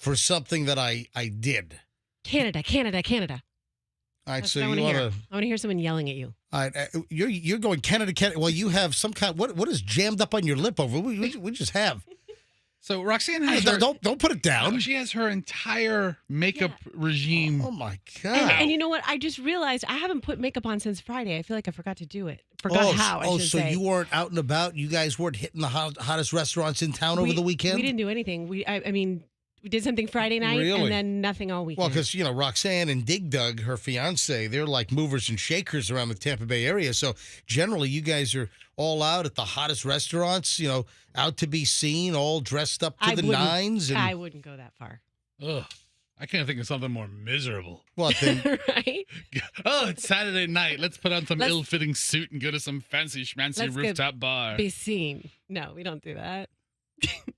for something that I did. Canada. All right, That's so what I you want want to hear. I want to hear someone yelling at you. All right, you're going Canada. Well, you have some kind. What is jammed up on your lip over? We just have. So Roxanne has don't put it down. No, she has her entire makeup regime. Oh my God! And you know what? I just realized I haven't put makeup on since Friday. I feel like I forgot to do it. Forgot how. I should so say. you weren't out and about. You guys weren't hitting the hottest restaurants in town over the weekend. We didn't do anything. I mean, we did something Friday night and then nothing all weekend. Well, because, Roxanne and Dig Dug, her fiance, they're like movers and shakers around the Tampa Bay area. So generally, you guys are all out at the hottest restaurants, out to be seen, all dressed up to the nines. And I wouldn't go that far. Ugh. I can't think of something more miserable. What then? Right? Oh, it's Saturday night. Let's put on some ill-fitting suit and go to some fancy schmancy rooftop bar. Be seen. No, we don't do that.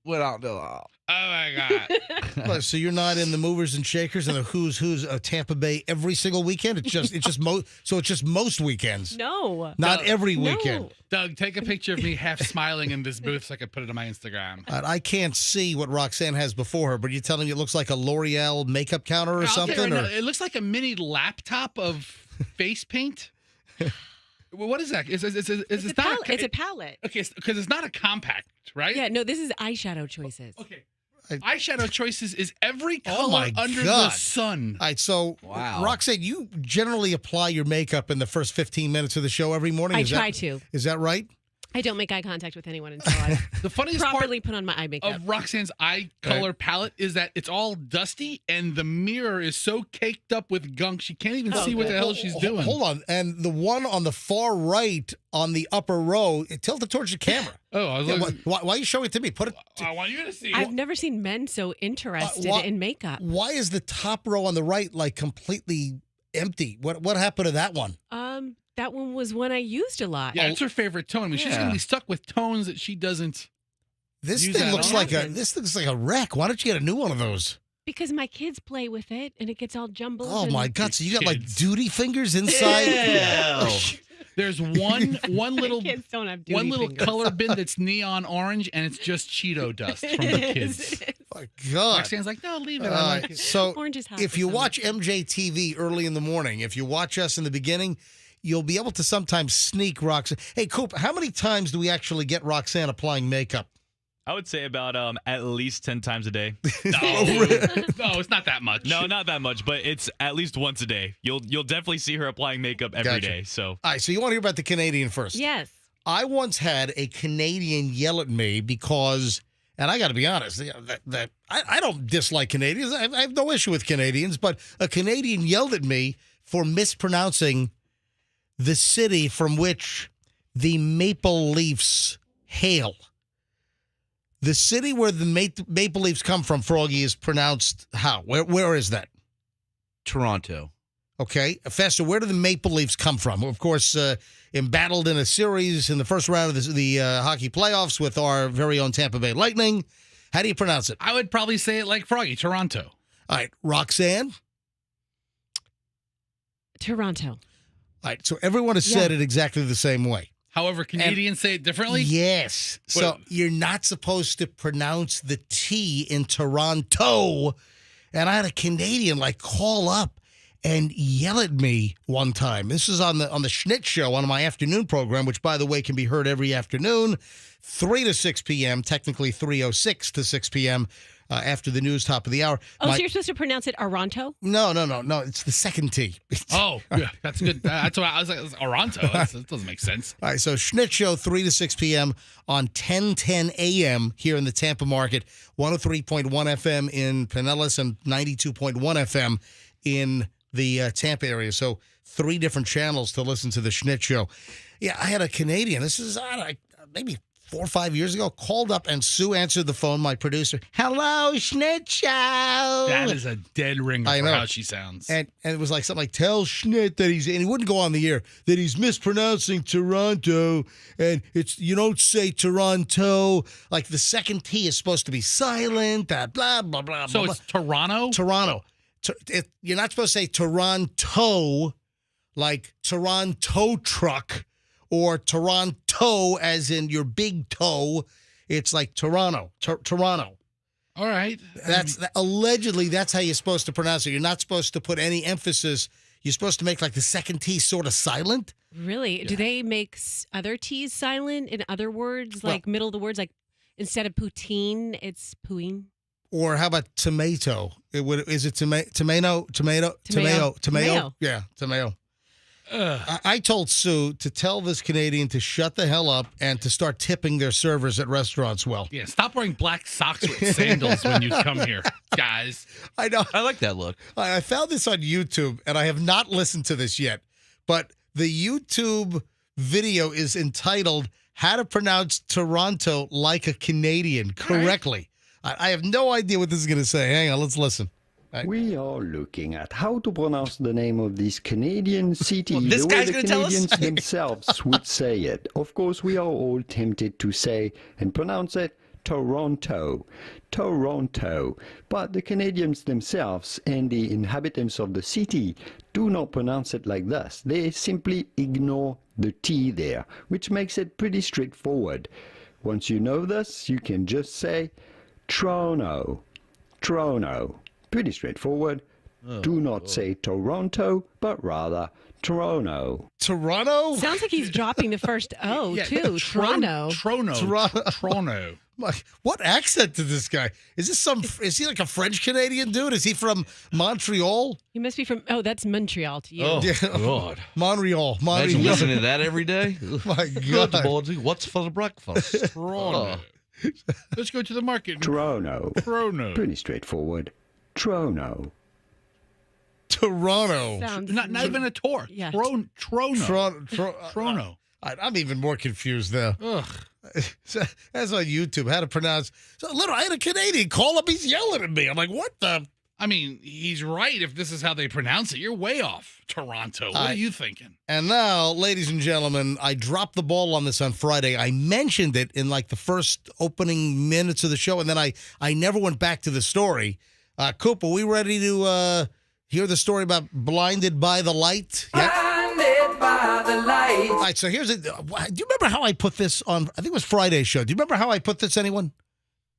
We don't do that. Oh my God! Well, so you're not in the movers and shakers and the who's of Tampa Bay every single weekend. It's just most weekends. No, not every weekend. Doug, take a picture of me half smiling in this booth so I can put it on my Instagram. I can't see what Roxanne has before her, but you're telling me it looks like a L'Oreal makeup counter or something? Right, it looks like a mini laptop of face paint. What is that? It's a palette. Okay, because it's not a compact, right? Yeah, no, this is eyeshadow choices. Okay. Eyeshadow choices is every color under the sun. All right, so Roxanne, you generally apply your makeup in the first 15 minutes of the show every morning? I try to. Is that right? I don't make eye contact with anyone until I the funniest properly part put on my eye makeup. Of Roxanne's eye color palette is that it's all dusty and the mirror is so caked up with gunk she can't even see what the hell she's doing. Hold on. And the one on the far right on the upper row, tilt it towards the camera. Oh, I was why are you showing it to me? Put it. I want you to see. I've never seen men so interested in makeup. Why is the top row on the right like completely empty? What happened to that one? That one was one I used a lot. Yeah, it's her favorite tone. I mean, she's going to be stuck with tones that she doesn't. This looks like a wreck. Why don't you get a new one of those? Because my kids play with it and it gets all jumbled. Oh my God! So you got like duty fingers inside. There's one little kids don't have duty one little fingers. color bin that's neon orange and it's just Cheeto dust from the kids. My God! Roxanne's like, no, leave it. I like it. So orange is hot if you watch MJTV early in the morning, if you watch us in the beginning, you'll be able to sometimes sneak Roxanne. Hey, Coop, how many times do we actually get Roxanne applying makeup? I would say about at least 10 times a day. No, it's not that much. No, not that much, but it's at least once a day. You'll definitely see her applying makeup every day. So, all right, so you want to hear about the Canadian first? Yes. I once had a Canadian yell at me because, and I got to be honest, that I don't dislike Canadians. I have no issue with Canadians, but a Canadian yelled at me for mispronouncing the city from which the Maple Leafs hail. The city where the Maple Leafs come from, Froggy, is pronounced how? Where is that? Toronto. Okay. Fester, where do the Maple Leafs come from? Of course, embattled in a series in the first round of the hockey playoffs with our very own Tampa Bay Lightning. How do you pronounce it? I would probably say it like Froggy, Toronto. All right. Roxanne? Toronto. All right. So everyone has said it exactly the same way. However, Canadians say it differently? Yes. So you're not supposed to pronounce the T in Toronto. And I had a Canadian call up and yell at me one time. This is on the Schnitz Show on my afternoon program, which, by the way, can be heard every afternoon, 3 to 6 p.m., technically 3:06 to 6 p.m., after the news, top of the hour. Oh, so you're supposed to pronounce it Aronto? No. It's the second T. Oh, yeah, that's good. That's what I was like. Aronto. That doesn't make sense. All right, so Schnitz Show, 3 to 6 p.m. on 1010 a.m. here in the Tampa market, 103.1 FM in Pinellas and 92.1 FM in the Tampa area. So 3 different channels to listen to the Schnitz Show. Yeah, I had a Canadian. This is maybe 4 or 5 years ago, called up and Sue answered the phone, my producer. Hello, Schnitz Show. That is a dead ringer for how she sounds. And it was like something like, tell Schnitz that and he wouldn't go on the air, that he's mispronouncing Toronto. And you don't say Toronto. Like the second T is supposed to be silent, blah, blah, blah, blah. So it's Toronto? Toronto. You're not supposed to say Toronto, like Toronto truck. Or Toronto, as in your big toe. It's like Toronto. Toronto. All right. Allegedly, that's how you're supposed to pronounce it. You're not supposed to put any emphasis. You're supposed to make like the second T sort of silent. Really? Yeah. Do they make other T's silent in other words, like middle of the words? Like instead of poutine, it's pooing? Or how about tomato? Is it tomato? Tomato. Yeah, tomato. I told Sue to tell this Canadian to shut the hell up and to start tipping their servers at restaurants well. Yeah, stop wearing black socks with sandals when you come here, guys. I know. I like that look. I found this on YouTube, and I have not listened to this yet, but the YouTube video is entitled How to Pronounce Toronto Like a Canadian Correctly. Right. I have no idea what this is going to say. Hang on, let's listen. Right. We are looking at how to pronounce the name of this Canadian city this the way guy's the gonna tell us? Canadians themselves would say it. Of course, we are all tempted to say and pronounce it Toronto, Toronto. But the Canadians themselves and the inhabitants of the city do not pronounce it like this. They simply ignore the T there, which makes it pretty straightforward. Once you know this, you can just say Toronto, Toronto. Pretty straightforward. Do not say Toronto, but rather Toronto. Toronto? Sounds like he's dropping the first O, too. Toronto. Toronto. What accent did this guy? Is he like a French Canadian dude? Is he from Montreal? He must be from, that's Montreal to you. Oh, Yeah. God. Montreal. Imagine listening to that every day. My Good God. morning. What's for breakfast? Toronto. Let's go to the market. Toronto. Toronto. Pretty straightforward. Toronto. Toronto. Sounds Not even a tour. Yeah. Toronto. Toronto. I'm even more confused now. Ugh. So, that's on YouTube. How to pronounce. So, I had a Canadian call up. He's yelling at me. I'm like, what the? I mean, he's right if this is how they pronounce it. You're way off, Toronto. What are you thinking? And now, ladies and gentlemen, I dropped the ball on this on Friday. I mentioned it in like the first opening minutes of the show, and then I never went back to the story. Coop, are we ready to hear the story about Blinded by the Light? Yeah? Blinded by the Light. All right, so here's it. Do you remember how I put this on? I think it was Friday's show. Do you remember how I put this, anyone?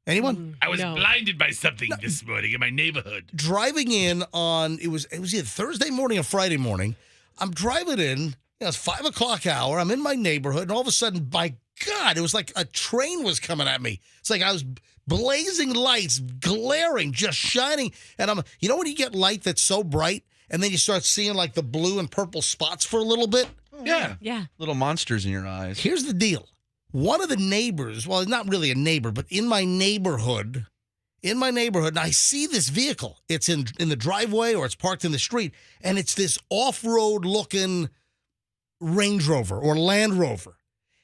Anyone? I was blinded by something this morning in my neighborhood. Driving in on, it was either Thursday morning or Friday morning. I'm driving in, it's 5 o'clock hour. I'm in my neighborhood, and all of a sudden, by God, it was like a train was coming at me. It's like I was blazing lights, glaring, just shining. And when you get light that's so bright, and then you start seeing like the blue and purple spots for a little bit? Yeah. Little monsters in your eyes. Here's the deal. One of the neighbors, well, not really a neighbor, but in my neighborhood, I see this vehicle. It's in the driveway or it's parked in the street, and it's this off-road looking Range Rover or Land Rover.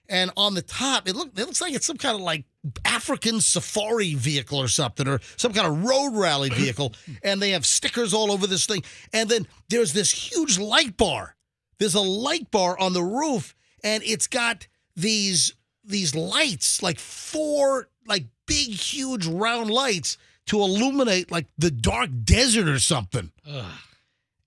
And on the top, it looks like it's some kind of like African safari vehicle or something, or some kind of road rally vehicle. And they have stickers all over this thing. And then there's this huge light bar. There's a light bar on the roof, and it's got these lights, like 4 like big, huge, round lights to illuminate like the dark desert or something. Ugh.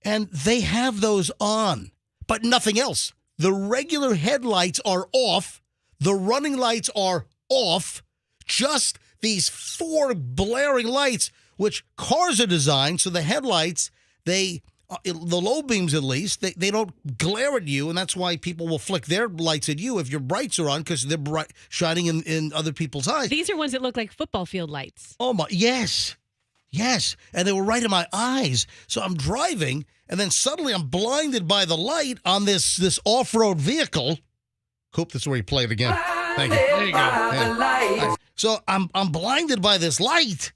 And they have those on, but nothing else. The regular headlights are off. The running lights are off. Just these 4 blaring lights, which cars are designed so the headlights, the low beams at least, they don't glare at you, and that's why people will flick their lights at you if your brights are on, because they're bright, shining in other people's eyes. These are ones that look like football field lights. Oh, my, yes, and they were right in my eyes. So I'm driving, and then suddenly I'm blinded by the light on this off-road vehicle. Coop, this is where you play it again. Thank you. There you go. Yeah. So I'm blinded by this light.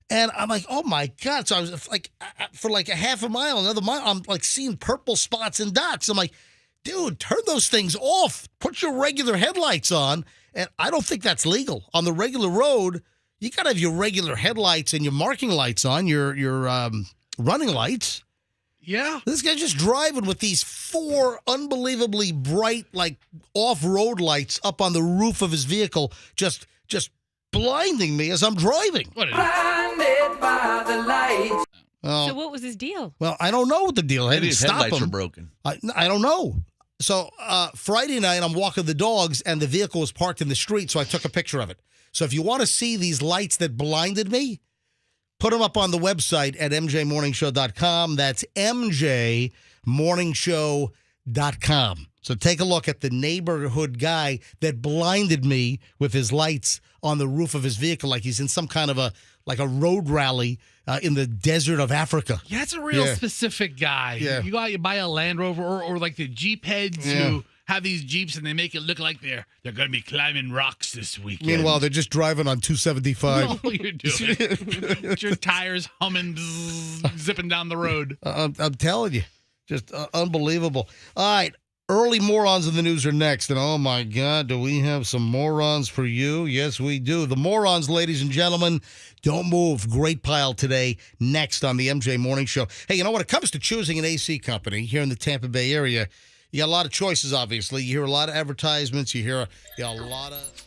And I'm like, oh, my God. So I was like, for like a half a mile, another mile, I'm like seeing purple spots and dots. I'm like, dude, turn those things off. Put your regular headlights on. And I don't think that's legal. On the regular road, you got to have your regular headlights and your marking lights on, your running lights. Yeah. This guy's just driving with these 4 unbelievably bright, like, off-road lights up on the roof of his vehicle, just blinding me as I'm driving. What is it? Blinded by the light. So what was his deal? Well, I don't know what the deal. I Maybe didn't his stop headlights him. were broken. I don't know. So Friday night, I'm walking the dogs, and the vehicle was parked in the street, so I took a picture of it. So if you want to see these lights that blinded me, put them up on the website at mjmorningshow.com. That's mjmorningshow.com. So take a look at the neighborhood guy that blinded me with his lights on the roof of his vehicle like he's in some kind of a road rally in the desert of Africa. Yeah, that's a real Yeah. specific guy. Yeah. You go out, you buy a Land Rover or like the Jeep heads Yeah. who have these Jeeps and they make it look like they're going to be climbing rocks this weekend. Meanwhile, they're just driving on 275. all you're doing. Your tires humming, zipping down the road. I'm telling you, just unbelievable. All right, early morons in the news are next. And oh my God, do we have some morons for you? Yes, we do. The morons, ladies and gentlemen, don't move. Great pile today. Next on the MJ Morning Show. Hey, you know, when it comes to choosing an AC company here in the Tampa Bay area, you got a lot of choices, obviously. You hear a lot of advertisements. You hear a lot of...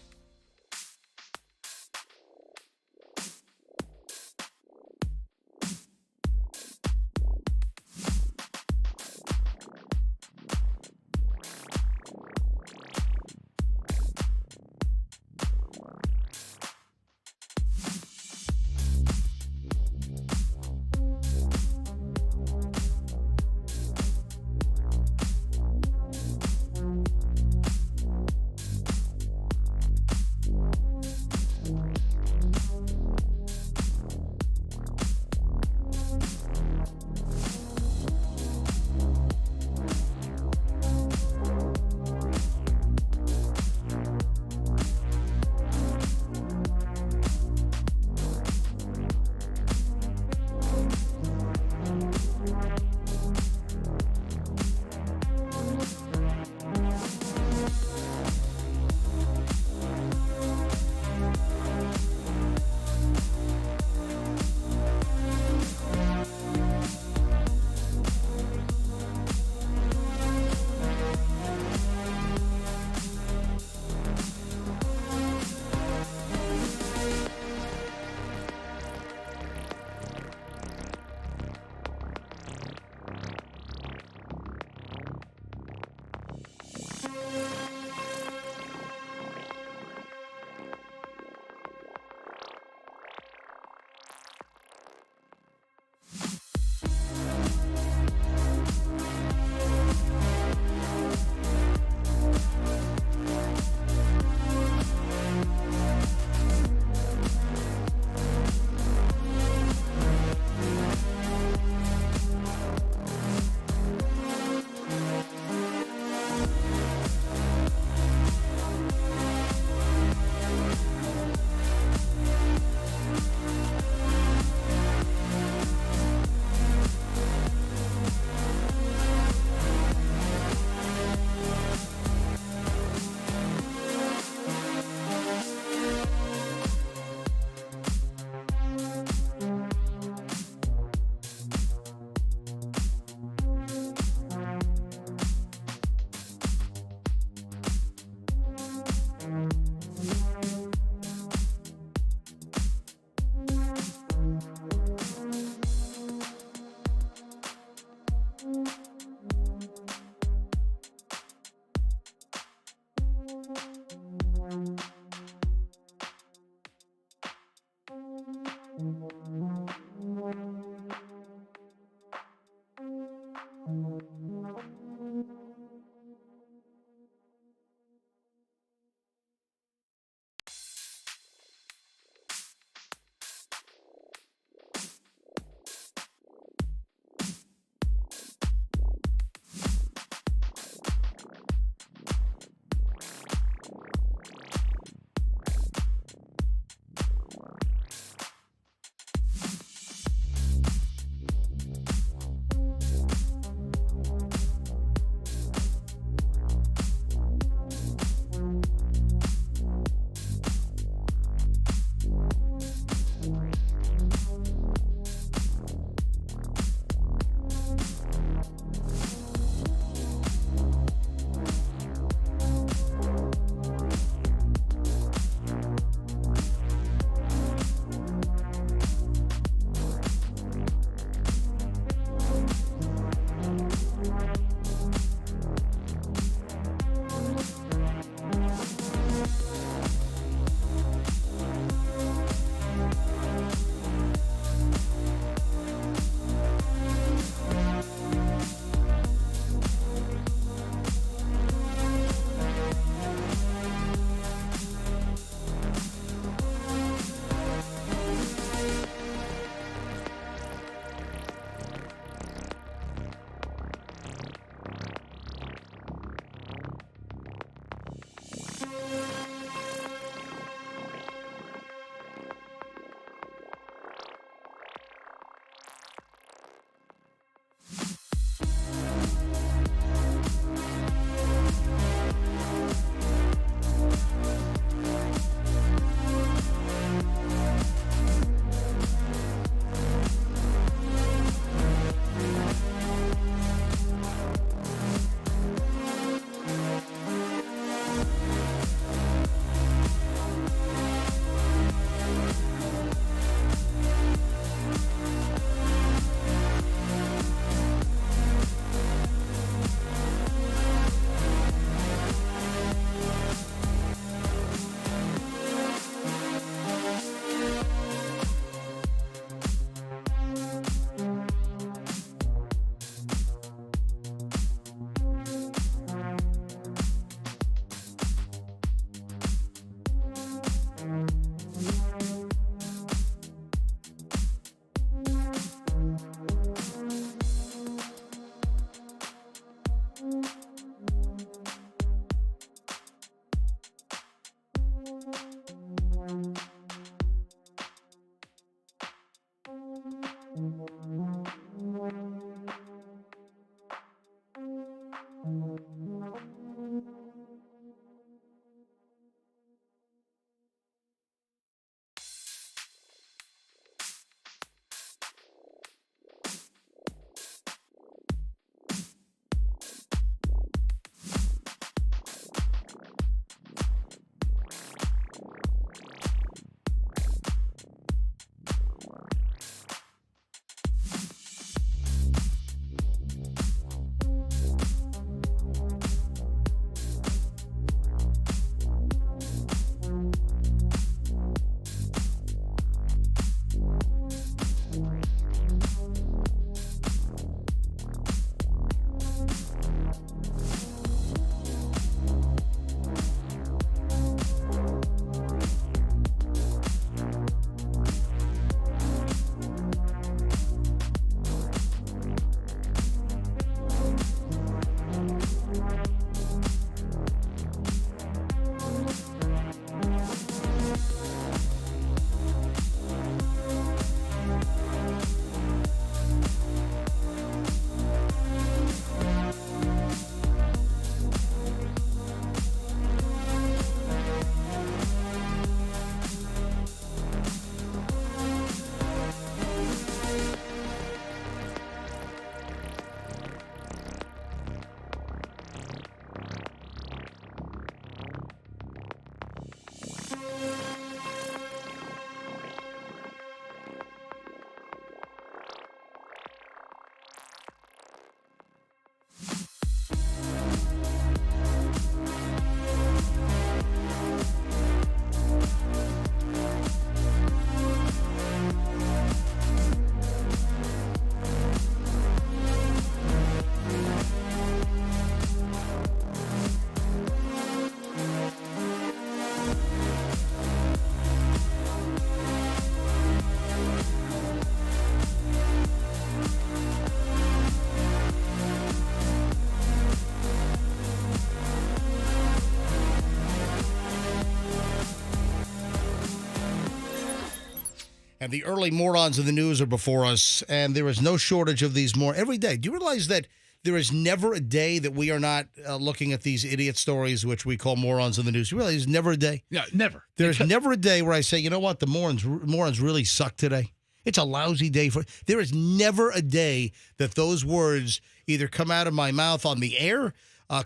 And the early morons of the news are before us, and there is no shortage of these more every day. Do you realize that there is never a day that we are not looking at these idiot stories, which we call morons of the news? You realize there's never a day? Yeah, never. There's never a day where I say, you know what, the morons really suck today. It's a lousy day for. There is never a day that those words either come out of my mouth on the air,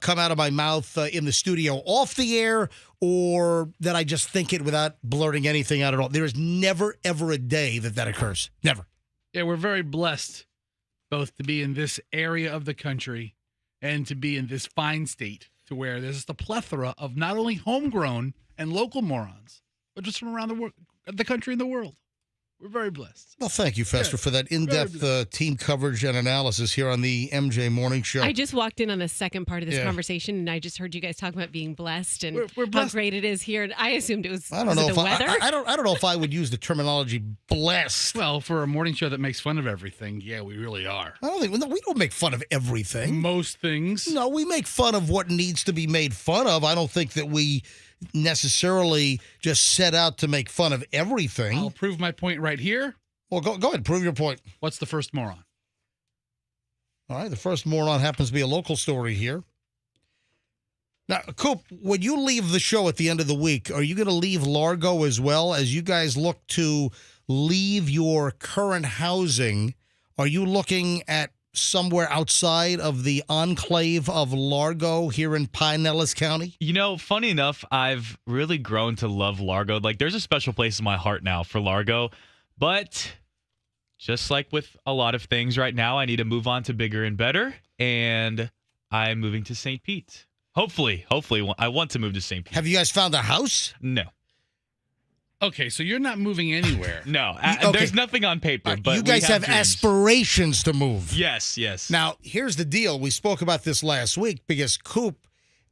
come out of my mouth in the studio off the air, or that I just think it without blurting anything out at all. There is never, ever a day that occurs. Never. Yeah, we're very blessed both to be in this area of the country and to be in this fine state to where there's just a plethora of not only homegrown and local morons, but just from around the world, the country and the world. We're very blessed. Well, thank you, Fester, for that in-depth team coverage and analysis here on the MJ Morning Show. I just walked in on the second part of this conversation, and I just heard you guys talk about being blessed and we're how blessed. great it is here. And I assumed it was, I don't know the if weather. I don't know if I would use the terminology blessed. Well, for a morning show that makes fun of everything, yeah, we really are. I don't think no, we don't make fun of everything. Most things. No, we make fun of what needs to be made fun of. I don't think that we necessarily just set out to make fun of everything. I'll prove my point right here. Well, go ahead, prove your point. What's the first moron? All right, the first moron happens to be a local story here. Now, Coop, when you leave the show at the end of the week, are you going to leave Largo as well? As you guys look to leave your current housing, are you looking at somewhere outside of the enclave of Largo here in Pinellas County? You know, funny enough, I've really grown to love Largo. Like, there's a special place in my heart now for Largo, but just like with a lot of things right now, I need to move on to bigger and better, and I'm moving to St. Pete. Hopefully, I want to move to St. Pete. Have you guys found a house? No. Okay, so you're not moving anywhere. No, Okay. there's nothing on paper, but you guys we have dreams. aspirations to move. Yes. Now, here's the deal. We spoke about this last week because Coop,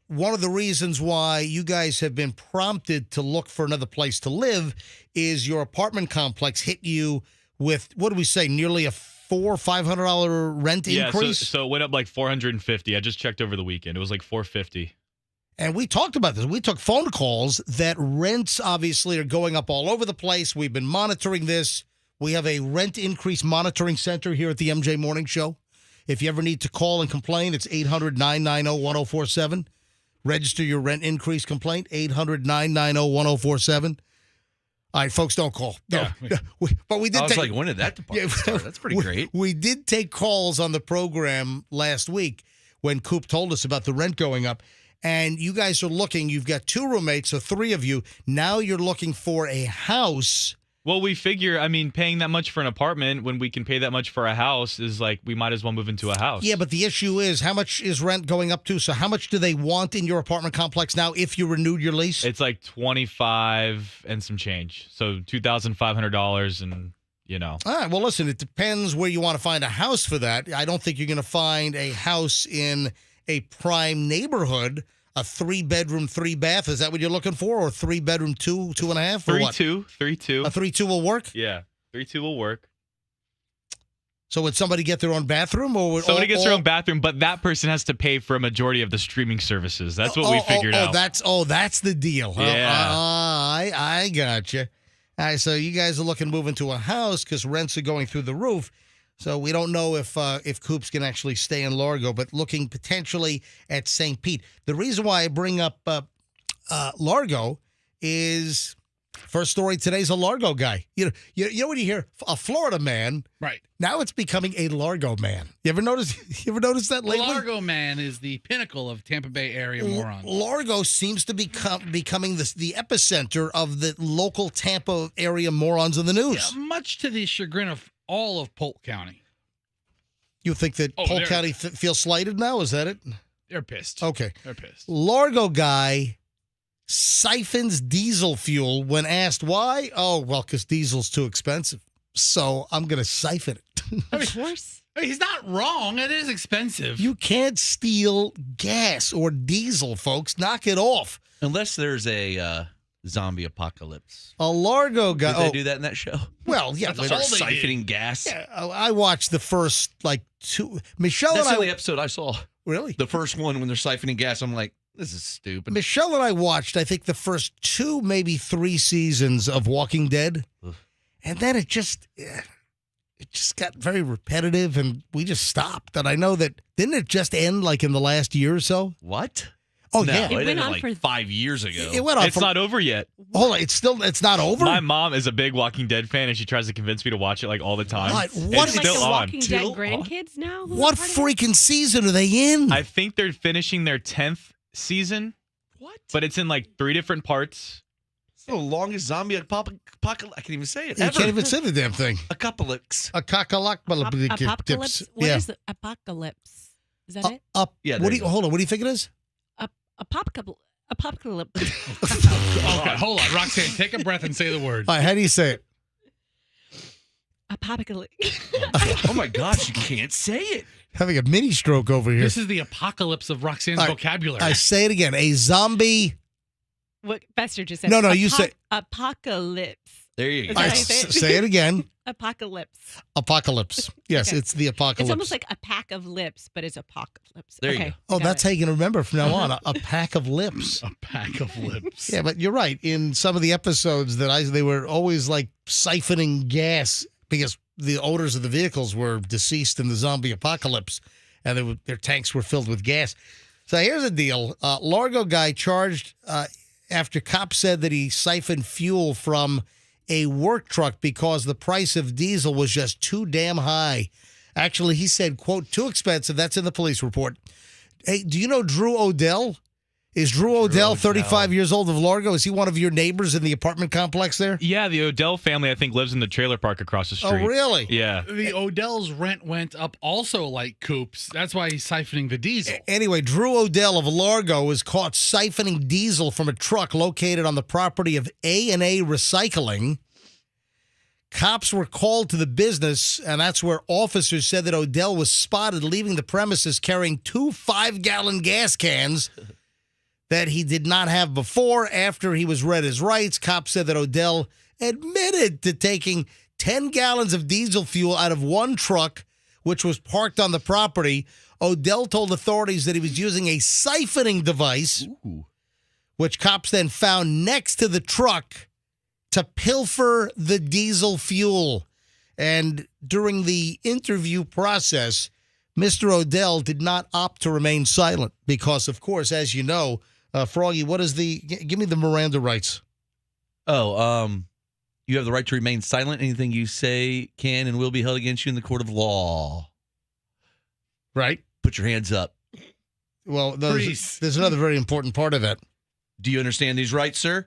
one of the reasons why you guys have been prompted to look for another place to live is your apartment complex hit you with, what do we say, nearly a $400-$500 rent increase? So it went up like $450. I just checked over the weekend. It was like $450. And we talked about this. We took phone calls that rents obviously are going up all over the place. We've been monitoring this. We have a rent increase monitoring center here at the MJ Morning Show. If you ever need to call and complain, it's 800-990-1047. Register your rent increase complaint, 800-990-1047. All right, folks, don't call. No. Yeah. But we did I was take, like, when did that department start? That's pretty great. We did take calls on the program last week when Coop told us about the rent going up. And you guys are looking, you've got 2 roommates, so 3 of you. Now you're looking for a house. Well, we figure, paying that much for an apartment when we can pay that much for a house is like, we might as well move into a house. Yeah, but the issue is, how much is rent going up to? So how much do they want in your apartment complex now if you renewed your lease? It's like $25 and some change. So $2,500 and, All right, well, listen, it depends where you want to find a house for that. I don't think you're going to find a house in a prime neighborhood, a 3-bedroom, 3-bath. Is that what you're looking for? Or 3-bedroom, 2.5? Or what? 3-2. A 3-2 will work? Yeah, 3-2 will work. So would somebody get their own bathroom? Or would Somebody gets their own bathroom, but that person has to pay for a majority of the streaming services. That's what we figured out. That's the deal. Huh? Yeah. I gotcha. All right, so you guys are looking to move into a house because rents are going through the roof. So we don't know if Coops can actually stay in Largo, but looking potentially at St. Pete. The reason why I bring up Largo is first story today's a Largo guy. You know when you hear a Florida man, Right. now it's becoming a Largo man. You ever notice that The lately? Largo man is the pinnacle of Tampa Bay area morons. Largo seems to becoming the epicenter of the local Tampa area morons in the news. Yeah, much to the chagrin of all of Polk County. You think that Polk they're- County feels slighted now? Is that it? They're pissed. Okay. They're pissed. Largo guy siphons diesel fuel when asked why. Oh, well, because diesel's too expensive. So I'm going to siphon it. Of course. I mean, he's not wrong. It is expensive. You can't steal gas or diesel, folks. Knock it off. Unless there's a zombie apocalypse. A Largo guy. Did they do that in that show? Well, yeah. That's They all were they did. siphoning gas. Yeah, I watched the first, 2. Michelle That's and the I. only episode I saw. Really? The first one when they're siphoning gas, I'm like, this is stupid. Michelle and I watched, I think, the first 2, maybe 3 seasons of Walking Dead. Ugh. And then it just got very repetitive, and we just stopped. And I know that, didn't it just end like in the last year or so? What? Oh, No, yeah. it went ended on like for- 5 years ago. It went on It's for, not over yet. hold on, it's not over? My mom is a big Walking Dead fan, and she tries to convince me to watch it like all the time. What? It's What? Like still the on. Walking Dead Still on? grandkids now? Who are What part of it? freaking season are they in? I think they're finishing their 10th season, What? but it's in like 3 different parts. It's the longest zombie apocalypse. I can't even say it. You Ever. can't even say the damn thing. Apocalypse. Apocalypse? What Yeah. is Uh, apocalypse? Is that it? Up. Yeah, What there do you you, go. hold on. What do you think it is? Apocalypse. Okay, hold on. Roxanne, take a breath and say the word. All right, how do you say it? Apocalypse. Oh my gosh, you can't say it. Having a mini stroke over here. This is the apocalypse of Roxanne's All right, vocabulary. I say it again. A zombie. What Fester just said. No, you say- apocalypse. There you Is go. that I how you say it? say it again. Apocalypse. Apocalypse. Yes, Okay. it's the apocalypse. It's almost like a pack of lips, but it's apocalypse. There you okay, go. Oh, I got that's it. how you can remember from now on. A pack of lips. a pack of lips. Yeah, but you're right. In some of the episodes they were always like siphoning gas because the owners of the vehicles were deceased in the zombie apocalypse, and their tanks were filled with gas. So here's the deal: Largo guy charged after cops said that he siphoned fuel from a work truck because the price of diesel was just too damn high. Actually, he said, "quote too expensive." That's in the police report. Hey, do you know Drew Odell? Is Drew Odell 35 years old of Largo? Is he one of your neighbors in the apartment complex there? Yeah, the Odell family, I think, lives in the trailer park across the street. Oh, really? Yeah. The Odell's rent went up also like Coop's. That's why he's siphoning the diesel. Anyway, Drew Odell of Largo was caught siphoning diesel from a truck located on the property of A&A Recycling. Cops were called to the business, and that's where officers said that Odell was spotted leaving the premises carrying 2 5-gallon gas cans that he did not have before. After he was read his rights, cops said that Odell admitted to taking 10 gallons of diesel fuel out of one truck, which was parked on the property. Odell told authorities that he was using a siphoning device, which cops then found next to the truck, to pilfer the diesel fuel. And during the interview process, Mr. Odell did not opt to remain silent because, of course, as you know, Froggy, give me the Miranda rights. Oh, you have the right to remain silent. Anything you say can and will be held against you in the court of law. Right? Put your hands up. Well, Freeze. there's another very important part of that. Do you understand these rights, sir?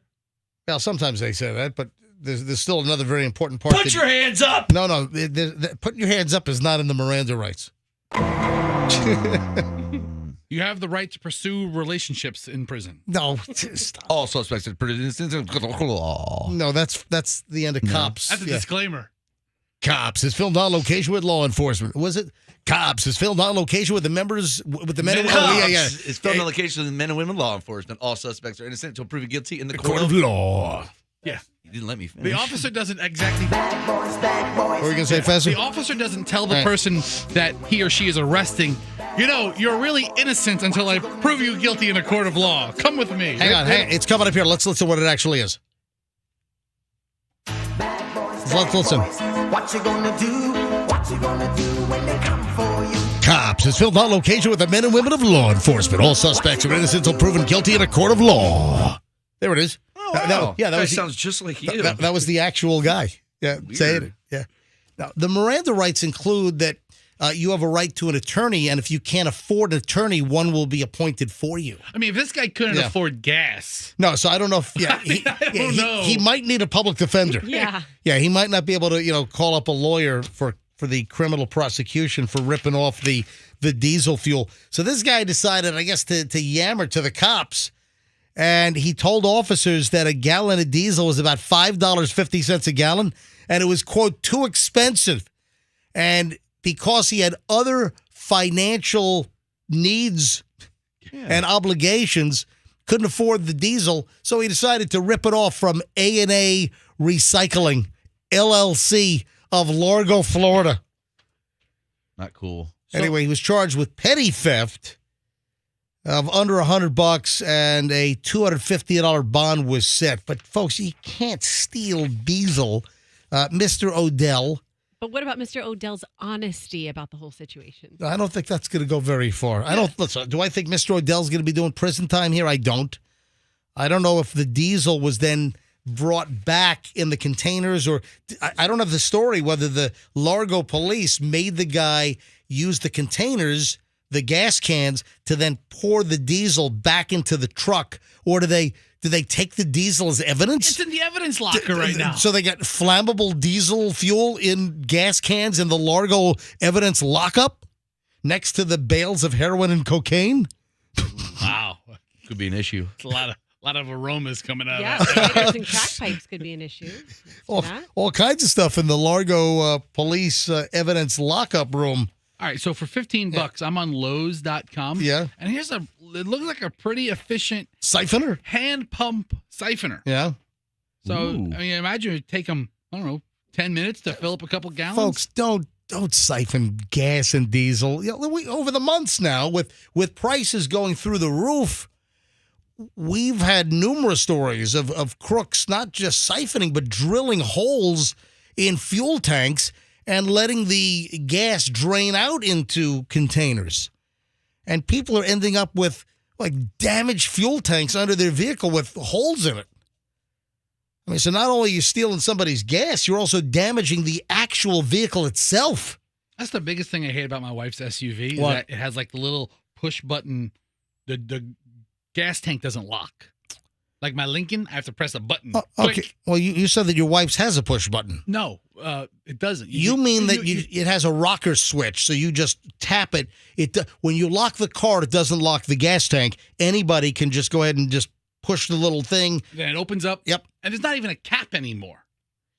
Well, sometimes they say that, but there's still another very important part. Put your hands up. No, putting your hands up is not in the Miranda rights. You have the right to pursue relationships in prison. No, stop. All suspects in prison. No, that's the end of Cops. That's a Yeah. disclaimer. Cops is filmed on location with law enforcement. Was it? Cops is filmed on location with the members, with the men and women. Oh, yeah. It's filmed on location with men and women law enforcement. All suspects are innocent until proven guilty in the Court of law. Yeah. You didn't let me finish. The officer doesn't exactly. What were you going to say, Fezzer? The officer doesn't tell the Right. person that he or she is arresting, you're really innocent until I prove you guilty in a court of law. Come with me. Hang on. It's coming up here. Let's listen to what it actually is. Let's listen. What you gonna do? What you gonna do when they come for you? Cops is filmed on location with the men and women of law enforcement. All suspects are innocent until proven guilty in a court of law. There it is. Oh, That wow. was Guy the- sounds just like you. That was the actual guy. Yeah, saying it. Yeah. Now, the Miranda rights include that you have a right to an attorney, and if you can't afford an attorney, one will be appointed for you. I mean, if this guy couldn't Yeah. afford gas, No, so I don't know if I don't know. he might need a public defender. Yeah. Yeah, he might not be able to, call up a lawyer for the criminal prosecution for ripping off the diesel fuel. So this guy decided, I guess, to yammer to the cops. And he told officers that a gallon of diesel was about $5.50 a gallon, and it was, quote, too expensive. And because he had other financial needs and obligations, couldn't afford the diesel, so he decided to rip it off from A&A Recycling, LLC of Largo, Florida. Not cool. Anyway, he was charged with petty theft of under $100, and a $250 bond was set. But folks, you can't steal diesel Mr. Odell. But what about Mr. Odell's honesty about the whole situation? I don't think that's going to go very far. Listen, do I think Mr. Odell's going to be doing prison time here? I don't. I don't know if the diesel was then brought back in the containers, or I don't have the story whether the Largo police made the guy use the containers, the gas cans, to then pour the diesel back into the truck, or do they take the diesel as evidence? It's in the evidence locker right now. So they got flammable diesel fuel in gas cans in the Largo evidence lockup next to the bales of heroin and cocaine? Wow. Could be an issue. It's a lot of aromas coming out Yeah, of that. lighters and crack pipes could be an issue. All kinds of stuff in the Largo police evidence lockup room. All right, so for $15, I'm on Lowe's.com. Yeah. And it looks like a pretty efficient Siphoner? hand pump siphoner. Yeah. So, Ooh. I mean, imagine it take them, 10 minutes to fill up a couple gallons. Folks, don't siphon gas and diesel. You know, over the months now, with prices going through the roof, we've had numerous stories of crooks not just siphoning, but drilling holes in fuel tanks and letting the gas drain out into containers. And people are ending up with like damaged fuel tanks under their vehicle with holes in it. I mean, so not only are you stealing somebody's gas, you're also damaging the actual vehicle itself. That's the biggest thing I hate about my wife's SUV. Is What? that it has like the little push button. The gas tank doesn't lock. Like my Lincoln, I have to press a button. Oh, okay. Quick. Well, you said that your wife's has a push button. No, it doesn't. You mean that it has a rocker switch, so you just tap it. When you lock the car, it doesn't lock the gas tank. Anybody can just go ahead and just push the little thing. Then it opens up. Yep. And there's not even a cap anymore.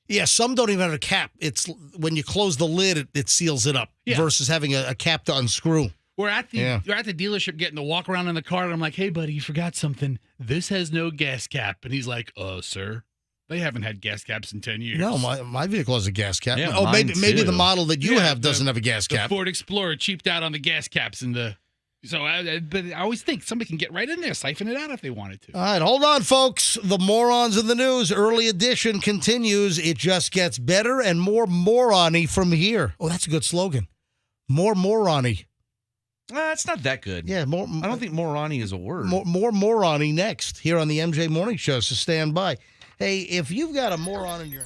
Yeah, some don't even have a cap. It's when you close the lid, it seals it up Yeah. versus having a cap to unscrew. We're at the Yeah. dealership getting to walk around in the car, and I'm like, "Hey, buddy, you forgot something. This has no gas cap." And he's like, "Sir, they haven't had gas caps in 10 years." No, my vehicle has a gas cap. Yeah, oh, mine maybe too. the model that you Yeah, have doesn't have a gas The cap. Ford Explorer cheaped out on the gas caps and the. So, but I always think somebody can get right in there, siphon it out if they wanted to. All right, hold on, folks. The Morons in the News early edition continues. It just gets better and more morony from here. Oh, that's a good slogan. More morony. It's not that good. Yeah, more. I don't think moroni is a word. more morony next here on the MJ Morning Show. So stand by. Hey, if you've got a moron in your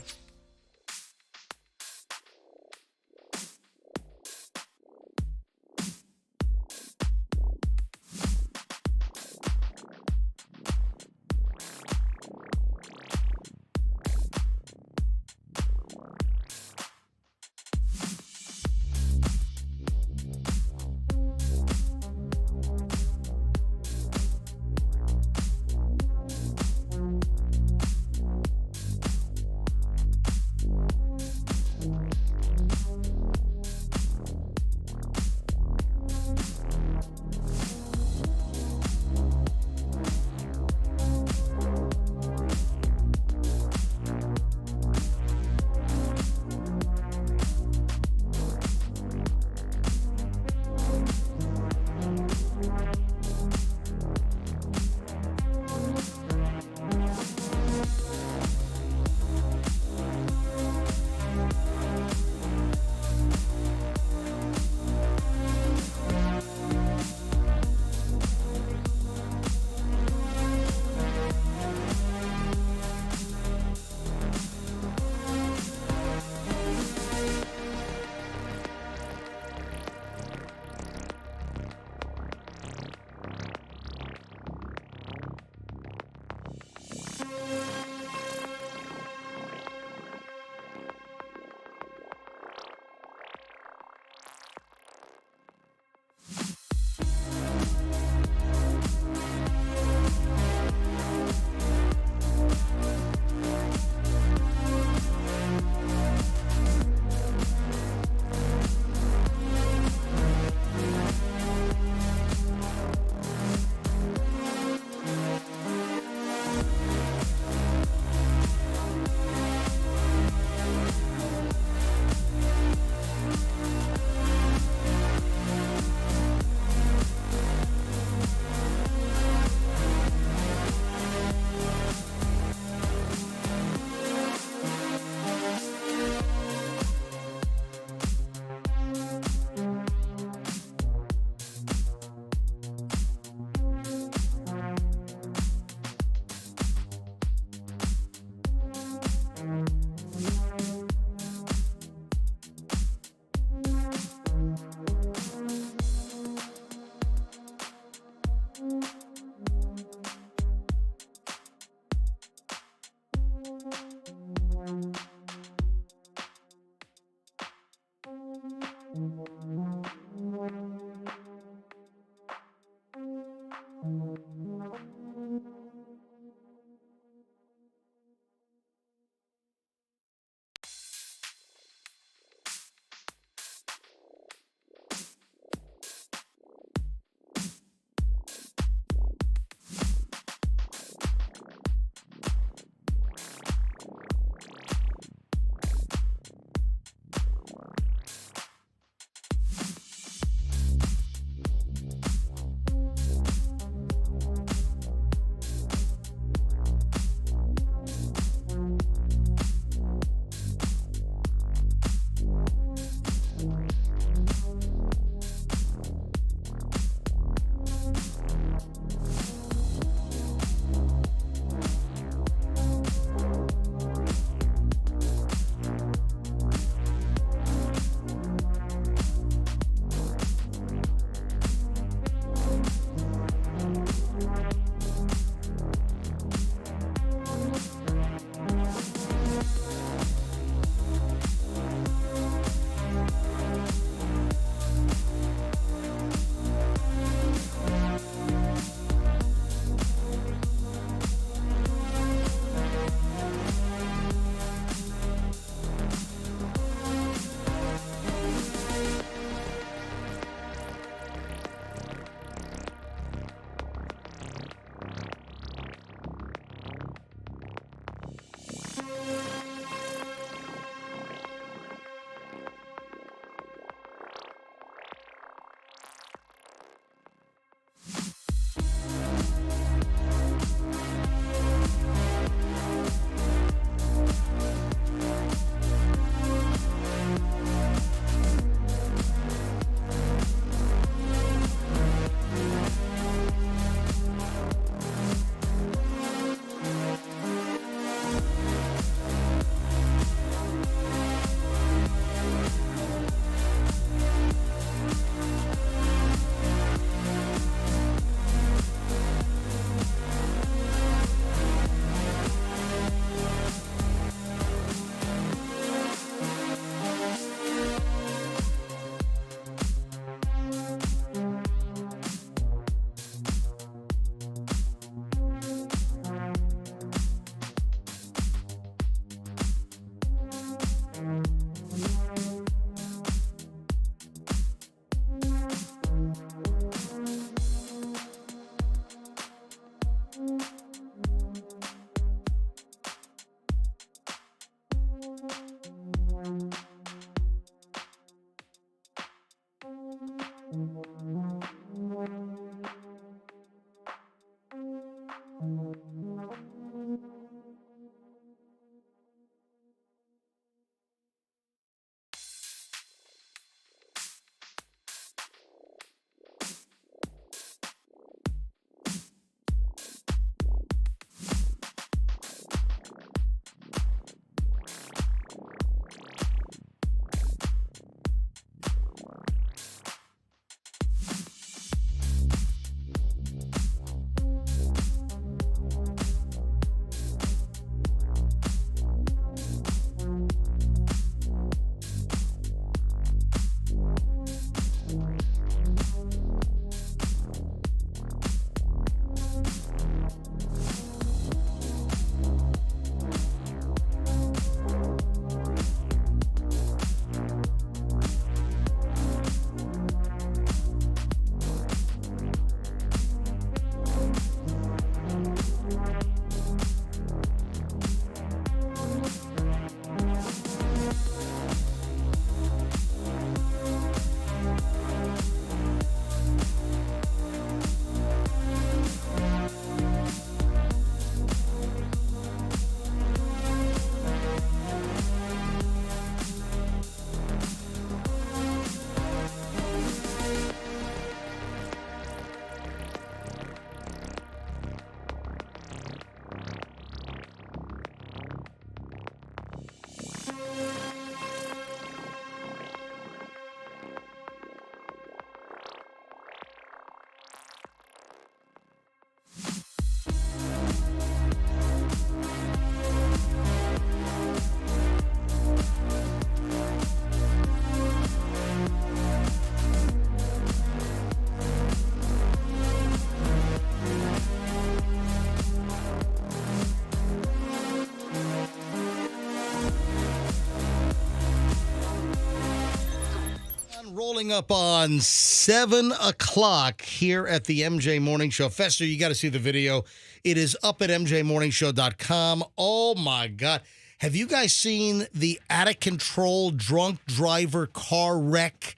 Rolling up on 7 o'clock here at the MJ Morning Show. Fester, you got to see the video. It is up at mjmorningshow.com. Oh, my God. Have you guys seen the out-of-control drunk driver car wreck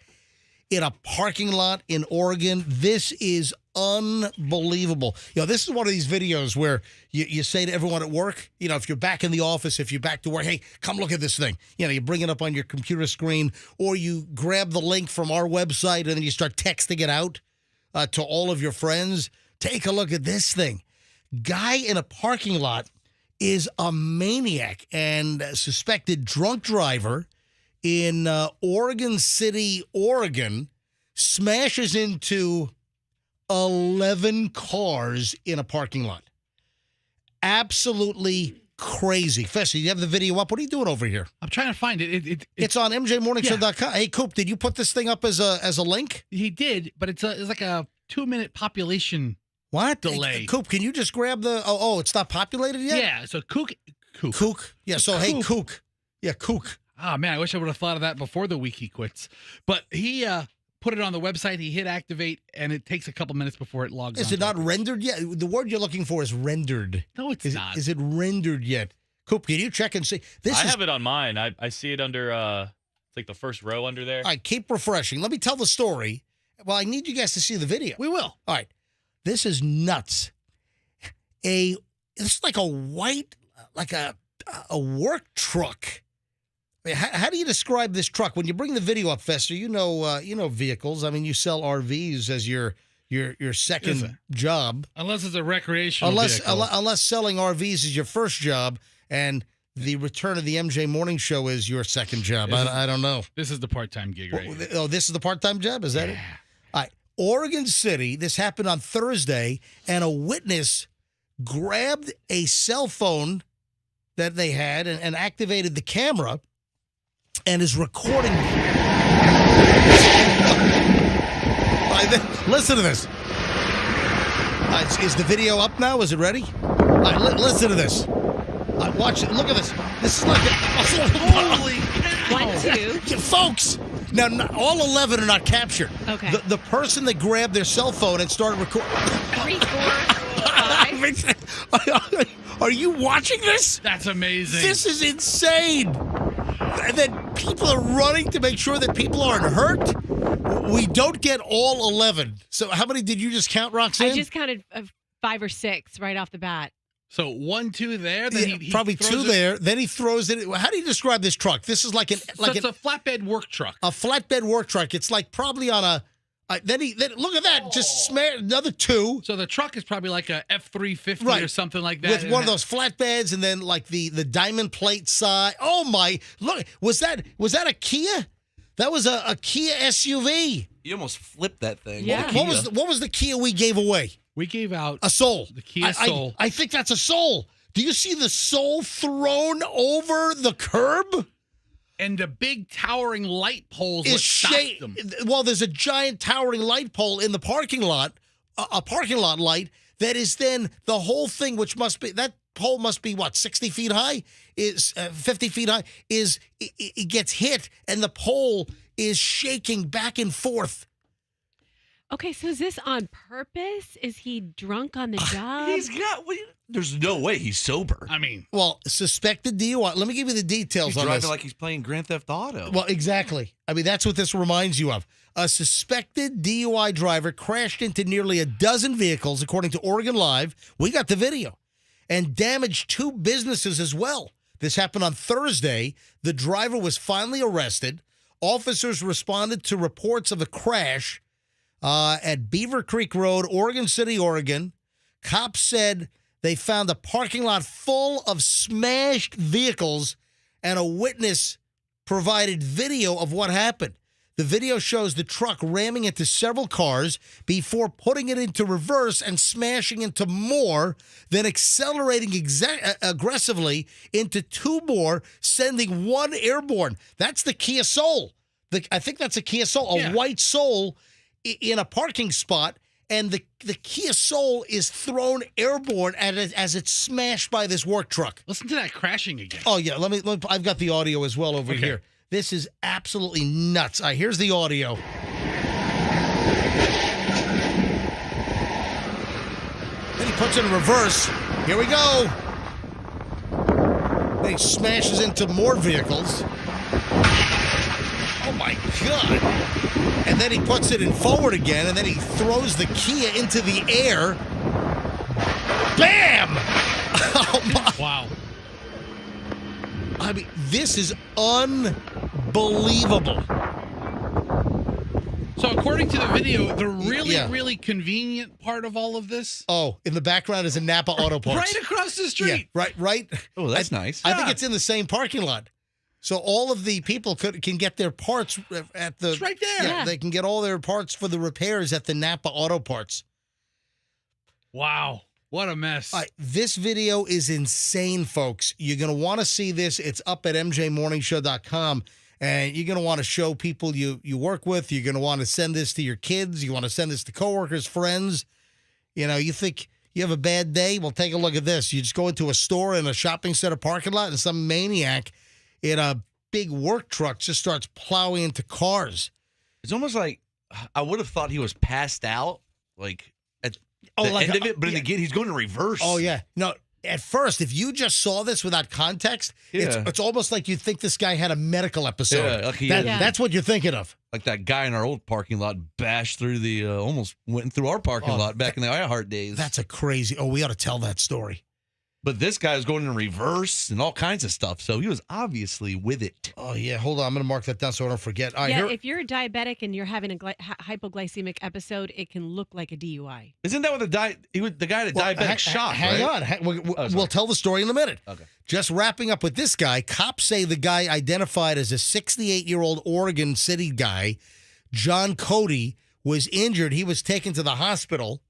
in a parking lot in Oregon? This is unbelievable. You know, this is one of these videos where you say to everyone at work, you know, if you're back in the office, if you're back to work, hey, come look at this thing. You know, you bring it up on your computer screen, or you grab the link from our website and then you start texting it out to all of your friends. Take a look at this thing. Guy in a parking lot is a maniac and suspected drunk driver in Oregon City, Oregon, smashes into 11 cars in a parking lot. Absolutely crazy. Fessy, you have the video up. What are you doing over here? I'm trying to find it. It's on mjmorningshow.com. Hey, Coop, did you put this thing up as a link? He did, but it's like a 2-minute population delay. Hey, Coop, can you just grab the... Oh, it's not populated yet? Yeah, so Kook. Yeah, so hey, Kook. Yeah, Kook. Oh, man, I wish I would have thought of that before the week he quits. But he put it on the website. He hit activate, and it takes a couple minutes before it logs on. Is it not rendered yet? The word you're looking for is rendered. No, it's not. Is it rendered yet? Coop, can you check and see? I have it on mine. I see it under, it's like the first row under there. All right, keep refreshing. Let me tell the story. Well, I need you guys to see the video. We will. All right. This is nuts. It's like a white, like a work truck. I mean, how do you describe this truck? When you bring the video up, Fester, you know vehicles. I mean, you sell RVs as your second job. Unless it's a recreational vehicle. Unless selling RVs is your first job and the return of the MJ Morning Show is your second job. I don't know. This is the part-time gig right here. Oh, this is the part-time job? Is that it? All right. Oregon City, this happened on Thursday, and a witness grabbed a cell phone that they had and activated the camera and is recording. Listen to this. Is the video up now? Is it ready? Listen to this. Watch it. Look at this. This is like holy cow. 1, 2. Yeah, folks. Now, all 11 are not captured. Okay. The person that grabbed their cell phone and started recording. 3, 4, 5. Are you watching this? That's amazing. This is insane. And then people are running to make sure that people aren't hurt. We don't get all 11. So how many did you just count, Roxanne? I just counted 5 or 6 right off the bat. So 1, 2 there. Then Yeah, he probably throws 2 it. there. Then he throws it. How do you describe this truck? This is like So it's a flatbed work truck. a flatbed work truck. It's like probably on a. Then look at that. Just smash another 2. So the truck is probably like a F-350 Right. or something like that. With one of those flatbeds, and then like the diamond plate side. Oh my! Look, was that a Kia? That was a Kia SUV. You almost flipped that thing. Yeah. What was the Kia we gave away? We gave out A Soul. the Kia Soul. I think that's a Soul. Do you see the Soul thrown over the curb? and the big towering light poles Is what stopped them. Well, there's a giant towering light pole in the parking lot, a parking lot light that is then the whole thing, which must be that pole must be what 60 feet high, is 50 feet high. Is it gets hit and the pole is shaking back and forth. Okay, so is this on purpose? Is he drunk on the job? He's got. There's no way he's sober. I mean, Well, suspected DUI. Let me give you the details He's on driving this. like he's playing Grand Theft Auto. Well, exactly. I mean, that's what this reminds you of. A suspected DUI driver crashed into nearly a dozen vehicles, according to Oregon Live. We got the video. And damaged 2 businesses as well. This happened on Thursday. The driver was finally arrested. Officers responded to reports of a crash at Beaver Creek Road, Oregon City, Oregon. Cops said they found a parking lot full of smashed vehicles, and a witness provided video of what happened. The video shows the truck ramming into several cars before putting it into reverse and smashing into more, then accelerating aggressively into 2 more, sending 1 airborne. That's the Kia Soul. I think that's a Kia Soul, a white Soul in a parking spot. And the Kia Soul is thrown airborne as it's smashed by this work truck. listen to that crashing again. Oh, yeah. Let me I've got the audio as well over here. This is absolutely nuts. All right, here's the audio. Then he puts it in reverse. Here we go. Then he smashes into more vehicles. Oh, my God. And then he puts it in forward again, and then he throws the Kia into the air. Bam! Oh, my. Wow. I mean, this is unbelievable. So according to the video, the really, Yeah. really convenient part of all of this, Oh, in the background is a Napa Auto Parts. right across the street. Yeah, right. Oh, that's nice. I think it's in the same parking lot. So all of the people can get their parts at the... It's right there. Yeah, Yeah. they can get all their parts for the repairs at the Napa Auto Parts. Wow. What a mess. All right, this video is insane, folks. You're going to want to see this. It's up at mjmorningshow.com, and you're going to want to show people you work with. You're going to want to send this to your kids. You want to send this to coworkers, friends. You know, you think you have a bad day? Well, take a look at this. You just go into a store in a shopping center parking lot, and some maniac in a big work truck just starts plowing into cars. It's almost like I would have thought he was passed out, like at the like end of it, but again, he's going in reverse. Oh, yeah. No, at first, if you just saw this without context, Yeah. it's almost like you think this guy had a medical episode. Yeah, like he That's what you're thinking of. like that guy in our old parking lot bashed through the almost went through our parking lot back in the iHeart days. That's a crazy. Oh, we ought to tell that story. But this guy was going in reverse and all kinds of stuff, so he was obviously with it. Oh, yeah. Hold on. I'm going to mark that down so I don't forget. All right, Yeah, here. if you're a diabetic and you're having a hypoglycemic episode, it can look like a DUI. Isn't that what the guy had a diabetic shock? Hang right? on. We'll tell the story in a minute. Okay. Just wrapping up with this guy, cops say the guy identified as a 68-year-old Oregon City guy, John Cody, was injured. He was taken to the hospital.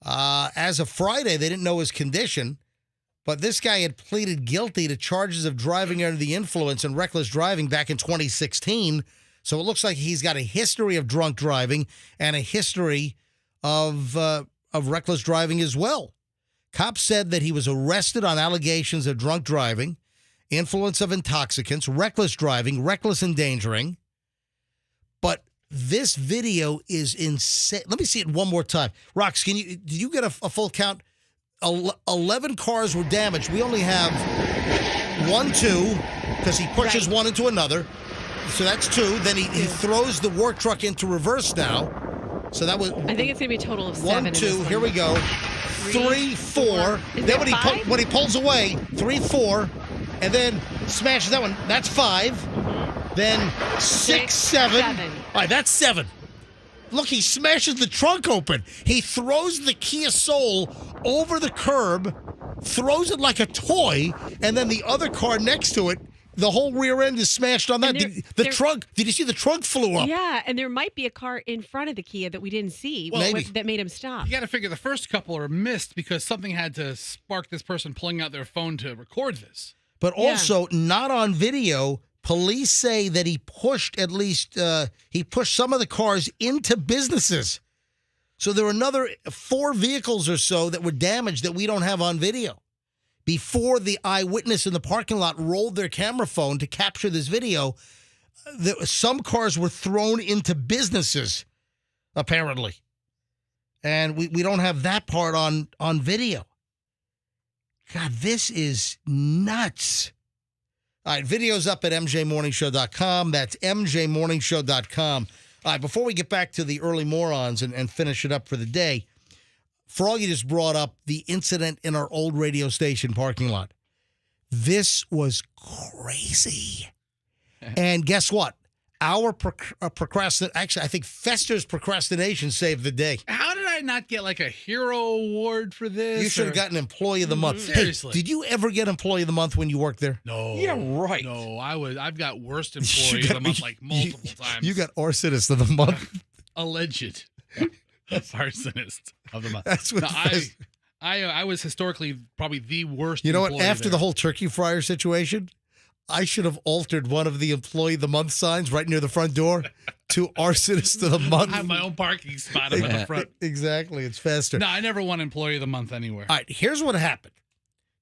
As of Friday, they didn't know his condition, but this guy had pleaded guilty to charges of driving under the influence and reckless driving back in 2016. So it looks like he's got a history of drunk driving and a history of reckless driving as well. Cops said that he was arrested on allegations of drunk driving, influence of intoxicants, reckless driving, reckless endangering. But this video is insane. Let me see it one more time. Rox, did you get a full count? 11 cars were damaged. We only have 1, 2, because he pushes one into another. So that's 2. Then he throws the work truck into reverse now. So that was I think it's going to be a total of 7. 1, in 2. this Here one. we go. 3, 4. Is Then there when 5? when he pulls away, 3, 4, and then smashes that one. That's 5. Then 6, 7. 7. All right, that's 7. Look, he smashes the trunk open. He throws the Kia Soul over the curb, throws it like a toy, and then the other car next to it, the whole rear end is smashed on that. And The trunk, did you see the trunk flew up? Yeah, and there might be a car in front of the Kia that we didn't see Maybe. that made him stop. You got to figure the first couple are missed because something had to spark this person pulling out their phone to record this. But also, not on video, police say that he pushed some of the cars into businesses. So there were another 4 vehicles or so that were damaged that we don't have on video. Before the eyewitness in the parking lot rolled their camera phone to capture this video, some cars were thrown into businesses, apparently. And we don't have that part on video. God, this is nuts. All right, video's up at mjmorningshow.com. That's mjmorningshow.com. All right, before we get back to the early morons and finish it up for the day, Froggy just brought up the incident in our old radio station parking lot. This was crazy. And guess what? Our procrastination, actually, I think Fester's procrastination saved the day. How did I not get like a hero award for this? You should have gotten Employee of the Month. Seriously. Hey, did you ever get Employee of the Month when you worked there? No. Yeah, right. No, I've got worst employee of the month like multiple times. You got Arsonist of the Month. Alleged arsonist of the month. That's what No, I was historically probably the worst. You know what? employee After there. the whole turkey fryer situation, I should have altered one of the Employee of the Month signs right near the front door to Arsonist of the Month. I have my own parking spot up at the front. Exactly. It's faster. No, I never won employee of the month anywhere. All right, here's what happened.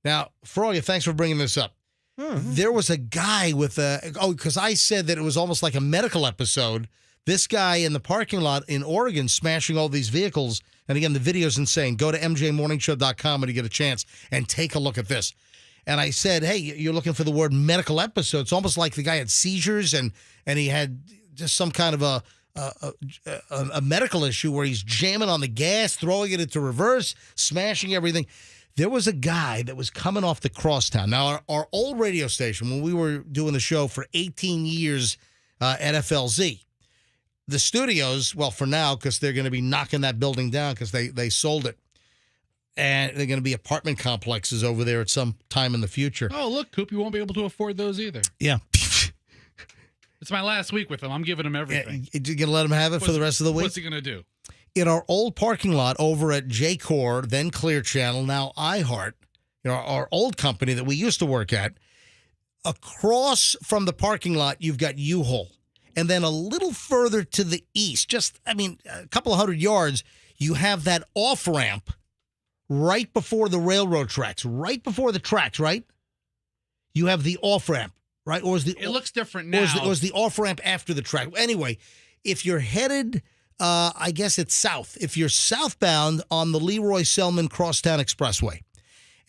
Now, Froggy, thanks for bringing this up. There was a guy with because I said that it was almost like a medical episode. This guy in the parking lot in Oregon smashing all these vehicles. And again, the video's insane. Go to mjmorningshow.com when you get a chance and take a look at this. And I said, hey, you're looking for the word medical episode. It's almost like the guy had seizures and he had just some kind of a medical issue where he's jamming on the gas, throwing it into reverse, smashing everything. There was a guy that was coming off the crosstown. Now, our old radio station, when we were doing the show for 18 years at FLZ, the studios, well, for now, because they're going to be knocking that building down because they sold it. And they're going to be apartment complexes over there at some time in the future. Oh, look, Coop, you won't be able to afford those either. Yeah. It's my last week with them. I'm giving him everything. You're going to let him have it for the rest of the week? What's he going to do? In our old parking lot over at J-Core, then Clear Channel, now iHeart, our old company that we used to work at, across from the parking lot, you've got U-Haul. And then a little further to the east, a couple of hundred yards, you have that off-ramp right before the railroad tracks, right? You have the off-ramp, right? Or is It looks different now. Or is the off-ramp after the track? Anyway, if you're headed, I guess it's south. If you're southbound on the Leroy Selman Crosstown Expressway,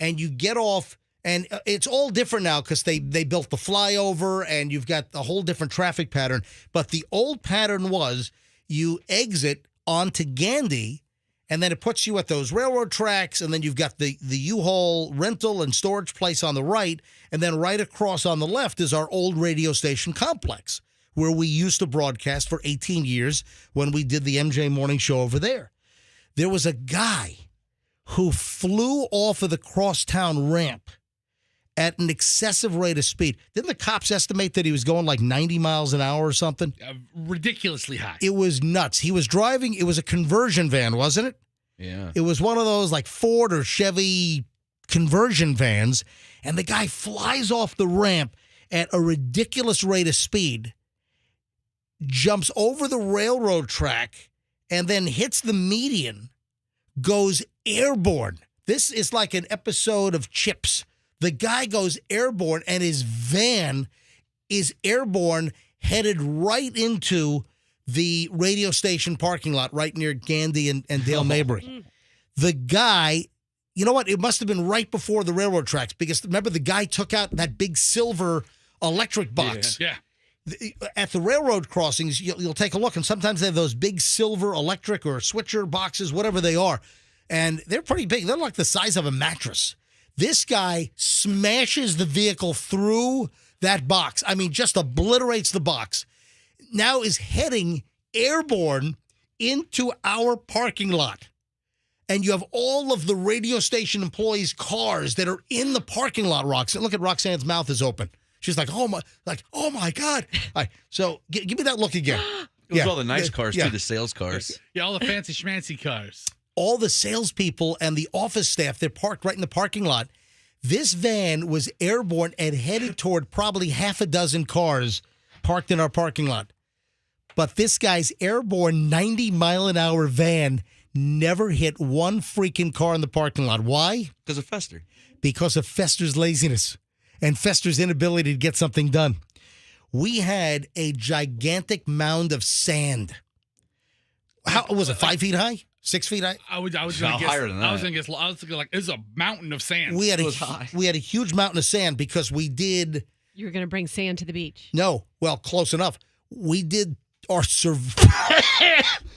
and you get off, and it's all different now because they built the flyover, and you've got a whole different traffic pattern. But the old pattern was you exit onto Gandy, and then it puts you at those railroad tracks, and then you've got the U-Haul rental and storage place on the right, and then right across on the left is our old radio station complex, where we used to broadcast for 18 years when we did the MJ Morning Show over there. There was a guy who flew off of the crosstown ramp at an excessive rate of speed. Didn't the cops estimate that he was going like 90 miles an hour or something? Ridiculously high. It was nuts. He was driving, it was a conversion van, wasn't it? Yeah. It was one of those like Ford or Chevy conversion vans, and the guy flies off the ramp at a ridiculous rate of speed, jumps over the railroad track, and then hits the median, goes airborne. This is like an episode of Chips. The guy goes airborne, and his van is airborne, headed right into the radio station parking lot right near Gandy and Dale Mabry. The guy, you know what? It must have been right before the railroad tracks because remember the guy took out that big silver electric box. Yeah. At the railroad crossings, you'll take a look, and sometimes they have those big silver electric or switcher boxes, whatever they are, and they're pretty big. They're like the size of a mattress. This guy smashes the vehicle through that box. I mean, just obliterates the box. Now is heading airborne into our parking lot. And you have all of the radio station employees' cars that are in the parking lot, Roxanne. Look at Roxanne's mouth is open. She's like, oh my God. All right, so give me that look again. It was all the nice cars, too, the sales cars. Yeah, all the fancy schmancy cars. All the salespeople and the office staff, they're parked right in the parking lot. This van was airborne and headed toward probably half a dozen cars parked in our parking lot. But this guy's airborne 90-mile-an-hour van never hit one freaking car in the parking lot. Why? Because of Fester. Because of Fester's laziness and Fester's inability to get something done. We had a gigantic mound of sand. How was it? 5 feet high? 6 feet high? I was going to guess higher than that. I was thinking like it's a mountain of sand. We had high. We had a huge mountain of sand because we did. You were going to bring sand to the beach. No, well, close enough. We did our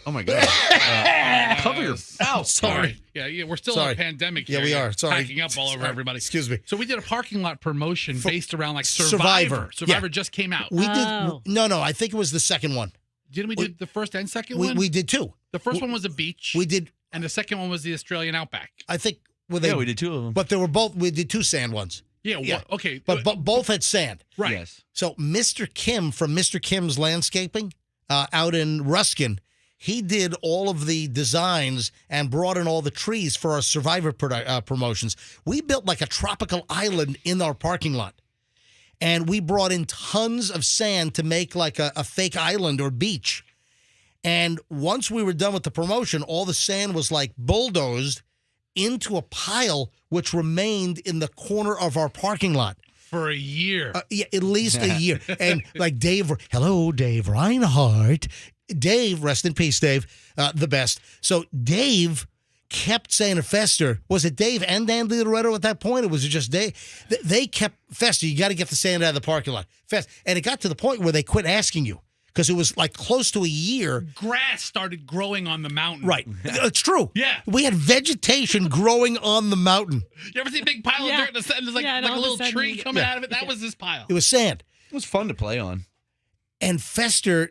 Oh my God! Cover your mouth. Sorry. Yeah, we're still Sorry. in a pandemic. Yeah, here. we You're are. Sorry. Hacking up all over everybody. Excuse me. So we did a parking lot promotion based around like Survivor. Survivor Yeah. just came out. We Oh. did. No, I think it was the second one. Didn't we do the first and second We one? we did two. The first one was a beach. We did. And the second one was the Australian Outback. I think. Well, Yeah, we did two of them. But they were both. We did two sand ones. Yeah. Okay. But both had sand. right. Yes. So Mr. Kim from Mr. Kim's Landscaping out in Ruskin, he did all of the designs and brought in all the trees for our Survivor promotions. We built like a tropical island in our parking lot. And we brought in tons of sand to make like a fake island or beach. And once we were done with the promotion, all the sand was like bulldozed into a pile which remained in the corner of our parking lot. For a year. Yeah, at least a year. And like Dave Reinhardt. Dave, rest in peace, Dave, the best. So Dave kept saying to Fester, was it Dave and Dan Loretto at that point, or was it just Dave? They kept, Fester, you got to get the sand out of the parking lot. And it got to the point where they quit asking you because it was like close to a year. Grass started growing on the mountain. Right. It's true. Yeah. We had vegetation growing on the mountain. You ever see a big pile of dirt and there's like and a all of a little sudden- tree coming out of it? That was this pile. It was sand. It was fun to play on. And Fester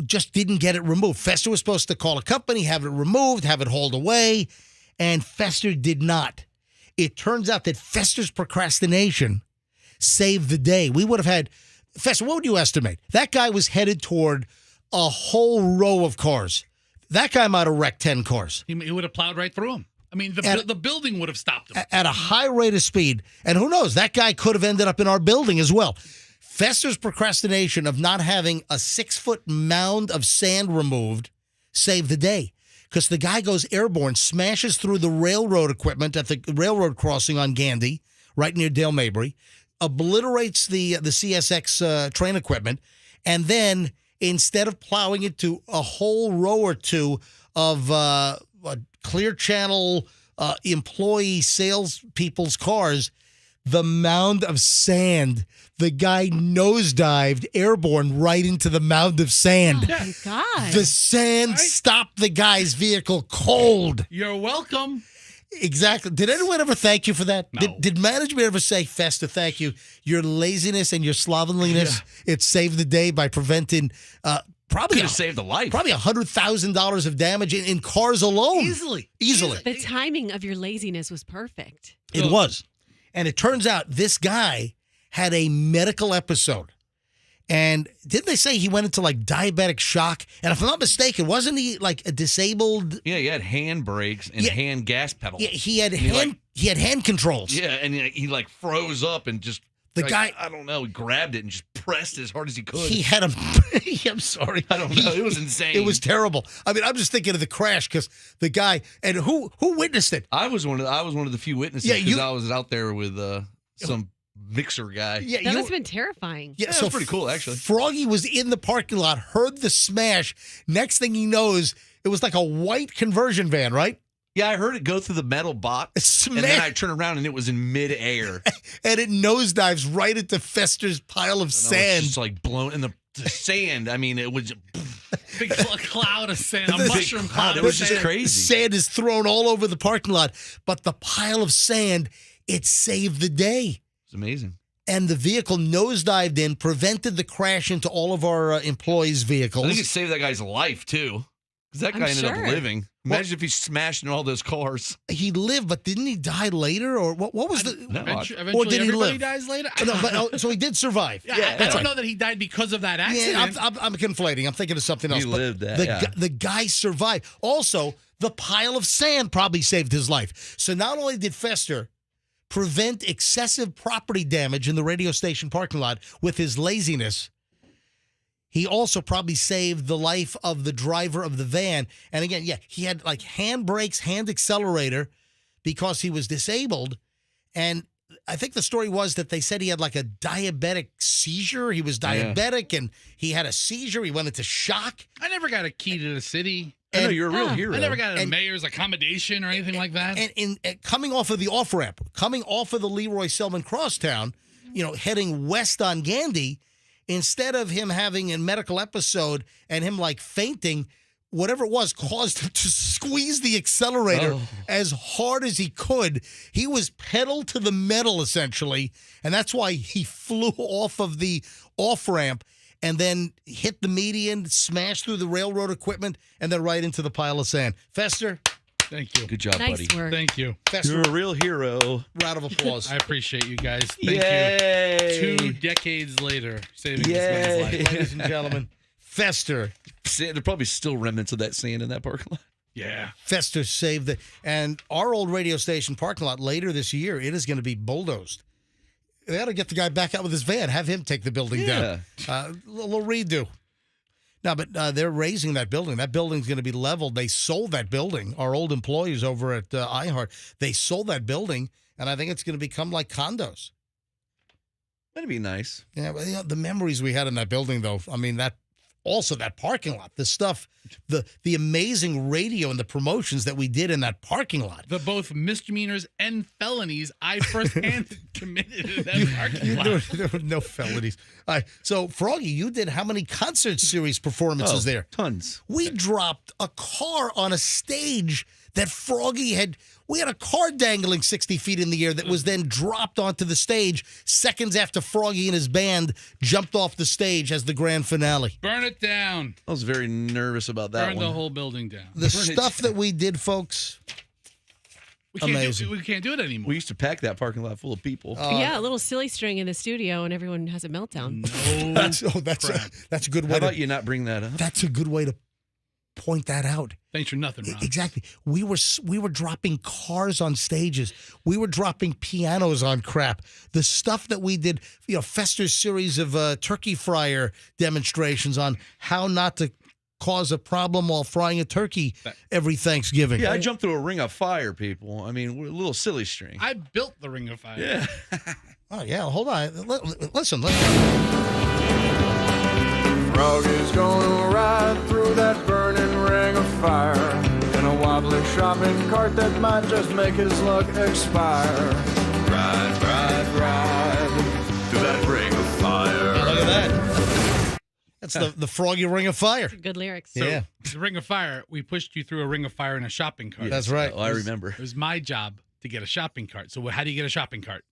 just didn't get it removed. Fester was supposed to call a company, have it removed, have it hauled away, and Fester did not. It turns out that Fester's procrastination saved the day. We would have had, Fester, what would you estimate? That guy was headed toward a whole row of cars. That guy might have wrecked 10 cars. He would have plowed right through him. I mean, the building would have stopped him. At a high rate of speed. And who knows, that guy could have ended up in our building as well. Fester's procrastination of not having a 6-foot mound of sand removed saved the day. Because the guy goes airborne, smashes through the railroad equipment at the railroad crossing on Gandy, right near Dale Mabry, obliterates the CSX train equipment, and then instead of plowing it to a whole row or two of Clear Channel employee salespeople's cars, the mound of sand, the guy nosedived airborne right into the mound of sand. Oh, my God. The sand stopped the guy's vehicle cold. You're welcome. Exactly. Did anyone ever thank you for that? No. Did management ever say, Festa, thank you? Your laziness and your slovenliness, it saved the day by preventing probably Could have saved a life. Probably $100,000 of damage in cars alone. Easily. The timing of your laziness was perfect. It was. And it turns out this guy had a medical episode. And didn't they say he went into like diabetic shock? And if I'm not mistaken, wasn't he like a disabled? Yeah, he had hand brakes and hand gas pedals. Yeah, he had hand controls. Yeah, and he like froze up and just The guy, I don't know, he grabbed it and just pressed as hard as he could. he had a. I'm sorry, I don't know. It was insane. It was terrible. I mean, I'm just thinking of the crash because the guy and who witnessed it. I was one of the few witnesses Yeah, because I was out there with some mixer guy. Yeah, That must have been terrifying. Yeah, it so was pretty cool actually. Froggy was in the parking lot, heard the smash. Next thing he knows, it was like a white conversion van, right? Yeah, I heard it go through the metal box, and then I turned around and it was in midair. And it nosedives right into Fester's pile of And I was sand. just like blown, and the the sand. I mean, it was Big cloud of sand, a This- mushroom cloud. it of was just sand. crazy. Sand is thrown all over the parking lot, but the pile of sand, it saved the day. It's amazing. And the vehicle nosedived in, prevented the crash into all of our employees' I vehicles. think it saved that guy's life too, because that I'm guy ended sure. up living. Imagine if he smashed in all those cars. He lived, but didn't he die later? Or what was the... No, Eventually, Or did he everybody live? dies later. No, but, so he did survive. Yeah, I that's don't right. know that he died because of that accident. Yeah, I'm conflating. I'm thinking of something else. He but lived that, The, yeah. the guy survived. Also, the pile of sand probably saved his life. So not only did Fester prevent excessive property damage in the radio station parking lot with his laziness, he also probably saved the life of the driver of the van. And again, yeah, he had like hand brakes, hand accelerator because he was disabled. And I think the story was that they said he had like a diabetic seizure. He was diabetic and he had a seizure. He went into shock. I never got a key to the city. I know And- you're a real hero. I never got a And- mayor's accommodation or anything like that. And coming off of the off ramp, coming off of the Leroy Selman Crosstown, heading west on Gandy, instead of him having a medical episode and him like fainting, whatever it was caused him to squeeze the accelerator as hard as he could. He was pedal to the metal essentially, and that's why he flew off of the off ramp and then hit the median, smashed through the railroad equipment, and then right into the pile of sand. Fester, Thank you. Good job, Nice buddy. work. Thank you. Fester, You're a real hero. round of applause. I appreciate you guys. Thank Yay. you. 2 decades later, saving Yay. this man's life. Ladies and gentlemen, Fester. There are probably still remnants of that sand in that parking lot. Yeah. Fester saved it. And our old radio station parking lot later this year, it is going to be bulldozed. They ought to get the guy back out with his van, have him take the building down. A little redo. No, but they're raising that building. That building's going to be leveled. They sold that building. Our old employees over at iHeart, they sold that building, and I think it's going to become like condos. That'd be nice. Yeah, but, the memories we had in that building, though, I mean, that parking lot, the stuff, the amazing radio and the promotions that we did in that parking lot. The both misdemeanors and felonies I firsthand committed in that parking lot. There were no felonies. All right, so, Froggy, you did how many concert series performances there? Tons. We dropped a car on a stage that Froggy had. We had a car dangling 60 feet in the air that was then dropped onto the stage seconds after Froggy and his band jumped off the stage as the grand finale. Burn it down. I was very nervous about that Burn one. the whole building down. The stuff that we did, folks, amazing. We can't do it anymore. We used to pack that parking lot full of people. Yeah, a little silly string in the studio, and everyone has a meltdown. No. that's a good way. How about you not bring that up? That's a good way to point that out. Thanks for nothing, Ron. Exactly. We were dropping cars on stages. We were dropping pianos on crap. The stuff that we did, Fester's series of turkey fryer demonstrations on how not to cause a problem while frying a turkey every Thanksgiving. Yeah, I jumped through a ring of fire, people. I mean, we're a little silly string. I built the Ring of Fire. Yeah. Oh, yeah. Hold on. Listen. Froggy's gonna ride through that burning ring of fire in a wobbly shopping cart that might just make his luck expire. Ride through that ring of fire. Look at that. That's the Froggy Ring of Fire. Good lyrics. So, Yeah. the Ring of Fire, we pushed you through a Ring of Fire in a shopping cart. That's right. Oh, I remember. It was my job to get a shopping cart. So how do you get a shopping cart?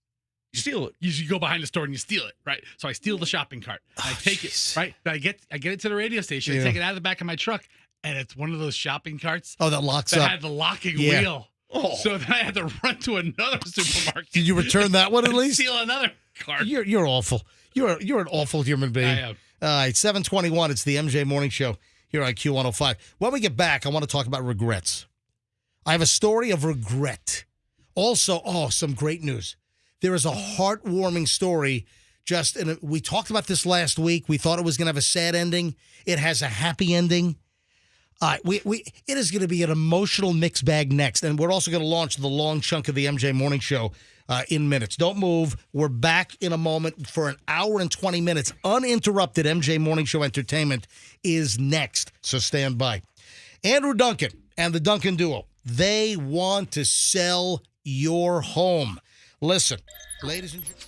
You steal it. You go behind the store and you steal it, right? So I steal the shopping cart. I take jeez. it, right? I get it to the radio station. Yeah. I take it out of the back of my truck, and it's one of those shopping carts Oh, that locks that up. had the locking Yeah. wheel. Oh. So then I had to run to another supermarket. Did you return that one at and least? steal another cart? You're awful. You're an awful human being. I am. All right, 7:21. It's the MJ Morning Show here on Q105. When we get back, I want to talk about regrets. I have a story of regret. Also, some great news. There is a heartwarming story. We talked about this last week. We thought it was going to have a sad ending. It has a happy ending. It is going to be an emotional mixed bag next, and we're also going to launch the long chunk of the MJ Morning Show in minutes. Don't move. We're back in a moment for an hour and 20 minutes. Uninterrupted MJ Morning Show entertainment is next, so stand by. Andrew Duncan and the Duncan Duo, they want to sell your home. Listen, ladies and gentlemen.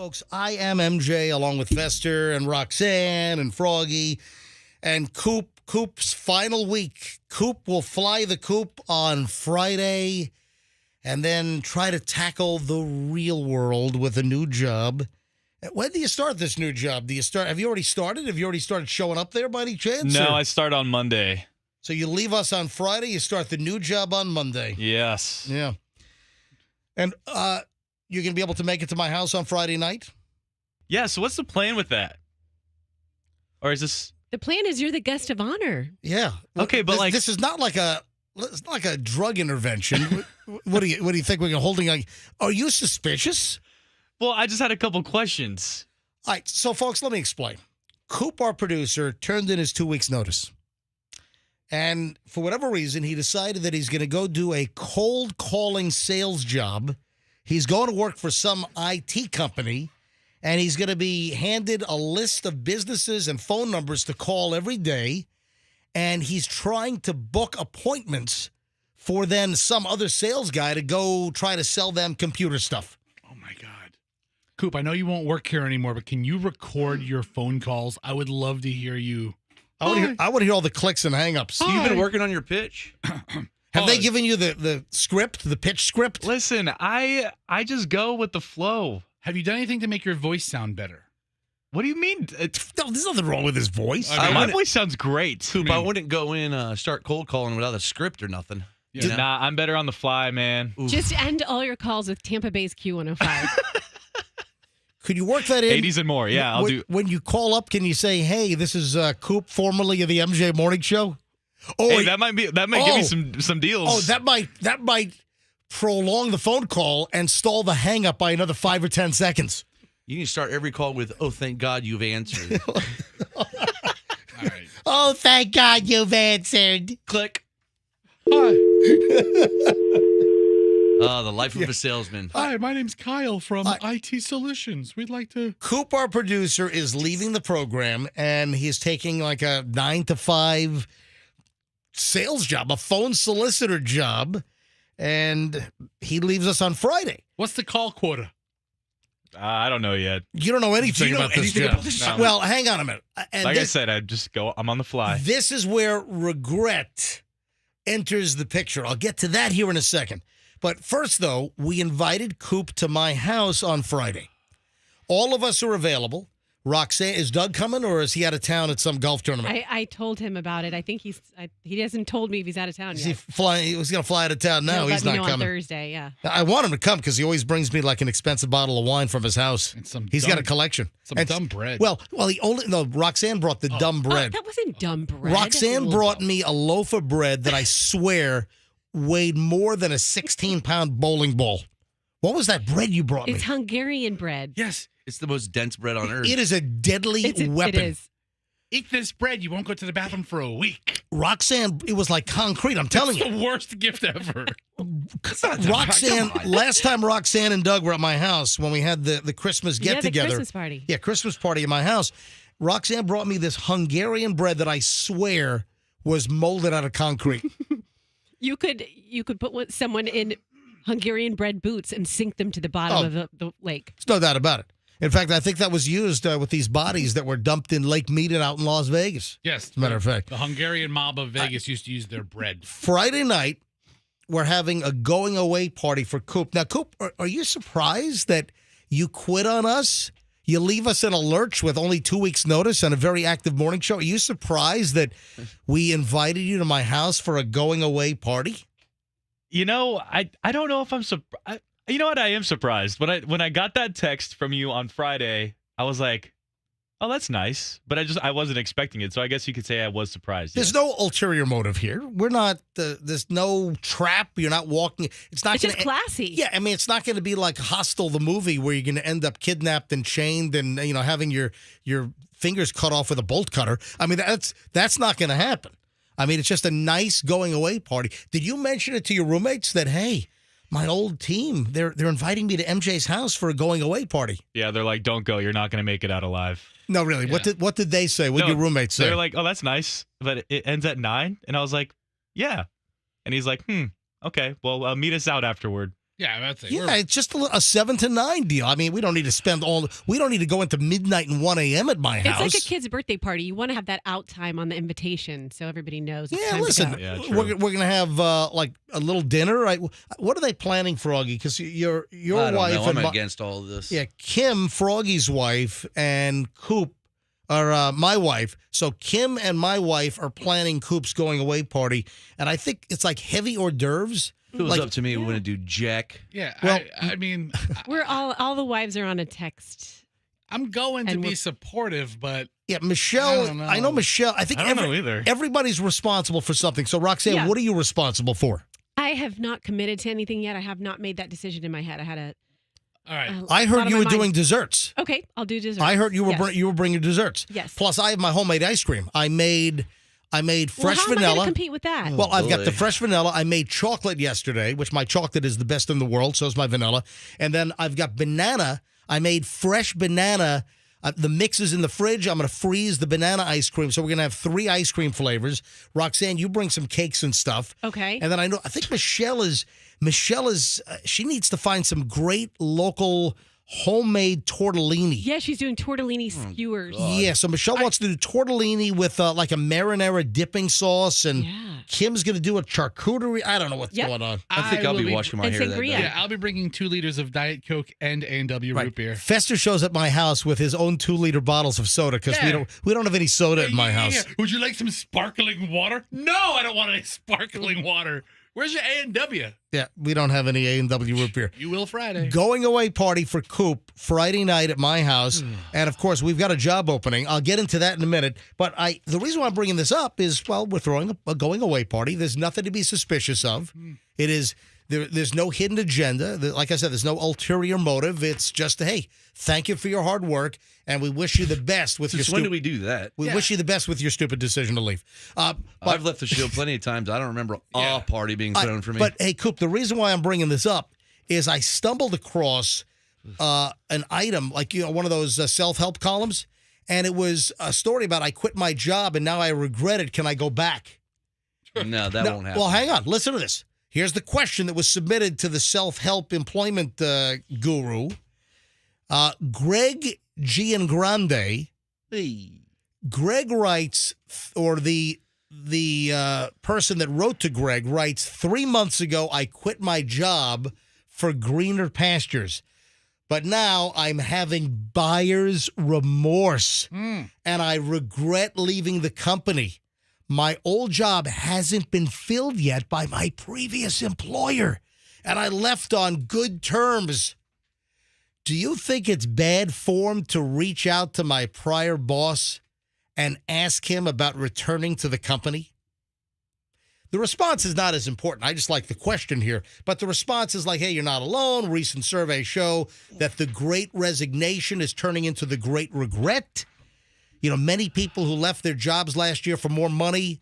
Folks, I am MJ along with Fester and Roxanne and Froggy and Coop. Coop's final week. Coop will fly the Coop on Friday and then try to tackle the real world with a new job. When do you start this new job? Have you already started? Have you already started showing up there by any chance? No, or- I start on Monday. So you leave us on Friday, you start the new job on Monday. Yes. Yeah. And you're going to be able to make it to my house on Friday night? Yeah, so what's the plan with that? Or is this... The plan is you're the guest of honor. Yeah. Okay, but this is not like a drug intervention. What do you think we're holding? Are you suspicious? Well, I just had a couple questions. All right, so folks, let me explain. Coop, our producer, turned in his 2 weeks' notice. And for whatever reason, he decided that he's going to go do a cold calling sales job. He's going to work for some IT company, and he's going to be handed a list of businesses and phone numbers to call every day. And he's trying to book appointments for then some other sales guy to go try to sell them computer stuff. Oh, my God. Coop, I know you won't work here anymore, but can you record your phone calls? I would love to hear you. I want to hear all the clicks and hang-ups. You've been working on your pitch? Have they given you the script, the pitch script? Listen, I just go with the flow. Have you done anything to make your voice sound better? What do you mean? No, there's nothing wrong with his voice. My voice sounds great. Coop, I wouldn't go in, start cold calling without a script or nothing. Yeah. Nah, I'm better on the fly, man. Oof. Just end all your calls with Tampa Bay's Q105. Could you work that in? 80s and more. Yeah, I'll do. When you call up, can you say, "Hey, this is Coop, formerly of the MJ Morning Show"? Oh, Hey, that might give me some deals. Oh, that might prolong the phone call and stall the hang up by another 5 or 10 seconds. You need to start every call with, "Oh, thank God you've answered." All right. Oh, thank God you've answered. Click. Hi. The life of a salesman. Hi, my name's Kyle from IT Solutions. We'd like to... Coop, our producer, is leaving the program, and he's taking like a 9 to 5 sales job, a phone solicitor job, and he leaves us on Friday. What's the call quota? I don't know yet. You don't know anything about this job. No. Well, hang on a minute. And Like I said, I'm on the fly. This is where regret enters the picture. I'll get to that here in a second. But first, though, we invited Coop to my house on Friday. All of us are available. Roxanne, is Doug coming, or is he out of town at some golf tournament? I told him about it. I think he hasn't told me if he's out of town Is yet. he flying? He was going to fly out of town. No, He'll he's let me not know coming. on Thursday, yeah. I want him to come because he always brings me like an expensive bottle of wine from his house. And He's got a collection. Some And- dumb bread. Well, Roxanne brought the dumb bread. That wasn't dumb bread. Roxanne brought me a loaf of bread that I swear weighed more than a 16-pound bowling ball. What was that bread you brought It's me? Hungarian bread. yes. It's the most dense bread on earth. It is a deadly weapon. It is. Eat this bread. You won't go to the bathroom for a week. Roxanne, it was like concrete. I'm telling It's you. the worst gift ever. Roxanne, last time Roxanne and Doug were at my house when we had the Christmas Yeah, the get-together. Christmas party. Yeah, Christmas party at my house. Roxanne brought me this Hungarian bread that I swear was molded out of concrete. You could put someone in Hungarian bread boots and sink them to the bottom of the lake. There's no doubt about it. In fact, I think that was used with these bodies that were dumped in Lake Mead out in Las Vegas. Yes. As a matter of fact. The Hungarian mob of Vegas used to use their bread. Friday night, we're having a going away party for Coop. Now, Coop, are you surprised that you quit on us? You leave us in a lurch with only 2 weeks' notice on a very active morning show. Are you surprised that we invited you to my house for a going away party? You know, I don't know if I'm surprised. You know what? I am surprised. When I got that text from you on Friday, I was like, oh, that's nice. But I wasn't expecting it. So I guess you could say I was surprised. There's no ulterior motive here. We're not, there's no trap. You're not walking. It's not It's going just classy. Yeah, I mean, it's not going to be like Hostel, the movie, where you're going to end up kidnapped and chained and, having your fingers cut off with a bolt cutter. I mean, that's not going to happen. I mean, it's just a nice going away party. Did you mention it to your roommates that, hey, my old team, they're inviting me to MJ's house for a going away party? Yeah, they're like, don't go. You're not going to make it out alive. No, really. Yeah. What did they say? What did your roommates say? They're like, oh, that's nice, but it ends at 9. And I was like, yeah. And he's like, okay, well, meet us out afterward. Yeah, that's it. Yeah, it's just a 7 to 9 deal. I mean, we don't need to go into midnight and 1 a.m. at my house. It's like a kid's birthday party. You want to have that out time on the invitation so everybody knows. It's time listen, to go. Yeah, we're going to have like a little dinner. Right? What are they planning, Froggy? Because your I don't wife know. I'm and against all of this. yeah, Kim, Froggy's wife, and Coop are my wife. So Kim and my wife are planning Coop's going away party, and I think it's like heavy hors d'oeuvres. If it was Like- up to me, we wouldn't do jack. Yeah, Well, I mean, We're all the wives are on a text. I'm going to And be we're- supportive, but Yeah, Michelle. I don't know. I know Michelle. I think I don't know either. everybody's responsible for something. So Roxanne, Yeah. what are you responsible for? I have not committed to anything yet. I have not made that decision in my head. I had all right. I lot heard on you my were mind. doing desserts. Okay, I'll do dessert. I heard you were Yes. you were bringing desserts. Yes. Plus, I have my homemade ice cream. I made Well, fresh how am I going vanilla. to compete with that? Well, I've got boy. the fresh vanilla. I made chocolate yesterday, which my chocolate is the best in the world. So is my vanilla. And then I've got banana. I made fresh banana. The mix is in the fridge. I'm going to freeze the banana ice cream. So we're going to have 3 ice cream flavors. Roxanne, you bring some cakes and stuff. Okay. And then I think Michelle is she needs to find some great local homemade tortellini. Yeah, she's doing tortellini skewers. Yeah, so Michelle wants to do tortellini with like a marinara dipping sauce, and Yeah. Kim's going to do a charcuterie. I don't know what's Yep. going on. I think I'll will be washing my And hair that sangria. day. Yeah, I'll be bringing 2 liters of Diet Coke and A&W root beer. Fester shows at my house with his own 2-liter bottles of soda because Yeah. we don't have any soda in my house. Yeah. Would you like some sparkling water? No, I don't want any sparkling water. Where's your A&W? Yeah, we don't have any A&W root beer. You will Friday. Going away party for Coop Friday night at my house, and of course we've got a job opening. I'll get into that in a minute. But the reason why I'm bringing this up is, well, we're throwing a going away party. There's nothing to be suspicious of. It is there's no hidden agenda. Like I said, there's no ulterior motive. It's just hey, thank you for your hard work, and we wish you the best with Since your. when do we do that? We wish you the best with your stupid decision to leave. But I've left the show plenty of times. I don't remember a party being thrown for me. But hey, Coop, the reason why I'm bringing this up is I stumbled across an item, like one of those self-help columns, and it was a story about I quit my job and now I regret it. Can I go back? No, that won't happen. Well, hang on. Listen to this. Here's the question that was submitted to the self-help employment guru, Greg Giangrande. Greg writes, or the person that wrote to Greg writes, 3 months ago, I quit my job for greener pastures. But now I'm having buyer's remorse, and I regret leaving the company. My old job hasn't been filled yet by my previous employer, and I left on good terms. Do you think it's bad form to reach out to my prior boss and ask him about returning to the company? The response is not as important. I just like the question here. But the response is like, hey, you're not alone. Recent surveys show that the great resignation is turning into the great regret. Many people who left their jobs last year for more money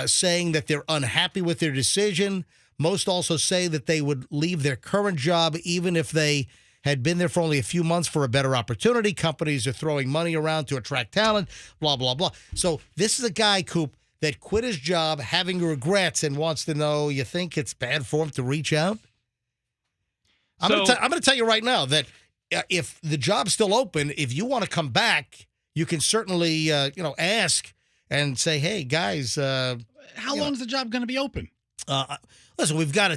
saying that they're unhappy with their decision. Most also say that they would leave their current job even if they had been there for only a few months for a better opportunity. Companies are throwing money around to attract talent, blah, blah, blah. So this is a guy, Coop, that quit his job having regrets and wants to know, you think it's bad for him to reach out? I'm going to tell you right now that if the job's still open, if you want to come back, you can certainly, ask and say, hey, guys. How long is the job going to be open? Listen, we've got a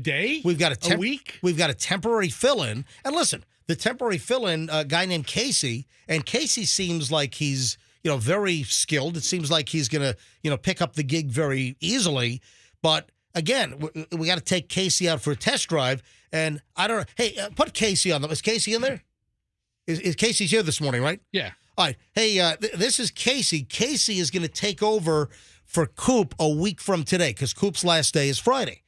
day? We've got a week? We've got a temporary fill-in. And listen, the temporary fill-in, a guy named Casey, and Casey seems like he's, very skilled. It seems like he's going to, pick up the gig very easily. But again, we got to take Casey out for a test drive. And I don't know. Hey, put Casey on them. Is Casey in there? Is Casey's here this morning, right? Yeah. All right. Hey, this is Casey. Casey is going to take over for Coop a week from today because Coop's last day is Friday.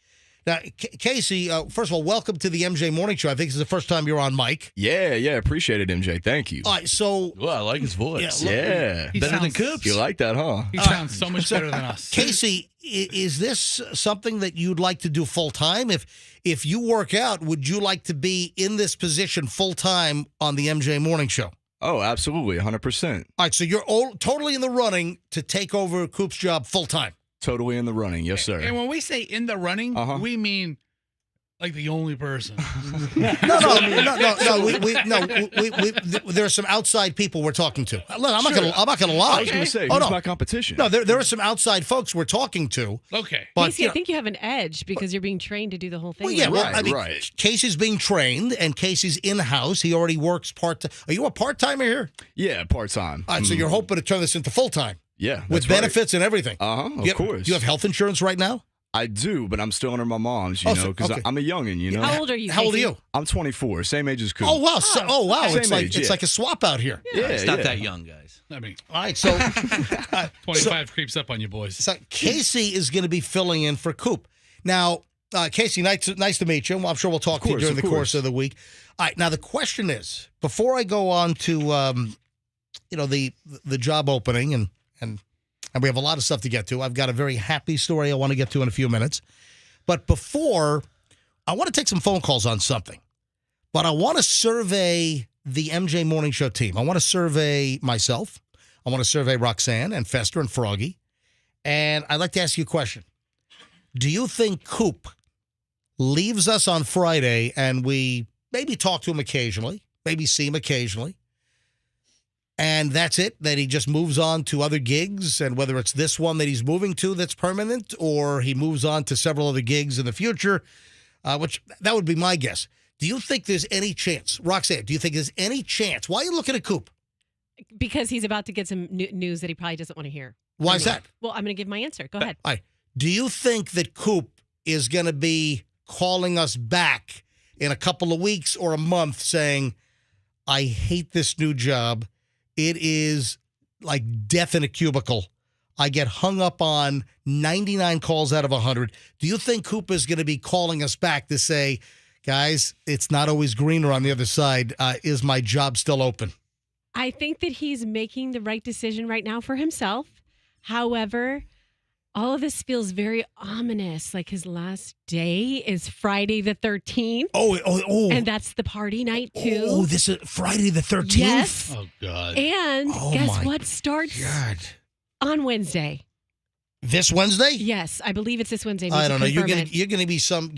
Now, Casey, first of all, welcome to the MJ Morning Show. I think this is the first time you're on mic. Yeah, appreciate it, MJ. Thank you. All right, so... Well, I like his voice. Yeah. Better than Coop's. You like that, huh? He sounds so much better than us. Casey, is this something that you'd like to do full-time? If you work out, would you like to be in this position full-time on the MJ Morning Show? Oh, absolutely, 100%. All right, so you're totally in the running to take over Coop's job full-time. Totally in the running, yes, sir. And when we say in the running, we mean Like the only person. No. There are some outside people we're talking to. Look, I'm not gonna lie. I was going to say, Oh, who's no. my competition? No, there are some outside folks we're talking to. Okay. But, Casey, you I know, think you have an edge because you're being trained to do the whole thing. well, yeah, right? I mean, right. Casey's being trained, and Casey's in-house. He already works part-time. Are you a part-timer here? Yeah, part-time. All right, so you're hoping to turn this into full-time Yeah, with that's right. benefits and everything. Of course. Do you have health insurance right now? I do, but I'm still under my mom's, you Oh, know, so- because okay. I'm a youngin', you know. How old are you? How old are Casey? you? I'm 24, same age as Coop. Oh wow! Same It's like age, it's yeah. like a swap out here. yeah, It's not yeah. that young, guys. I mean, All right, so 25 creeps up on you boys. so Casey is going to be filling in for Coop. Now, Casey, nice to meet you. I'm sure we'll talk to you during the course of the week. All right, now the question is, before I go on to the job opening and we have a lot of stuff to get to. I've got a very happy story I want to get to in a few minutes. But before, I want to take some phone calls on something. But I want to survey the MJ Morning Show team. I want to survey myself. I want to survey Roxanne and Fester and Froggy. And I'd like to ask you a question. Do you think Coop leaves us on Friday and we maybe talk to him occasionally, maybe see him occasionally, and that's it, that he just moves on to other gigs, and whether it's this one that he's moving to that's permanent, or he moves on to several other gigs in the future, which that would be my guess. Do you think there's any chance, Roxanne, do you think there's any chance? Why are you looking at Coop? Because he's about to get some news that he probably doesn't want to hear. Why is that? Well, I'm going to give my answer. Go ahead. All right. Do you think that Coop is going to be calling us back in a couple of weeks or a month saying, I hate this new job. It is like death in a cubicle. I get hung up on 99 calls out of 100. Do you think Coop is going to be calling us back to say, guys, it's not always greener on the other side. Is my job still open? I think that he's making the right decision right now for himself. However, all of this feels very ominous. Like his last day is Friday the 13th. Oh. And that's the party night, too. Oh, this is Friday the 13th? Yes. Oh, God. And Oh, guess my what starts God. on Wednesday? This Wednesday? Yes, I believe it's this Wednesday. I don't know. You're gonna gonna give me some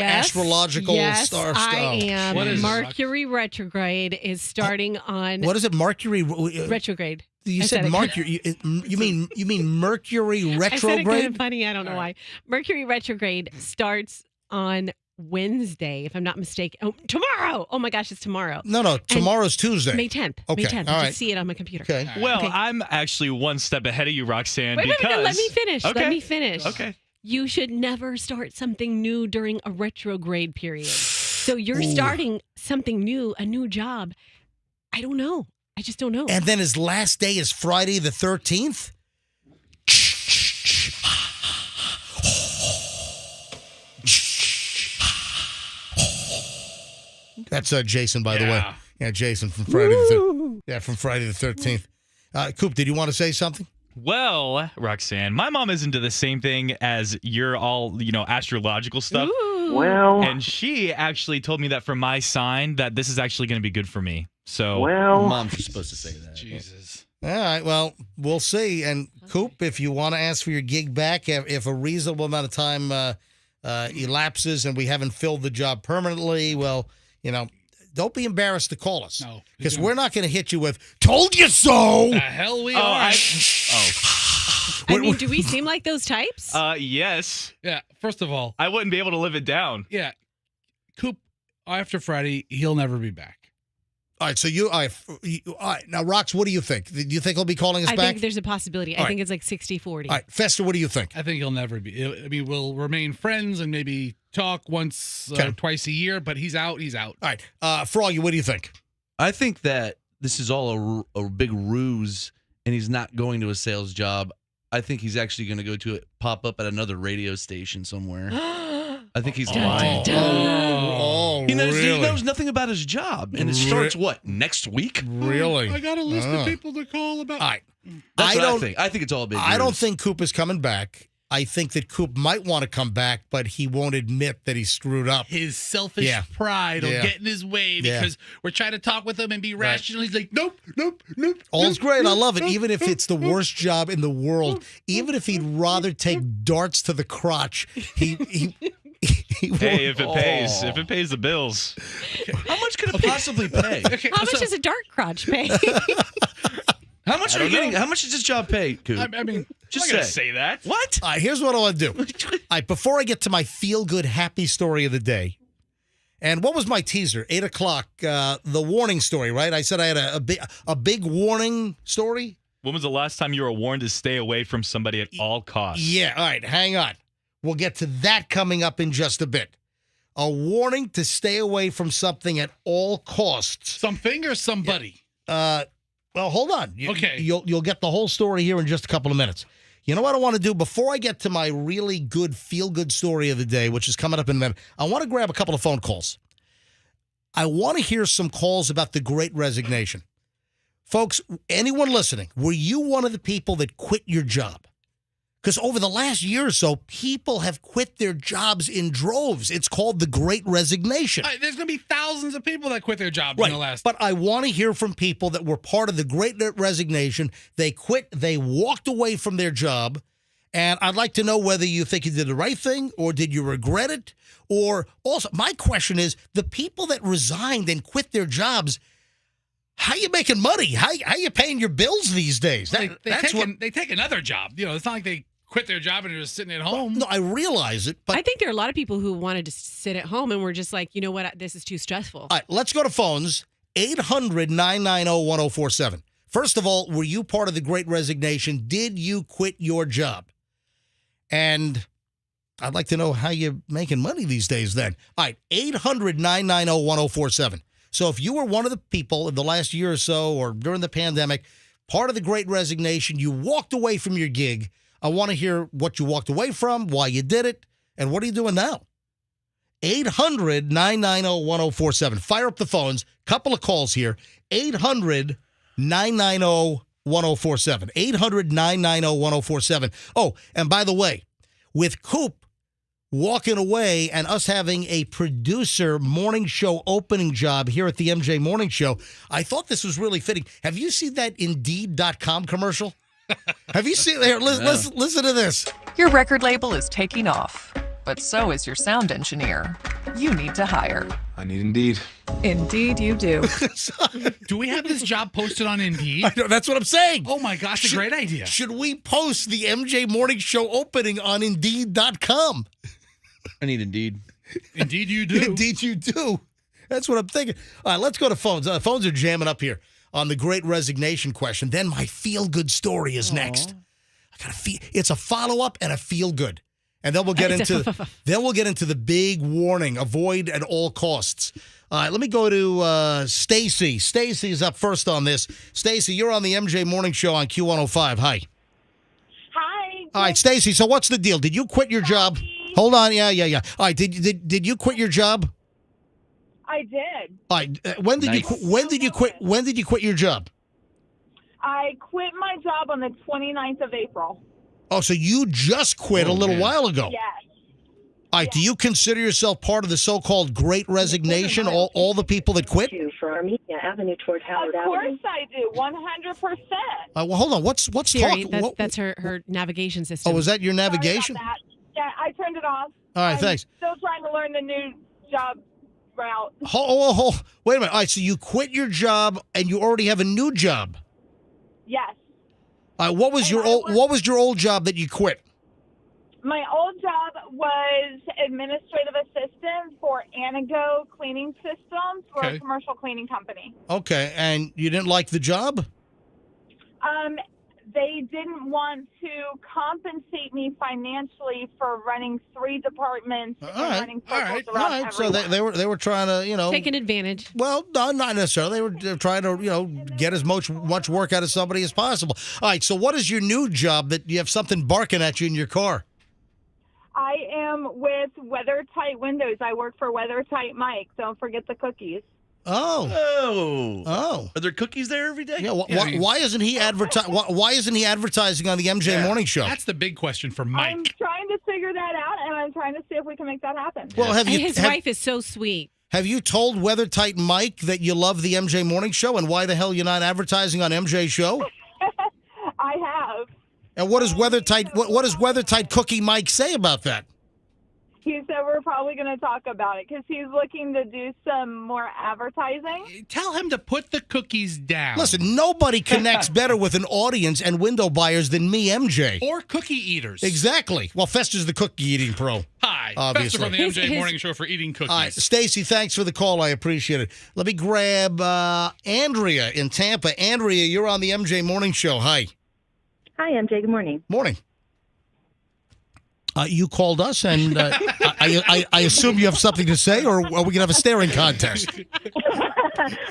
astrological stuff. I am. What is it, Mercury retrograde is starting on What is it? Mercury retrograde. You I said said it. Mercury. You mean Mercury I said it retrograde? kind of funny. I don't know why. Mercury retrograde starts on Wednesday, if I'm not mistaken. Oh, tomorrow. Oh my gosh, it's tomorrow. No. Tomorrow's Tuesday. May 10th. Okay, May 10th. all I right. can see it on my computer. Okay. Well, Okay. I'm actually one step ahead of you, Roxanne, Wait, because no, let me finish. Okay. Let me finish. Okay. You should never start something new during a retrograde period. So you're starting something new, a new job. I don't know. I just don't know. And then his last day is Friday the 13th? That's Jason, by the way. Yeah, Jason from Friday from Friday the 13th. Coop, did you want to say something? Well, Roxanne, my mom is into the same thing as your all, astrological stuff. Ooh. And she actually told me that for my sign that this is actually going to be good for me. So, Moms are supposed to say that. Jesus. All right, well, we'll see. And Coop, if you want to ask for your gig back, if a reasonable amount of time elapses and we haven't filled the job permanently, well, don't be embarrassed to call us. No. Because we're not going to hit you with, told you so. The hell we are. I mean, do we seem like those types? yes. Yeah, first of all, I wouldn't be able to live it down. yeah, Coop, after Friday, he'll never be back. All right, so all right. Now, Rox, what do you think? Do you think he'll be calling us I back? think there's a possibility. All I think it's like 60-40. All right, Fester, what do you think? I think he'll never be. I mean, we'll remain friends and maybe talk once, Okay. twice a year, but he's out. He's out. All right, Froggy, what do you think? I think that this is all a big ruse, and he's not going to a sales job. I think he's actually going to go to pop up at another radio station somewhere. I think he's lying. Oh, He knows, really? he knows nothing about his job, and it starts next week? Really? I got a list of people to call about. All right. That's what I think. I think it's all a big I don't ruse. think Coop is coming back. I think that Coop might want to come back, but he won't admit that he screwed up. His selfish pride will get in his way because we're trying to talk with him and be rational. He's like, nope. All's great. I love it. Even if it's the worst job in the world, even if he'd rather take darts to the crotch, he Hey, if it pays the bills. How much could it possibly pay? Okay, How much so- does a dark crotch pay? How much are you getting? How much does this job pay, Coop? I mean, Just I'm not gonna say. say that. What? All right, here's what I want to do. All right, before I get to my feel-good, happy story of the day, and what was my teaser? 8 o'clock, the warning story, right? I said I had a big warning story. When was the last time you were warned to stay away from somebody at all costs? Yeah, all right, hang on. We'll get to that coming up in just a bit. A warning to stay away from something at all costs. something or somebody. Well, hold on. Okay. You'll get the whole story here in just a couple of minutes. You know what I want to do before I get to my really good feel-good story of the day, which is coming up in a minute? I want to grab a couple of phone calls. I want to hear some calls about the Great Resignation. Folks, anyone listening, were you one of the people that quit your job? Because over the last year or so, people have quit their jobs in droves. It's called the Great Resignation. There's going to be thousands of people that quit their jobs in the last. But I want to hear from people that were part of the Great Resignation. They quit, they walked away from their job, and I'd like to know whether you think you did the right thing or did you regret it? Or also, my question is, the people that resigned and quit their jobs, how you making money? How you paying your bills these days? They take another job. You know, it's not like they quit their job and they're just sitting at home. No, I realize it, but I think there are a lot of people who wanted to sit at home and were just like, you know what, this is too stressful. all right, let's go to phones. 800-990-1047. First of all, were you part of the Great Resignation? Did you quit your job? And I'd like to know how you're making money these days then. All right, 800-990-1047. So if you were one of the people in the last year or so or during the pandemic, part of the Great Resignation, you walked away from your gig, I want to hear what you walked away from, why you did it, and what are you doing now? 800-990-1047. Fire up the phones. Couple of calls here. 800-990-1047. 800-990-1047. Oh, and by the way, with Coop walking away and us having a producer morning show opening job here at the MJ Morning Show, I thought this was really fitting. Have you seen that Indeed.com commercial? Have you seen here? Listen to this. Your record label is taking off, but so is your sound engineer. You need to hire. I need Indeed. Indeed, you do. Do we have this job posted on Indeed? I know, that's what I'm saying. Oh my gosh, a great idea. Should we post the MJ Morning Show opening on Indeed.com? I need Indeed. Indeed, you do. Indeed, you do. That's what I'm thinking. All right, let's go to phones. Phones are jamming up here on the Great Resignation question. Then my feel-good story is next. I gotta feel. It's a follow-up and a feel-good, and then we'll get into the big warning: avoid at all costs. All right, let me go to Stacy. Stacy is up first on this. Stacy, you're on the MJ Morning Show on Q105. Hi. Hi. All right, Stacy. So what's the deal? Did you quit your job? Hold on. Yeah. All right. Did you quit your job? I did. All right. When did you quit? When did you quit your job? I quit my job on the 29th of April. Oh, so you just quit a little while ago. Yes. All right. Do you consider yourself part of the so-called Great Resignation? All the people that quit? For Armenia Avenue toward Howard Avenue. Of course I do. 100%. Well, hold on. What's Siri, talk? that's her navigation system. Oh, was that your navigation? Sorry about that. Yeah, I turned it off. All right. Thanks. Still trying to learn the new job route. Wait a minute. All right. So you quit your job and you already have a new job. Yes. All right. What was your old job that you quit? My old job was administrative assistant for Anago Cleaning Systems for a commercial cleaning company. Okay. And you didn't like the job? They didn't want to compensate me financially for running 3 departments and running circles around So everyone. they were trying to, take an advantage. Well, no, not necessarily. They were trying to, get as much work out of somebody as possible. All right. So what is your new job that you have something barking at you in your car? I am with Weather Tight Windows. I work for Weather Tight Mike. Don't forget the cookies. Oh. Are there cookies there every day? Yeah. Why isn't he Why isn't he advertising on the MJ Morning Show? That's the big question for Mike. I'm trying to figure that out, and I'm trying to see if we can make that happen. Well, His wife is so sweet. Have you told Weather Tight Mike that you love the MJ Morning Show and why the hell you're not advertising on MJ Show? I have. And what does Weather Tight Cookie Mike say about that? he said we're probably going to talk about it because he's looking to do some more advertising. Tell him to put the cookies down. Listen, nobody connects better with an audience and window buyers than me, MJ. Or cookie eaters. Exactly. Well, Fester's the cookie eating pro. Hi. Obviously. Fester from the MJ Morning Show for eating cookies. All right, Stacy, thanks for the call. I appreciate it. Let me grab Andrea in Tampa. Andrea, you're on the MJ Morning Show. Hi. Hi, MJ. Good morning. Morning. You called us, and I assume you have something to say, or are we going to have a staring contest?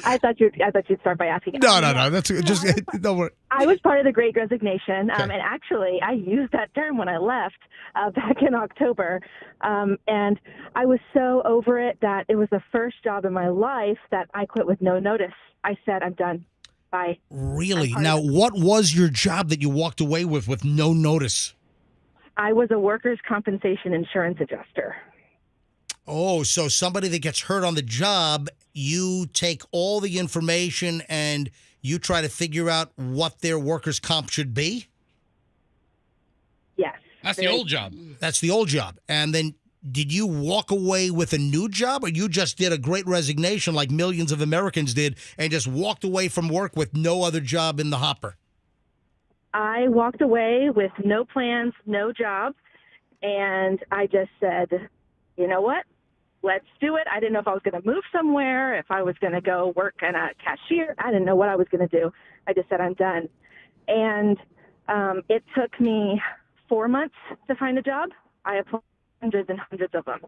I thought you'd start by asking. No. That's just don't worry. I was part of the Great Resignation, and actually, I used that term when I left back in October, and I was so over it that it was the first job in my life that I quit with no notice. I said, "I'm done. Bye." Really? Now, what was your job that you walked away with no notice? I was a workers' compensation insurance adjuster. Oh, so somebody that gets hurt on the job, you take all the information and you try to figure out what their workers' comp should be? Yes. That's the old job. That's the old job. And then did you walk away with a new job, or you just did a Great Resignation like millions of Americans did and just walked away from work with no other job in the hopper? I walked away with no plans, no job, and I just said, you know what? Let's do it. I didn't know if I was going to move somewhere, if I was going to go work in a cashier. I didn't know what I was going to do. I just said, I'm done. And it took me 4 months to find a job. I applied hundreds and hundreds of them.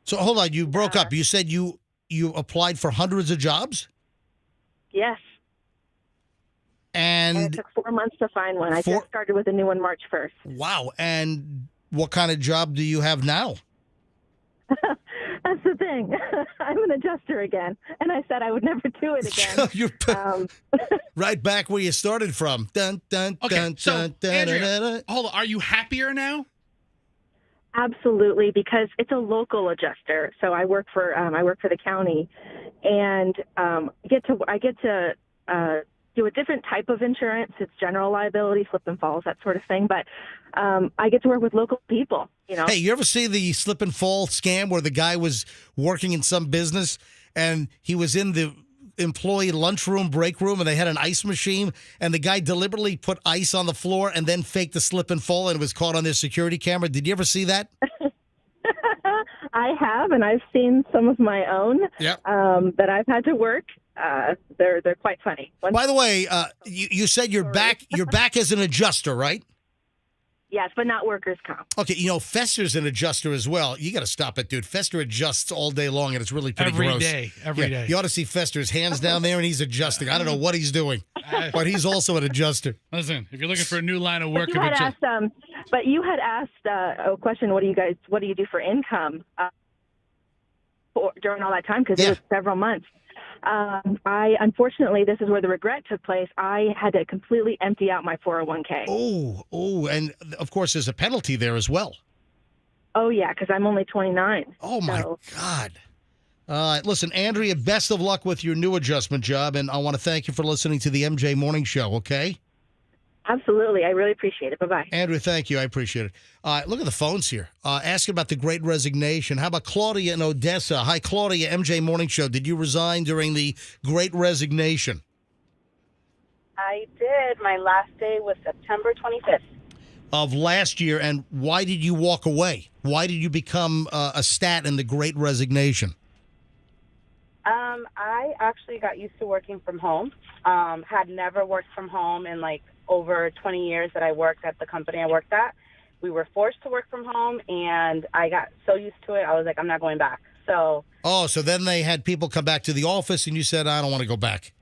So hold on, you broke up. You said you applied for hundreds of jobs? Yes. And it took 4 months to find one. I just started with a new one March 1st. Wow. And what kind of job do you have now? That's the thing. I'm an adjuster again. And I said I would never do it again. You're right back where you started from. Dun, dun, Okay, dun, so, dun, dun, Andrea, dun, dun, dun. hold on. Are you happier now? Absolutely, because it's a local adjuster. So I work for the county, and I get to do a different type of insurance. It's general liability, slip and falls, that sort of thing. But I get to work with local people. You know. Hey, you ever see the slip and fall scam where the guy was working in some business and he was in the employee lunchroom, break room, and they had an ice machine, and the guy deliberately put ice on the floor and then faked the slip and fall, and it was caught on their security camera? Did you ever see that? I have, and I've seen some of my own that I've had to work. They're quite funny. By the way, you said you're back as an adjuster, right? Yes, but not workers' comp. Okay, Fester's an adjuster as well. You got to stop it, dude. Fester adjusts all day long, and it's really pretty gross. Every day. You ought to see Fester's hands down there, and he's adjusting. I don't know what he's doing, but he's also an adjuster. Listen, if you're looking for a new line of work, But you had asked a question. What do you do for income during all that time? Because it was several months. Unfortunately, this is where the regret took place. I had to completely empty out my 401k. Oh, and of course, there's a penalty there as well. Oh, yeah, because I'm only 29. Oh, my God. Listen, Andrea, best of luck with your new adjustment job, and I want to thank you for listening to the MJ Morning Show, okay? Absolutely. I really appreciate it. Bye-bye. Andrea, thank you. I appreciate it. Look at the phones here. Asking about the Great Resignation. How about Claudia in Odessa? Hi, Claudia, MJ Morning Show. Did you resign during the Great Resignation? I did. My last day was September 25th. Of last year, and why did you walk away? Why did you become a stat in the Great Resignation? I actually got used to working from home. Had never worked from home in over 20 years that I worked at the company I worked at. We were forced to work from home, and I got so used to it, I was like, I'm not going back. So then they had people come back to the office, and you said, I don't want to go back.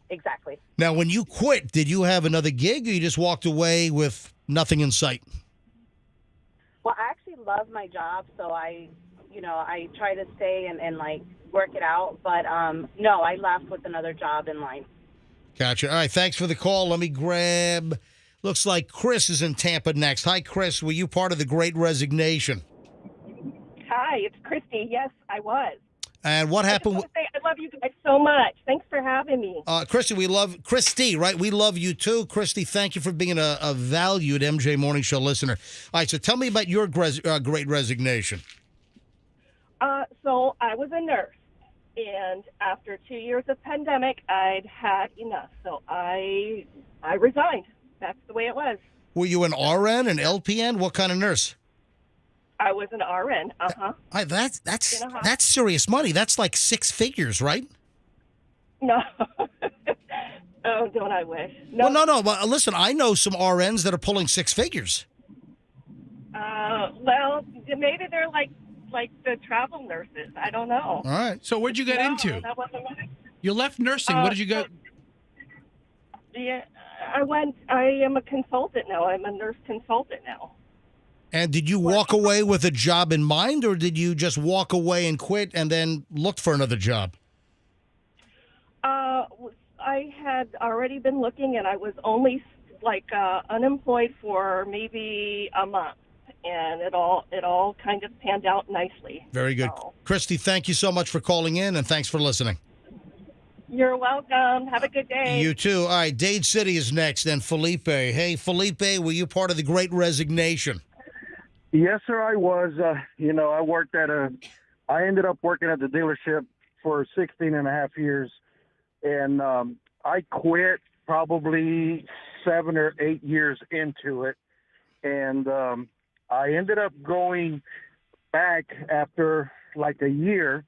Exactly. Now, when you quit, did you have another gig, or you just walked away with nothing in sight? Well, I actually love my job, so I try to stay and work it out. But no, I left with another job in line. Gotcha. All right, thanks for the call. Let me grab, looks like Chris is in Tampa next. Hi, Chris. Were you part of the Great Resignation? Hi, it's Christy. Yes, I was. And what happened? I love you guys so much. Thanks for having me. Christy, right? We love you too. Christy, thank you for being a valued MJ Morning Show listener. All right, so tell me about your great resignation. So I was a nurse, and after 2 years of pandemic, I'd had enough. So I resigned. That's the way it was. Were you an RN, an LPN? What kind of nurse? I was an RN. That's serious money. That's like six figures, right? No. Oh, don't I wish? No. Well, no. But listen, I know some RNs that are pulling six figures. Well, maybe they're like the travel nurses. I don't know. All right. So what'd you get into? That wasn't my... You left nursing. What did you go? Yeah, I am a consultant now. I'm a nurse consultant now. And did you walk away with a job in mind, or did you just walk away and quit and then look for another job? I had already been looking, and I was only unemployed for maybe a month, and it all kind of panned out nicely. Very good. So. Christy, thank you so much for calling in, and thanks for listening. You're welcome. Have a good day. You too. All right, Dade City is next, and Felipe. Hey, Felipe, were you part of the Great Resignation? Yes, sir, I was. I ended up working at the dealership for 16 and a half years. And I quit probably 7 or 8 years into it. And I ended up going back after like a year.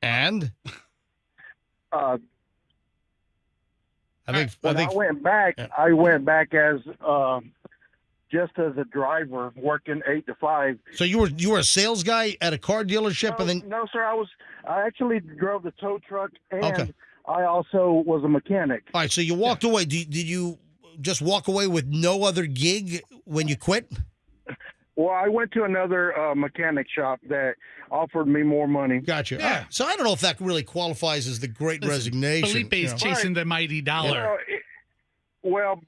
And? I went back as just as a driver, working 8 to 5. So you were a sales guy at a car dealership, No, sir. I actually drove the tow truck, and Okay. I also was a mechanic. All right, so you walked away. Did you just walk away with no other gig when you quit? Well, I went to another mechanic shop that offered me more money. Gotcha. Yeah. So I don't know if that really qualifies as the Great Resignation. Felipe's chasing the mighty dollar.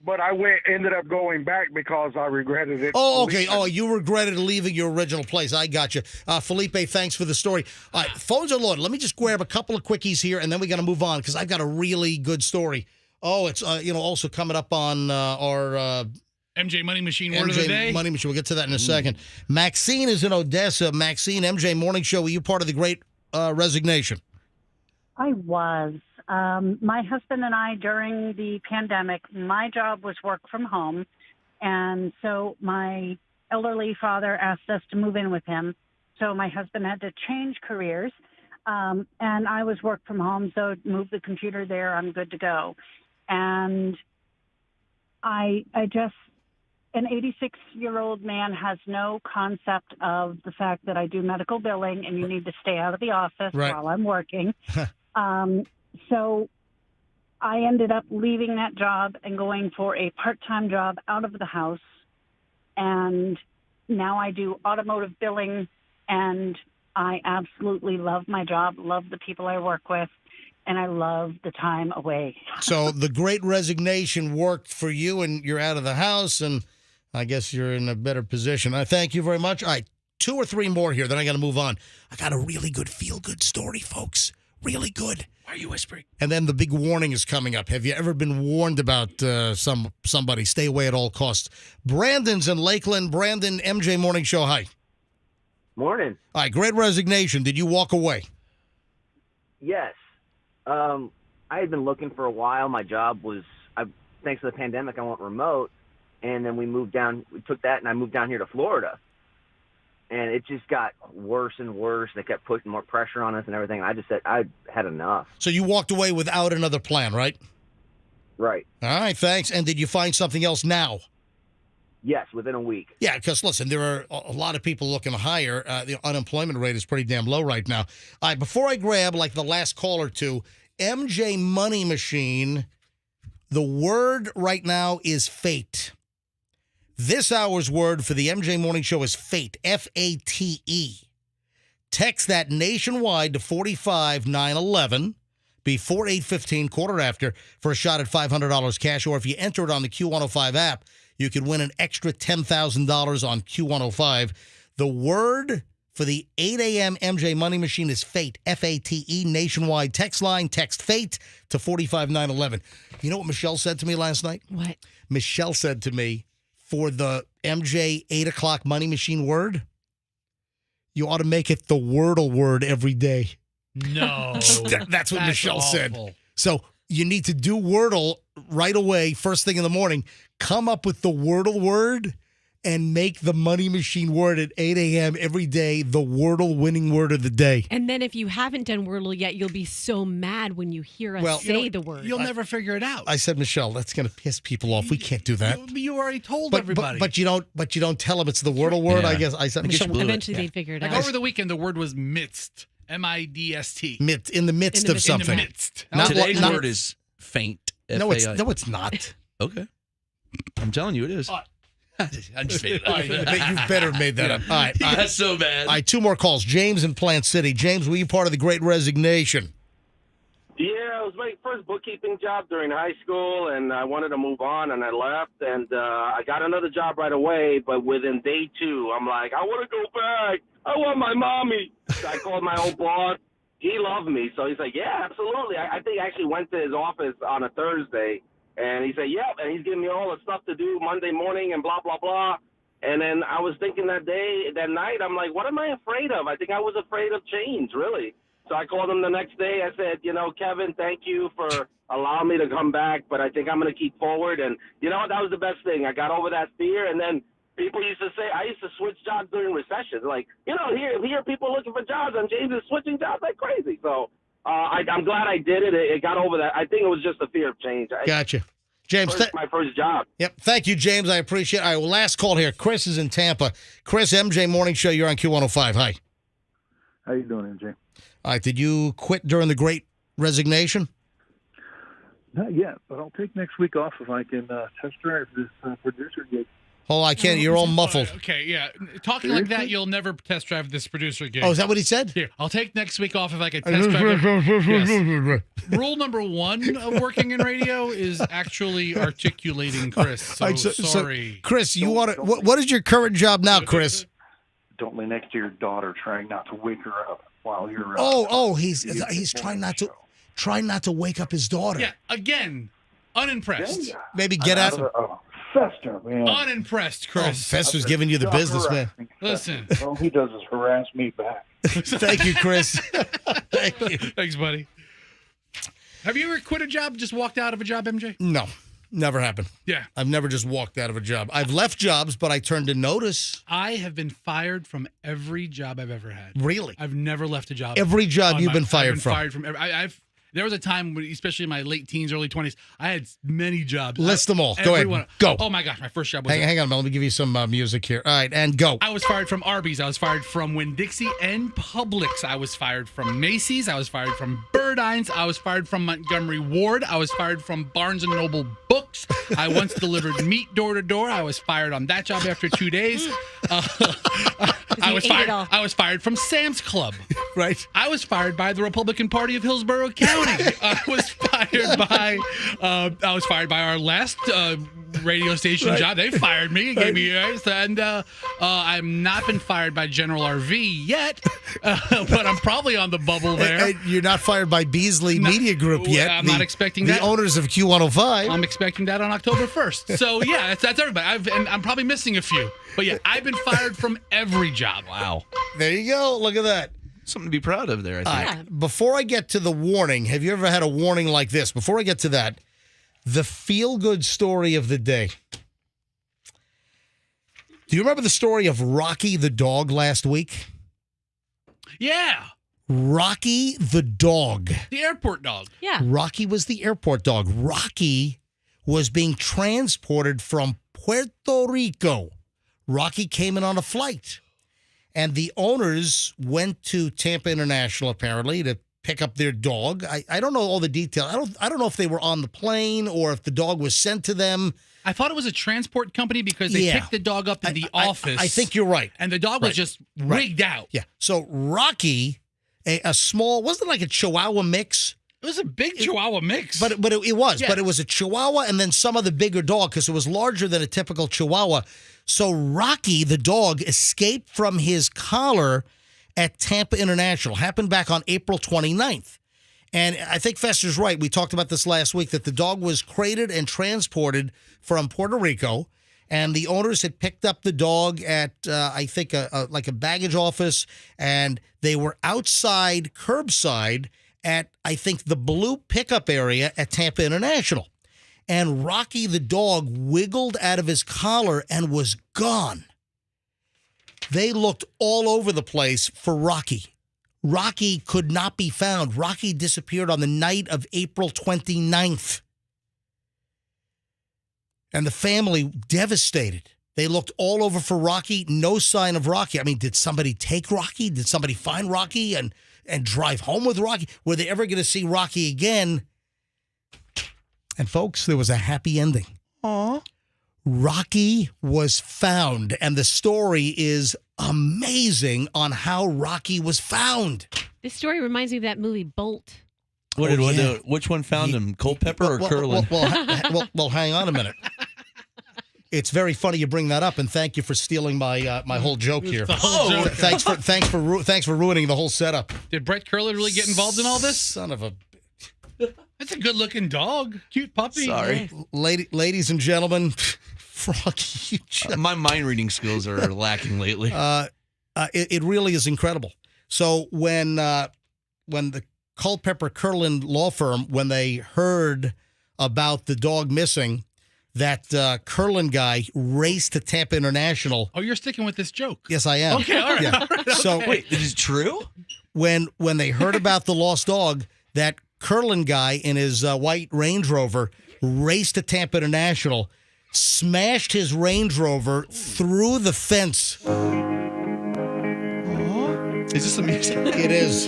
But I ended up going back because I regretted it. Oh, okay. Oh, you regretted leaving your original place. I got you. Felipe, thanks for the story. All right, phones are loaded. Let me just grab a couple of quickies here, and then we got to move on because I've got a really good story. Oh, it's also coming up on our MJ Money Machine word of the day. Money Machine. We'll get to that in a second. Maxine is in Odessa. Maxine, MJ Morning Show. Were you part of the Great Resignation? I was. My husband and I, during the pandemic, my job was work from home. And so my elderly father asked us to move in with him. So my husband had to change careers. And I was work from home, so move the computer there, I'm good to go. And I just, an 86-year-old man has no concept of the fact that I do medical billing and you need to stay out of the office while I'm working. So I ended up leaving that job and going for a part-time job out of the house. And now I do automotive billing, and I absolutely love my job, love the people I work with, and I love the time away. So the Great Resignation worked for you, and you're out of the house, and I guess you're in a better position. I thank you very much. All right, 2 or 3 more here, then I got to move on. I got a really good feel-good story, folks. Really good. Why are you whispering? And then the big warning is coming up. Have you ever been warned about somebody? Stay away at all costs. Brandon's in Lakeland. Brandon, MJ Morning Show. Hi. Morning. All right, Great Resignation. Did you walk away? Yes. I had been looking for a while. My job was, thanks to the pandemic, I went remote. And then we took that, and I moved down here to Florida. And it just got worse and worse. They kept putting more pressure on us and everything. I just said I had enough. So you walked away without another plan, right? Right. All right, thanks. And did you find something else now? Yes, within a week. Yeah, because listen, there are a lot of people looking to hire. The unemployment rate is pretty damn low right now. All right, before I grab like the last call or two, MJ Money Machine, the word right now is fate. This hour's word for the MJ Morning Show is fate, F-A-T-E. Text that nationwide to 45911 before 8:15, quarter after, for a shot at $500 cash. Or if you enter it on the Q105 app, you could win an extra $10,000 on Q105. The word for the 8 a.m. MJ Money Machine is FATE, F-A-T-E, nationwide text line. Text FATE to 45911. You know what Michelle said to me last night? What? Michelle said to me, for the MJ 8 o'clock Money Machine word, you ought to make it the Wordle word every day. No. That's what Michelle said. awful. So you need to do Wordle right away, first thing in the morning. Come up with the Wordle word and make the Money Machine word at 8 a.m. every day the Wordle winning word of the day. And then if you haven't done Wordle yet, you'll be so mad when you hear us say the word. You'll never figure it out. I said, Michelle, that's going to piss people off. We can't do that. You already told everybody. But you don't tell them it's the Wordle word. Yeah. I guess I said, Michelle. Eventually they'd figure it out. Like over the weekend, the word was midst. M-I-D-S-T. In the midst of something. In the midst. Today's word is faint. No, F-A-I. it's not. Okay. I'm telling you, it is. I just made it up. You better have made that up. All right. That's so bad. All right, 2 more calls. James in Plant City. James, were you part of the Great Resignation? Yeah, it was my first bookkeeping job during high school, and I wanted to move on, and I left, and I got another job right away, but within day 2, I'm like, I want to go back. I want my mommy. So I called my old boss. He loved me, so he's like, yeah, absolutely. I think I actually went to his office on a Thursday, and he said, yep, and he's giving me all the stuff to do Monday morning and blah, blah, blah. And then I was thinking that night, I'm like, what am I afraid of? I think I was afraid of change, really. So I called him the next day. I said, Kevin, thank you for allowing me to come back, but I think I'm going to keep forward. And you know what? That was the best thing. I got over that fear. And then people used to say, I used to switch jobs during recessions. Like, here people looking for jobs, and James is switching jobs like crazy. So I'm glad I did it. It got over that. I think it was just the fear of change. Gotcha. James, my first job. Yep. Thank you, James. I appreciate it. All right, well, last call here. Chris is in Tampa. Chris, MJ Morning Show. You're on Q105. Hi. How you doing, MJ? All right. Did you quit during the Great Resignation? Not yet, but I'll take next week off if I can test drive this producer gig. Oh, I can't. You're all muffled. Okay, yeah. Talking like that, you'll never test drive this producer gig. Oh, is that what he said? Here, I'll take next week off if I can test drive it. Yes. Rule number 1 of working in radio is actually articulating Chris. So, sorry. Chris, you want to? What is your current job now, Chris? Don't lay next to your daughter, trying not to wake her up while you're. He's trying not to wake up his daughter. Yeah, again, unimpressed. Yeah. Maybe get out. Fester, man. Unimpressed, Chris. Fester's giving you the business, man. Listen. All he does is harass me back. Thank you, Chris. Thank you. Thanks, buddy. Have you ever quit a job, just walked out of a job, MJ? No, never happened. Yeah. I've never just walked out of a job. I've left jobs, but I turned to notice. I have been fired from every job I've ever had. Really? I've never left a job. Every job you've been fired from. Fired from. There was a time, when, especially in my late teens, early 20s, I had many jobs. List them all. Go ahead. Go. Oh, my gosh. My first job was... Hang on, man. Let me give you some music here. All right, and go. I was fired from Arby's. I was fired from Winn-Dixie and Publix. I was fired from Macy's. I was fired from Burdines. I was fired from Montgomery Ward. I was fired from Barnes & Noble Books. I once delivered meat door to door. I was fired on that job after 2 days. I was fired from Sam's Club. Right. I was fired by the Republican Party of Hillsborough County. I was fired by our last radio station job. They fired me and gave me and I've not been fired by General RV yet, but I'm probably on the bubble there. You're not fired by Beasley Media Group yet. I'm not expecting that. The owners of Q105. I'm expecting that on October 1st. So yeah, that's everybody. I'm probably missing a few, but yeah, I've been fired from every job. Wow. There you go. Look at that. Something to be proud of there, I think. Before I get to the warning, have you ever had a warning like this? Before I get to that, the feel-good story of the day. Do you remember the story of Rocky the dog last week? Yeah. Rocky the dog. The airport dog. Yeah. Rocky was the airport dog. Rocky was being transported from Puerto Rico. Rocky came in on a flight. And the owners went to Tampa International, apparently, to pick up their dog. I don't know all the details. I don't know if they were on the plane or if the dog was sent to them. I thought it was a transport company because they picked the dog up in the office. I think you're right. And the dog was just rigged out. Yeah. So Rocky, a small, wasn't it like a Chihuahua mix? It was a big Chihuahua mix. But it was. Yeah. But it was a Chihuahua and then some other bigger dog because it was larger than a typical Chihuahua. So Rocky, the dog, escaped from his collar at Tampa International. Happened back on April 29th. And I think Fester's right. We talked about this last week, that the dog was crated and transported from Puerto Rico. And the owners had picked up the dog at, I think, like a baggage office. And they were outside, curbside, at, I think, the blue pickup area at Tampa International. And Rocky the dog wiggled out of his collar and was gone. They looked all over the place for Rocky. Rocky could not be found. Rocky disappeared on the night of April 29th. And the family devastated. They looked all over for Rocky. No sign of Rocky. I mean, did somebody take Rocky? Did somebody find Rocky and drive home with Rocky? Were they ever going to see Rocky again? And folks, there was a happy ending. Aww. Rocky was found, and the story is amazing on how Rocky was found. This story reminds me of that movie Bolt. Which one found him? Culpepper or Curlin? Well, hang on a minute. It's very funny you bring that up, and thank you for stealing my my whole joke here. Thanks for ruining the whole setup. Did Brett Curlin really get involved in all this? Son of a... That's a good-looking dog. Cute puppy. Sorry. Ladies and gentlemen, Froggy, my mind reading skills are lacking lately. It really is incredible. So when the Culpepper Curlin law firm, when they heard about the dog missing, that Curlin guy raced to Tampa International. Oh, you're sticking with this joke. Yes, I am. Okay, all right. Yeah. All right, So okay. Wait, is it true? When they heard about the lost dog, that Curlin guy in his white Range Rover raced to Tampa International, smashed his Range Rover through the fence. Is this the music? It is.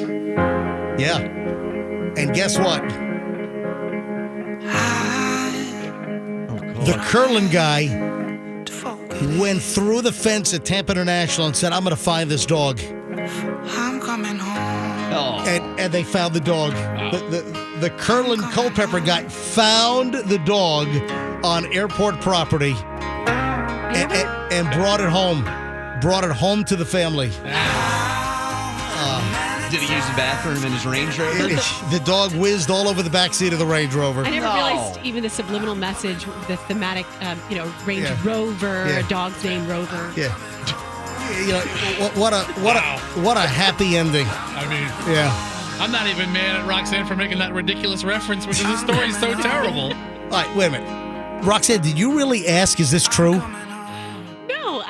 Yeah. And guess what? The Curlin guy went through the fence at Tampa International and said, I'm going to find this dog. I'm coming home. Oh. And they found the dog. The Curlin Culpepper guy found the dog on airport property and brought it home. Brought it home to the family. Did he use the bathroom in his Range Rover? The dog whizzed all over the backseat of the Range Rover. I never realized even the subliminal message, the thematic, Range Rover, a dog's name Rover. Yeah. You know, what a happy ending. I mean, yeah. I'm not even mad at Roxanne for making that ridiculous reference because the story's so terrible. All right, wait a minute. Roxanne, did you really ask, is this true? No,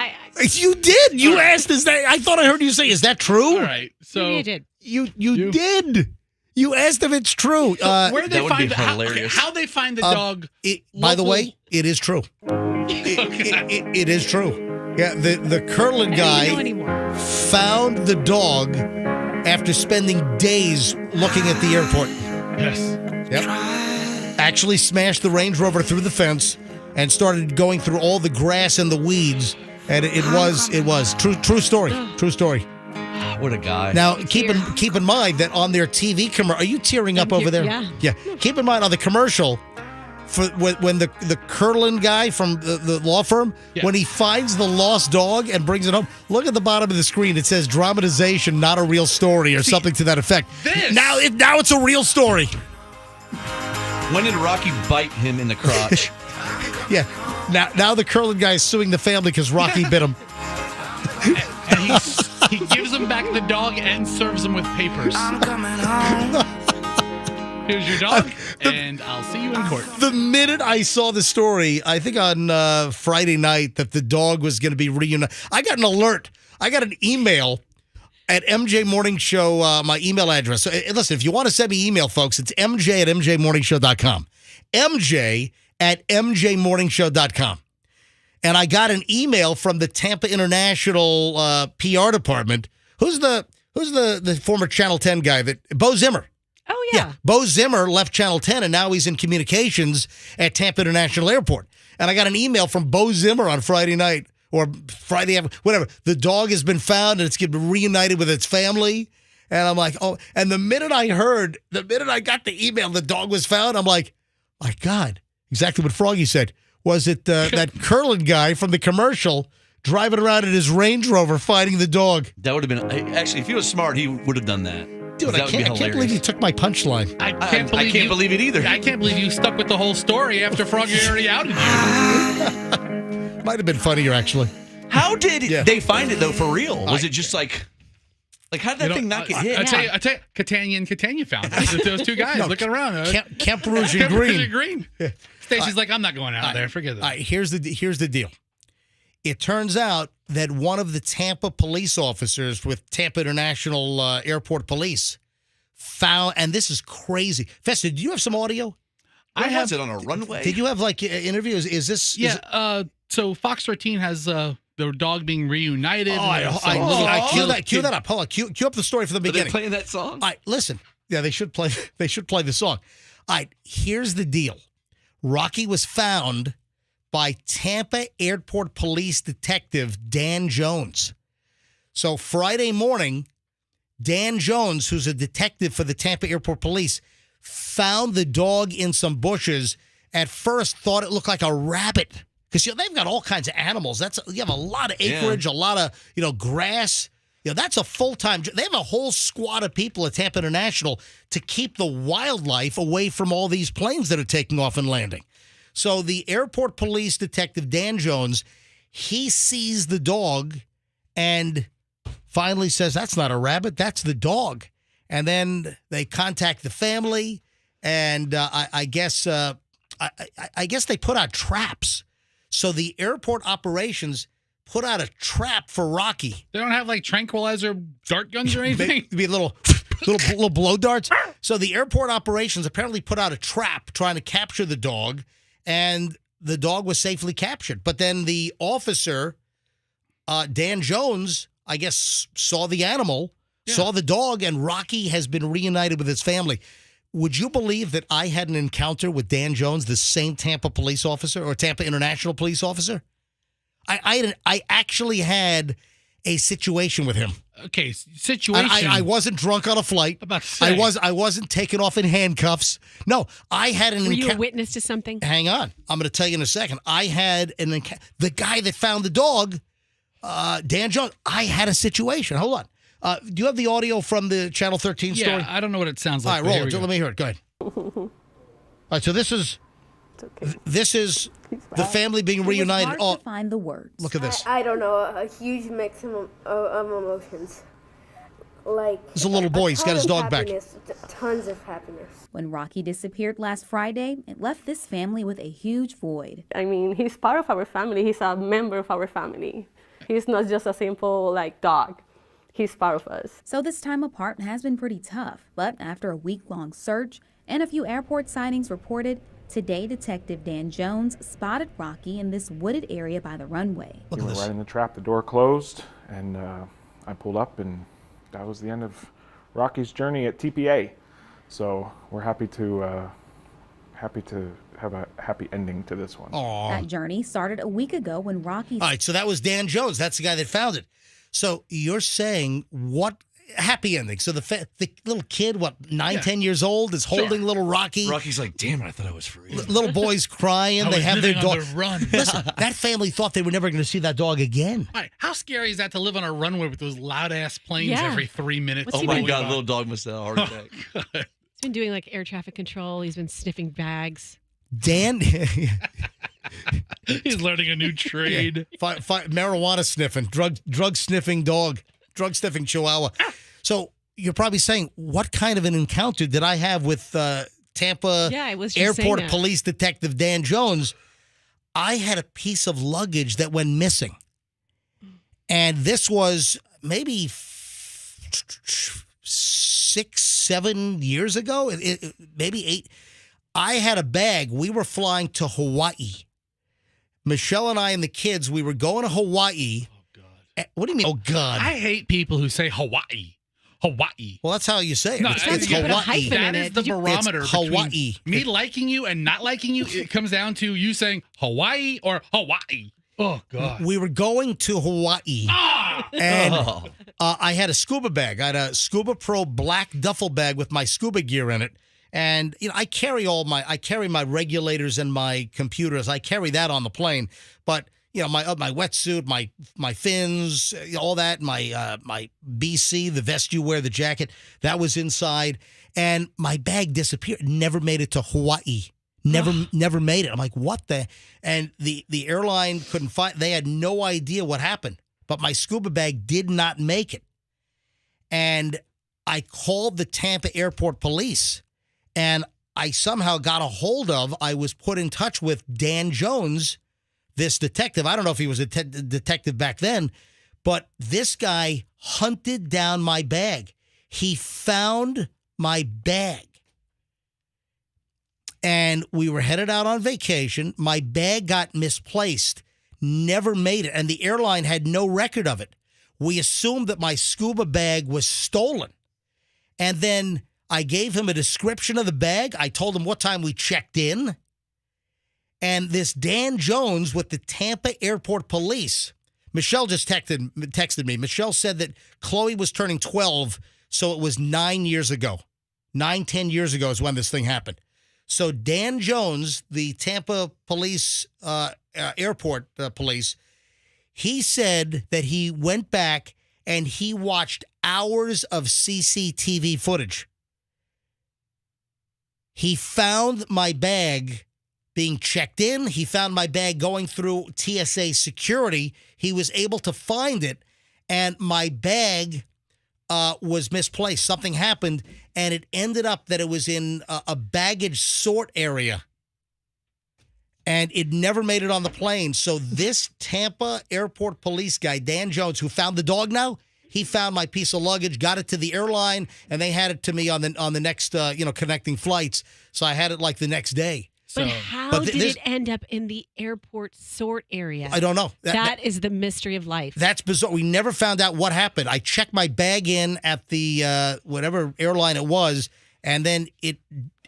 You did. You asked, is that? I thought I heard you say, is that true? All right. So maybe I did. You did. You asked if it's true. Where did they would find be hilarious. How they find the dog? By the way, it is true. It is true. Yeah, the Curlin guy found the dog after spending days looking at the airport. Yes. Yep. Actually smashed the Range Rover through the fence and started going through all the grass and the weeds. And it was true story. True story. What a guy. Now, keep in mind that on their TV commercial, are you tearing up over there? Yeah. Yeah. Keep in mind on the commercial, for when the Curlin guy from the law firm, when he finds the lost dog and brings it home, look at the bottom of the screen. It says dramatization, not a real story, or something to that effect. Now it's a real story. When did Rocky bite him in the crotch? Yeah. Now the Curlin guy is suing the family because Rocky bit him. And he gives him back the dog and serves him with papers. I'm coming home. Here's your dog, and I'll see you in court. The minute I saw the story, I think on Friday night, that the dog was going to be reunited, I got an alert. I got an email at MJ Morning Show, my email address. So, listen, if you want to send me email, folks, it's mj@mjmorningshow.com. mj@mjmorningshow.com. And I got an email from the Tampa International PR department. Who's the former Channel 10 guy? Bo Zimmer. Oh, yeah. Bo Zimmer left Channel 10, and now he's in communications at Tampa International Airport. And I got an email from Bo Zimmer on Friday night, or Friday, whatever. The dog has been found, and it's going to be reunited with its family. And I'm like, oh. And the minute I got the email, the dog was found, I'm like, my God, exactly what Froggy said. Was it that Curlin guy from the commercial driving around in his Range Rover fighting the dog. That would have been actually, if he was smart, he would have done that. Dude, That I would be can't believe you took my punchline. I can't believe it either. I can't believe you stuck with the whole story after Froggy already outed you. Might have been funnier, actually. How did they find it though? For real? Was it just like how did that thing not get hit? I tell you, Catania found it. Those two guys looking around. Camp Rouge and Green. Stacy's like, I'm not going out there. Forget that. All right, here's the deal. It turns out that one of the Tampa police officers with Tampa International Airport Police found, and this is crazy. Festa, do you have some audio? Was it on a runway? Did you have like interviews? Is this? Yeah. So Fox 13 has the dog being reunited. Cue that up. Hold on. Cue up the story from the beginning. Are they playing that song? All right, listen. Yeah, they should play. They should play the song. All right. Here's the deal. Rocky was found by Tampa Airport Police Detective Dan Jones. So Friday morning, Dan Jones, who's a detective for the Tampa Airport Police, found the dog in some bushes. At first, thought it looked like a rabbit because they've got all kinds of animals. You have a lot of acreage, a lot of grass. That's a full-time. They have a whole squad of people at Tampa International to keep the wildlife away from all these planes that are taking off and landing. So the airport police detective, Dan Jones, he sees the dog and finally says, that's not a rabbit, that's the dog. And then they contact the family, and I guess they put out traps. So the airport operations put out a trap for Rocky. They don't have like tranquilizer dart guns or anything? Maybe little blow darts. So the airport operations apparently put out a trap trying to capture the dog, and the dog was safely captured. But then the officer, Dan Jones, I guess, saw the animal, saw the dog, and Rocky has been reunited with his family. Would you believe that I had an encounter with Dan Jones, the same Tampa police officer or Tampa International police officer? I actually had a situation with him. Okay, situation. I wasn't drunk on a flight. About to say. I wasn't taken off in handcuffs. No, I had an encounter. Were you a witness to something? Hang on. I'm going to tell you in a second. I had an encounter. The guy that found the dog, Dan Jones, I had a situation. Hold on. Do you have the audio from the Channel 13 story? Yeah, I don't know what it sounds like. All right, roll it. Let me hear it. Go ahead. All right, so this is the family being reunited. It was hard to find the words. Look at this. I don't know, a huge mix of emotions. Like there's a little boy. He's got his dog back. Tons of happiness. When Rocky disappeared last Friday, it left this family with a huge void. I mean, he's part of our family. He's a member of our family. He's not just a simple dog. He's part of us. So this time apart has been pretty tough. But after a week-long search and a few airport sightings reported, today Detective Dan Jones spotted Rocky in this wooded area by the runway. We were right in the trap. The door closed, and I pulled up, and that was the end of Rocky's journey at TPA. So we're happy to have a happy ending to this one. Aww. That journey started a week ago when Rocky... All right, so that was Dan Jones. That's the guy that found it. So you're saying what happy ending? So the little kid, 10 years old, is holding little Rocky. Rocky's like, damn it, I thought I was free. Little boys crying. They have their dog. Run. Listen, that family thought they were never going to see that dog again. All right, how scary is that to live on a runway with those loud ass planes every 3 minutes? Oh my God, little dog must have a heart attack. He's been doing air traffic control. He's been sniffing bags. Dan, he's learning a new trade. Marijuana sniffing, drug sniffing dog, drug sniffing chihuahua. So you're probably saying, what kind of an encounter did I have with Tampa Airport Police Detective Dan Jones? I had a piece of luggage that went missing, and this was maybe 6-7 years ago, maybe 8. I had a bag. We were flying to Hawaii. Michelle and I and the kids, we were going to Hawaii. Oh, God. What do you mean, oh, God? I hate people who say Hawaii. Hawaii. Well, that's how you say it. No, it's Hawaii. That is the barometer it's Hawaii. Between me liking you and not liking you. It comes down to you saying Hawaii or Hawaii. Oh, God. We were going to Hawaii. And I had a scuba bag. I had a Scuba Pro black duffel bag with my scuba gear in it. And I carry my regulators and my computers. I carry that on the plane. But my wetsuit, my fins, all that, my BC, the vest you wear, the jacket, that was inside, and my bag disappeared. Never made it to Hawaii. Never made it. I'm like, what the? And the airline couldn't find. They had no idea what happened. But my scuba bag did not make it. And I called the Tampa Airport Police, and I somehow got I was put in touch with Dan Jones, this detective. I don't know if he was a detective back then, but this guy hunted down my bag. He found my bag. And we were headed out on vacation. My bag got misplaced, never made it. And the airline had no record of it. We assumed that my scuba bag was stolen. And then I gave him a description of the bag. I told him what time we checked in. And this Dan Jones with the Tampa Airport Police, Michelle just texted me. Michelle said that Chloe was turning 12, so it was 9 years ago. 10 years ago is when this thing happened. So Dan Jones, the Tampa police, airport police, he said that he went back and he watched hours of CCTV footage. He found my bag being checked in. He found my bag going through TSA security. He was able to find it, and my bag was misplaced. Something happened, and it ended up that it was in a baggage sort area, and it never made it on the plane. So this Tampa Airport Police guy, Dan Jones, who found the dog now, he found my piece of luggage, got it to the airline, and they had it to me on the next connecting flights. So I had it like the next day. But how did it end up in the airport sort area? I don't know. That is the mystery of life. That's bizarre. We never found out what happened. I checked my bag in at the whatever airline it was, and then it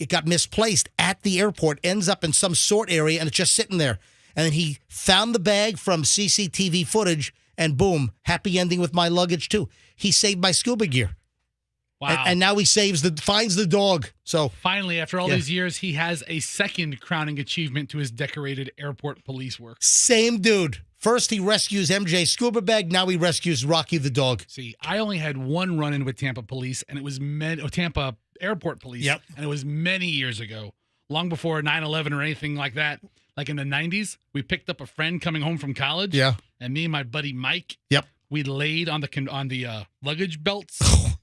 got misplaced at the airport, ends up in some sort area, and it's just sitting there. And then he found the bag from CCTV footage, and boom, happy ending with my luggage too. He saved my scuba gear. Wow. And now he finds the dog. So finally, after all these years, he has a second crowning achievement to his decorated airport police work. Same dude. First, he rescues MJ's scuba bag. Now he rescues Rocky the dog. See, I only had one run-in with Tampa police, and it was Tampa Airport Police. Yep. And it was many years ago, long before 9/11 or anything like that. Like in the 90s, we picked up a friend coming home from college. Yeah. And me and my buddy Mike. Yep. We laid on the luggage belts,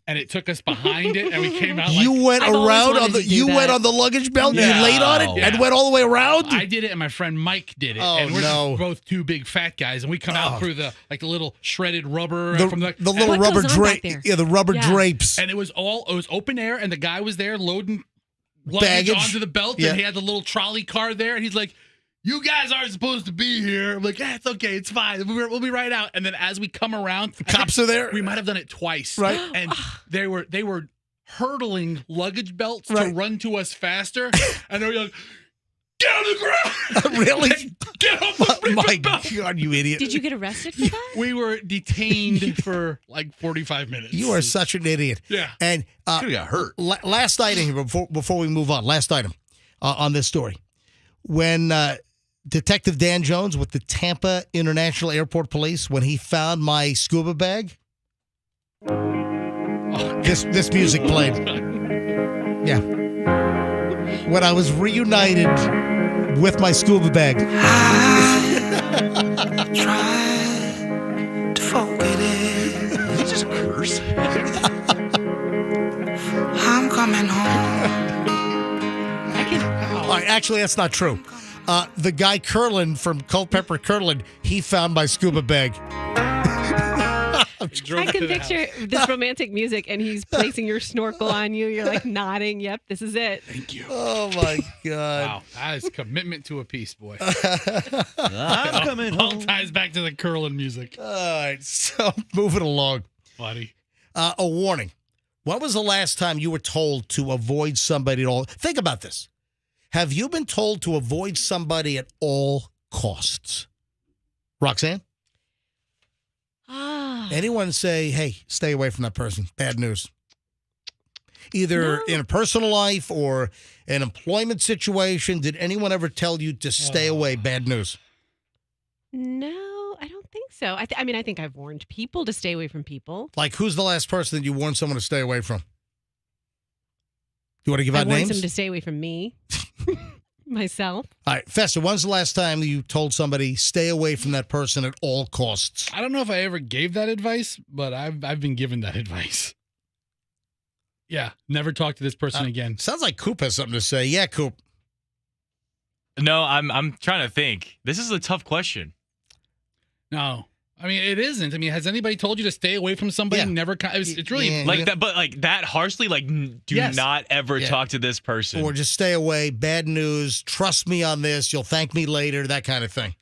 and it took us behind it, and we came out. You went around on the luggage belt. Yeah. You laid on it and went all the way around. I did it, and my friend Mike did it. Oh, and we're no. just both two big fat guys, and we come out through the little shredded rubber The from the little rubber drape. Yeah, the rubber drapes. And it was open air, and the guy was there loading luggage Baggage. onto the belt, Yeah. and he had the little trolley car there, and he's like, "You guys aren't supposed to be here." I'm like, it's okay. It's fine. We'll be right out. And then as we come around, cops are there. We might have done it twice. Right. And they were hurdling luggage belts to run to us faster. And they were like, "Get on the ground!" Really? Get off the My belt. God, you idiot. Did you get arrested for that? We were detained for like 45 minutes. You are such an idiot. Yeah. And Could've got hurt. Last item here before we move on. Last item on this story. When Detective Dan Jones with the Tampa International Airport Police, when he found my scuba bag, this music played. Yeah. When I was reunited with my scuba bag. Try to forget it. Did you just curse? I'm coming home. All right, actually, that's not true. The guy Curlin from Culpeper Curlin, he found my scuba bag. I can picture this romantic music, and he's placing your snorkel on you. You're like nodding. Yep, this is it. Thank you. Oh, my God. Wow, that is commitment to a piece, boy. I'm coming all home. ties back to the curling music. All right, so moving along. Buddy. A warning. When was the last time you were told to avoid somebody at all? Think about this. Have you been told to avoid somebody at all costs? Roxanne? Anyone say, hey, stay away from that person? Bad news. Either in a personal life or an employment situation, did anyone ever tell you to stay away? Bad news. No, I don't think so. I mean, I think I've warned people to stay away from people. Like, who's the last person that you warned someone to stay away from? You want to give I out warned names? them to stay away from me, myself. All right, Fester, when's the last time you told somebody stay away from that person at all costs? I don't know if I ever gave that advice, but I've been given that advice. Yeah, never talk to this person again. Sounds like Coop has something to say. Yeah, Coop. No, I'm trying to think. This is a tough question. No. I mean, it isn't. I mean, has anybody told you to stay away from somebody? Yeah. Never. It's really Like that, but like that harshly. Like, do Yes. not ever talk to this person. Or just stay away. Bad news. Trust me on this. You'll thank me later. That kind of thing.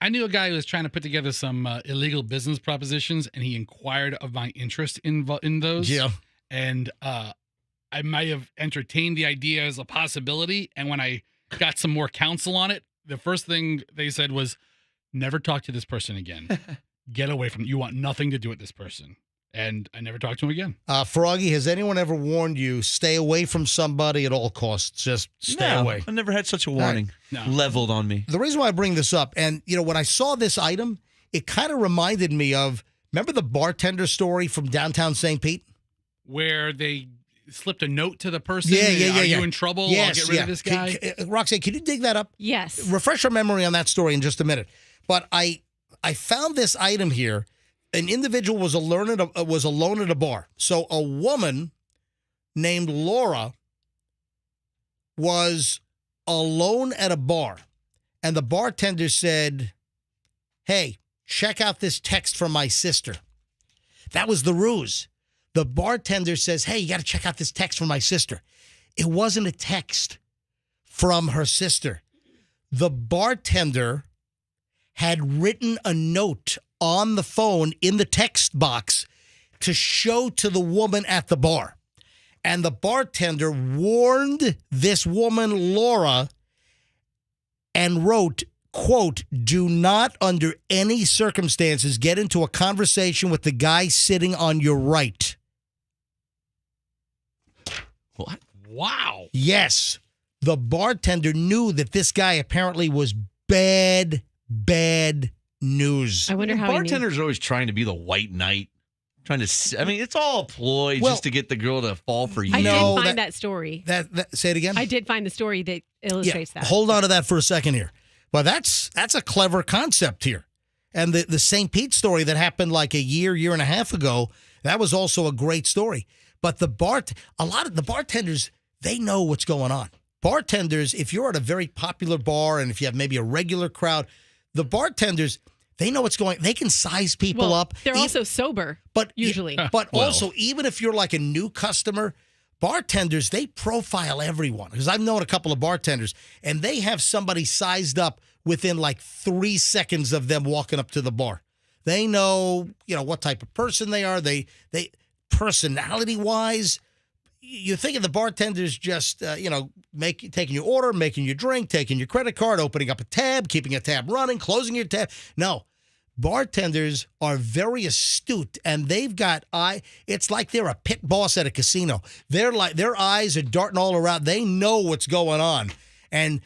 I knew a guy who was trying to put together some illegal business propositions, and he inquired of my interest in those. Yeah. And I might have entertained the idea as a possibility. And when I got some more counsel on it, the first thing they said was, never talk to this person again. Get away from it. You want nothing to do with this person. And I never talked to him again. Froggy, has anyone ever warned you stay away from somebody at all costs? Just stay away. I never had such a warning leveled on me. The reason why I bring this up, and when I saw this item, it kind of reminded me of, remember the bartender story from downtown St. Pete? Where they slipped a note to the person. Yeah. Are you in trouble? Yes, I'll get rid of this guy. Roxanne, can you dig that up? Yes. Refresh our memory on that story in just a minute. But I found this item here. An individual was alone at a bar. So a woman named Laura was alone at a bar, and the bartender said, "Hey, check out this text from my sister." That was the ruse. The bartender says, "Hey, you got to check out this text from my sister." It wasn't a text from her sister. The bartender had written a note on the phone in the text box to show to the woman at the bar. And the bartender warned this woman, Laura, and wrote, quote, "Do not under any circumstances get into a conversation with the guy sitting on your right." What? Wow. Yes. The bartender knew that this guy apparently was bad news. I wonder how bartenders are always trying to be the white knight, trying to. I mean, it's all a ploy just to get the girl to fall for you. I did find that story. That say it again. I did find the story that illustrates that. Hold on to that for a second here. Well, that's a clever concept here. And the St. Pete story that happened like a year and a half ago, that was also a great story. But a lot of the bartenders, they know what's going on. Bartenders, if you're at a very popular bar and if you have maybe a regular crowd, the bartenders, they know what's going on. They can size people up. They're also sober, usually. But also, even if you're like a new customer, bartenders, they profile everyone. Because I've known a couple of bartenders, and they have somebody sized up within like 3 seconds of them walking up to the bar. They know, what type of person they are. They personality-wise, you think of the bartenders just, taking your order, making your drink, taking your credit card, opening up a tab, keeping a tab running, closing your tab. No, bartenders are very astute, and they've got it's like they're a pit boss at a casino. They're like, their eyes are darting all around. They know what's going on. And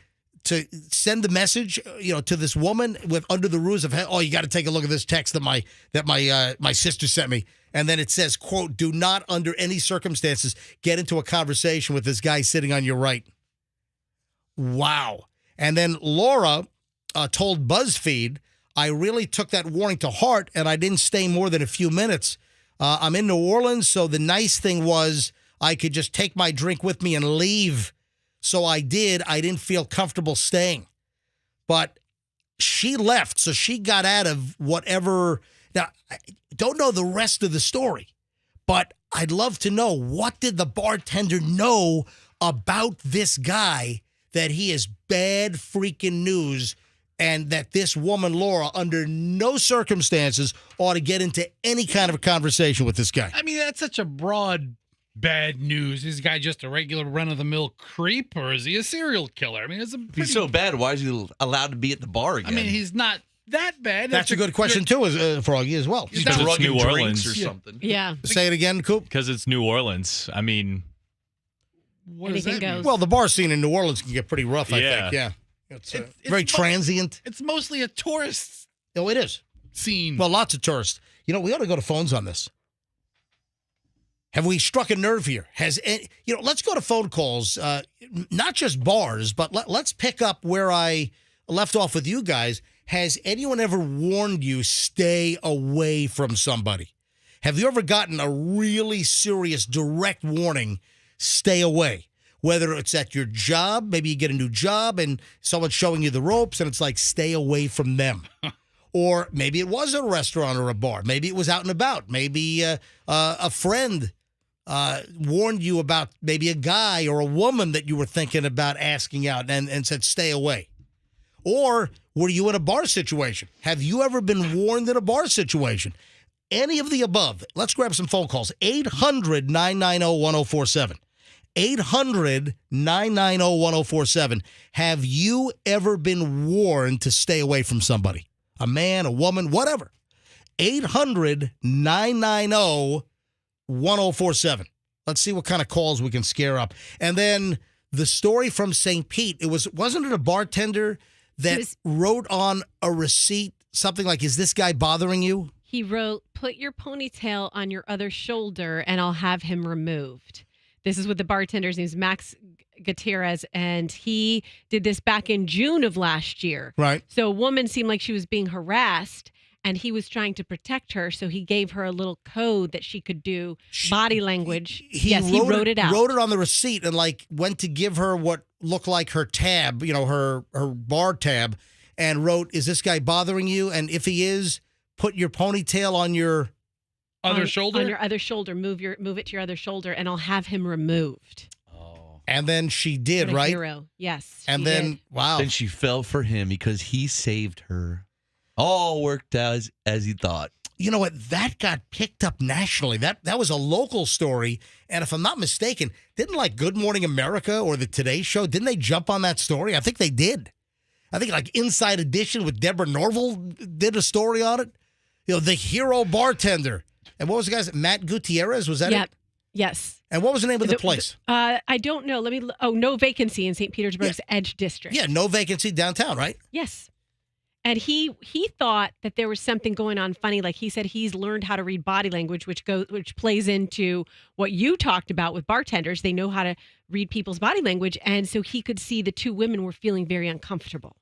to send the message, to this woman with under the ruse of, "Oh, you got to take a look at this text that my sister sent me." And then it says, quote, "Do not under any circumstances get into a conversation with this guy sitting on your right." Wow. And then Laura told BuzzFeed, "I really took that warning to heart, and I didn't stay more than a few minutes. I'm in New Orleans, so the nice thing was I could just take my drink with me and leave. So I did. I didn't feel comfortable staying." But she left, so she got out of whatever. Now, I don't know the rest of the story, but I'd love to know, what did the bartender know about this guy that he is bad freaking news, and that this woman, Laura, under no circumstances ought to get into any kind of a conversation with this guy? I mean, that's such a broad bad news. Is this guy just a regular run-of-the-mill creep, or is he a serial killer? I mean, it's If he's so bad, why is he allowed to be at the bar again? I mean, he's not that bad. That's a good question, too, Froggy, as well. Because it's New Orleans or something. Yeah. Say it again, Coop. Because it's New Orleans. I mean, what does that mean? Well, the bar scene in New Orleans can get pretty rough, I think. Yeah. It's very transient. It's mostly a tourist. Oh, it is. Scene. Well, lots of tourists. You know, we ought to go to phones on this. Have we struck a nerve here? Let's go to phone calls, not just bars, but let's pick up where I left off with you guys. Has anyone ever warned you stay away from somebody? Have you ever gotten a really serious direct warning, stay away? Whether it's at your job, maybe you get a new job and someone's showing you the ropes and it's like, stay away from them. Or maybe it was a restaurant or a bar. Maybe it was out and about. Maybe a friend warned you about maybe a guy or a woman that you were thinking about asking out and said, stay away. Or were you in a bar situation? Have you ever been warned in a bar situation? Any of the above. Let's grab some phone calls. 800-990-1047. 800-990-1047. Have you ever been warned to stay away from somebody? A man, a woman, whatever. 800-990-1047. Let's see what kind of calls we can scare up. And then the story from St. Pete, wasn't it a bartender that wrote on a receipt something like, is this guy bothering you? He wrote, put your ponytail on your other shoulder and I'll have him removed. This is what the bartender's name is, Max Gutierrez, and he did this back in June of last year. Right. So a woman seemed like she was being harassed, and he was trying to protect her, so he gave her a little code that she could do body language. He wrote it out. Wrote it on the receipt and went to give her what looked like her tab, her bar tab, and wrote, is this guy bothering you? And if he is, put your ponytail on your other shoulder? On your other shoulder. Move it to your other shoulder, and I'll have him removed. And then she did, What a right? hero. Yes. And then, did. wow. Then she fell for him because he saved her. All worked out as he thought. You know what? That got picked up nationally. That was a local story. And if I'm not mistaken, didn't Good Morning America or the Today Show, didn't they jump on that story? I think they did. I think Inside Edition with Deborah Norville did a story on it. The hero bartender. And what was the guy's? Matt Gutierrez, was that it? Yes. And what was the name of the place? I don't know. No Vacancy in St. Petersburg's Edge District. Yeah, No Vacancy downtown, right? Yes. And he thought that there was something going on funny. Like he said, he's learned how to read body language, which plays into what you talked about with bartenders. They know how to read people's body language. And so he could see the two women were feeling very uncomfortable.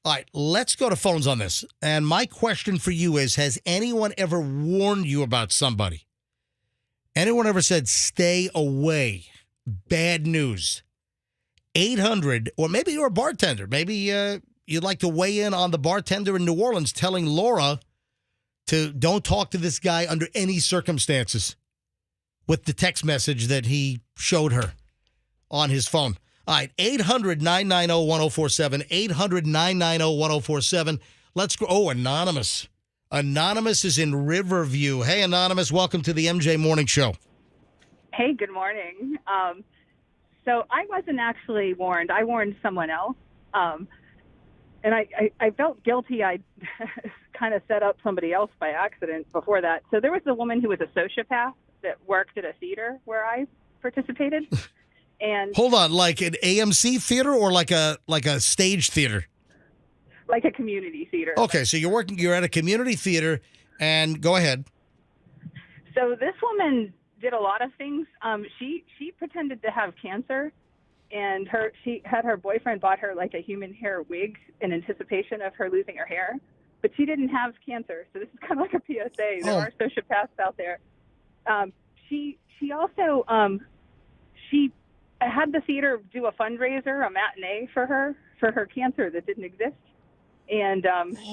All right, let's go to phones on this. And my question for you is, has anyone ever warned you about somebody? Anyone ever said, stay away? Bad news. 800, or maybe you're a bartender. Maybe you'd like to weigh in on the bartender in New Orleans telling Laura to don't talk to this guy under any circumstances with the text message that he showed her on his phone. All right, 800-990-1047, 800-990-1047. Let's go. Oh, Anonymous. Anonymous is in Riverview. Hey, Anonymous, welcome to the MJ Morning Show. Hey, good morning. So I wasn't actually warned. I warned someone else. And I felt guilty. I kind of set up somebody else by accident before that. So there was a woman who was a sociopath that worked at a theater where I participated. And hold on, like an AMC theater or like a stage theater? Like a community theater. Okay, so you're at a community theater, and go ahead. So this woman did a lot of things. She pretended to have cancer, and she had her boyfriend bought her like a human hair wig in anticipation of her losing her hair, but she didn't have cancer. So this is kind of like a PSA. There are sociopaths out there. She also she had the theater do a fundraiser, a matinee for her cancer that didn't exist. And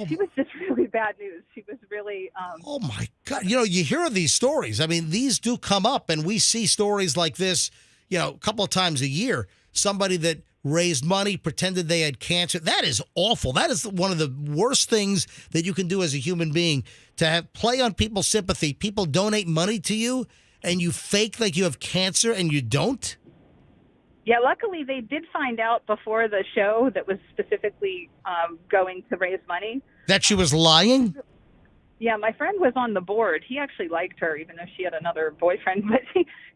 she was just really bad news. She was really... oh, my God. You hear of these stories. I mean, these do come up, and we see stories like this, a couple of times a year. Somebody that raised money, pretended they had cancer. That is awful. That is one of the worst things that you can do as a human being, to play on people's sympathy. People donate money to you, and you fake like you have cancer, and you don't? Yeah, luckily they did find out before the show that was specifically going to raise money. That she was lying? Yeah, my friend was on the board. He actually liked her, even though she had another boyfriend. But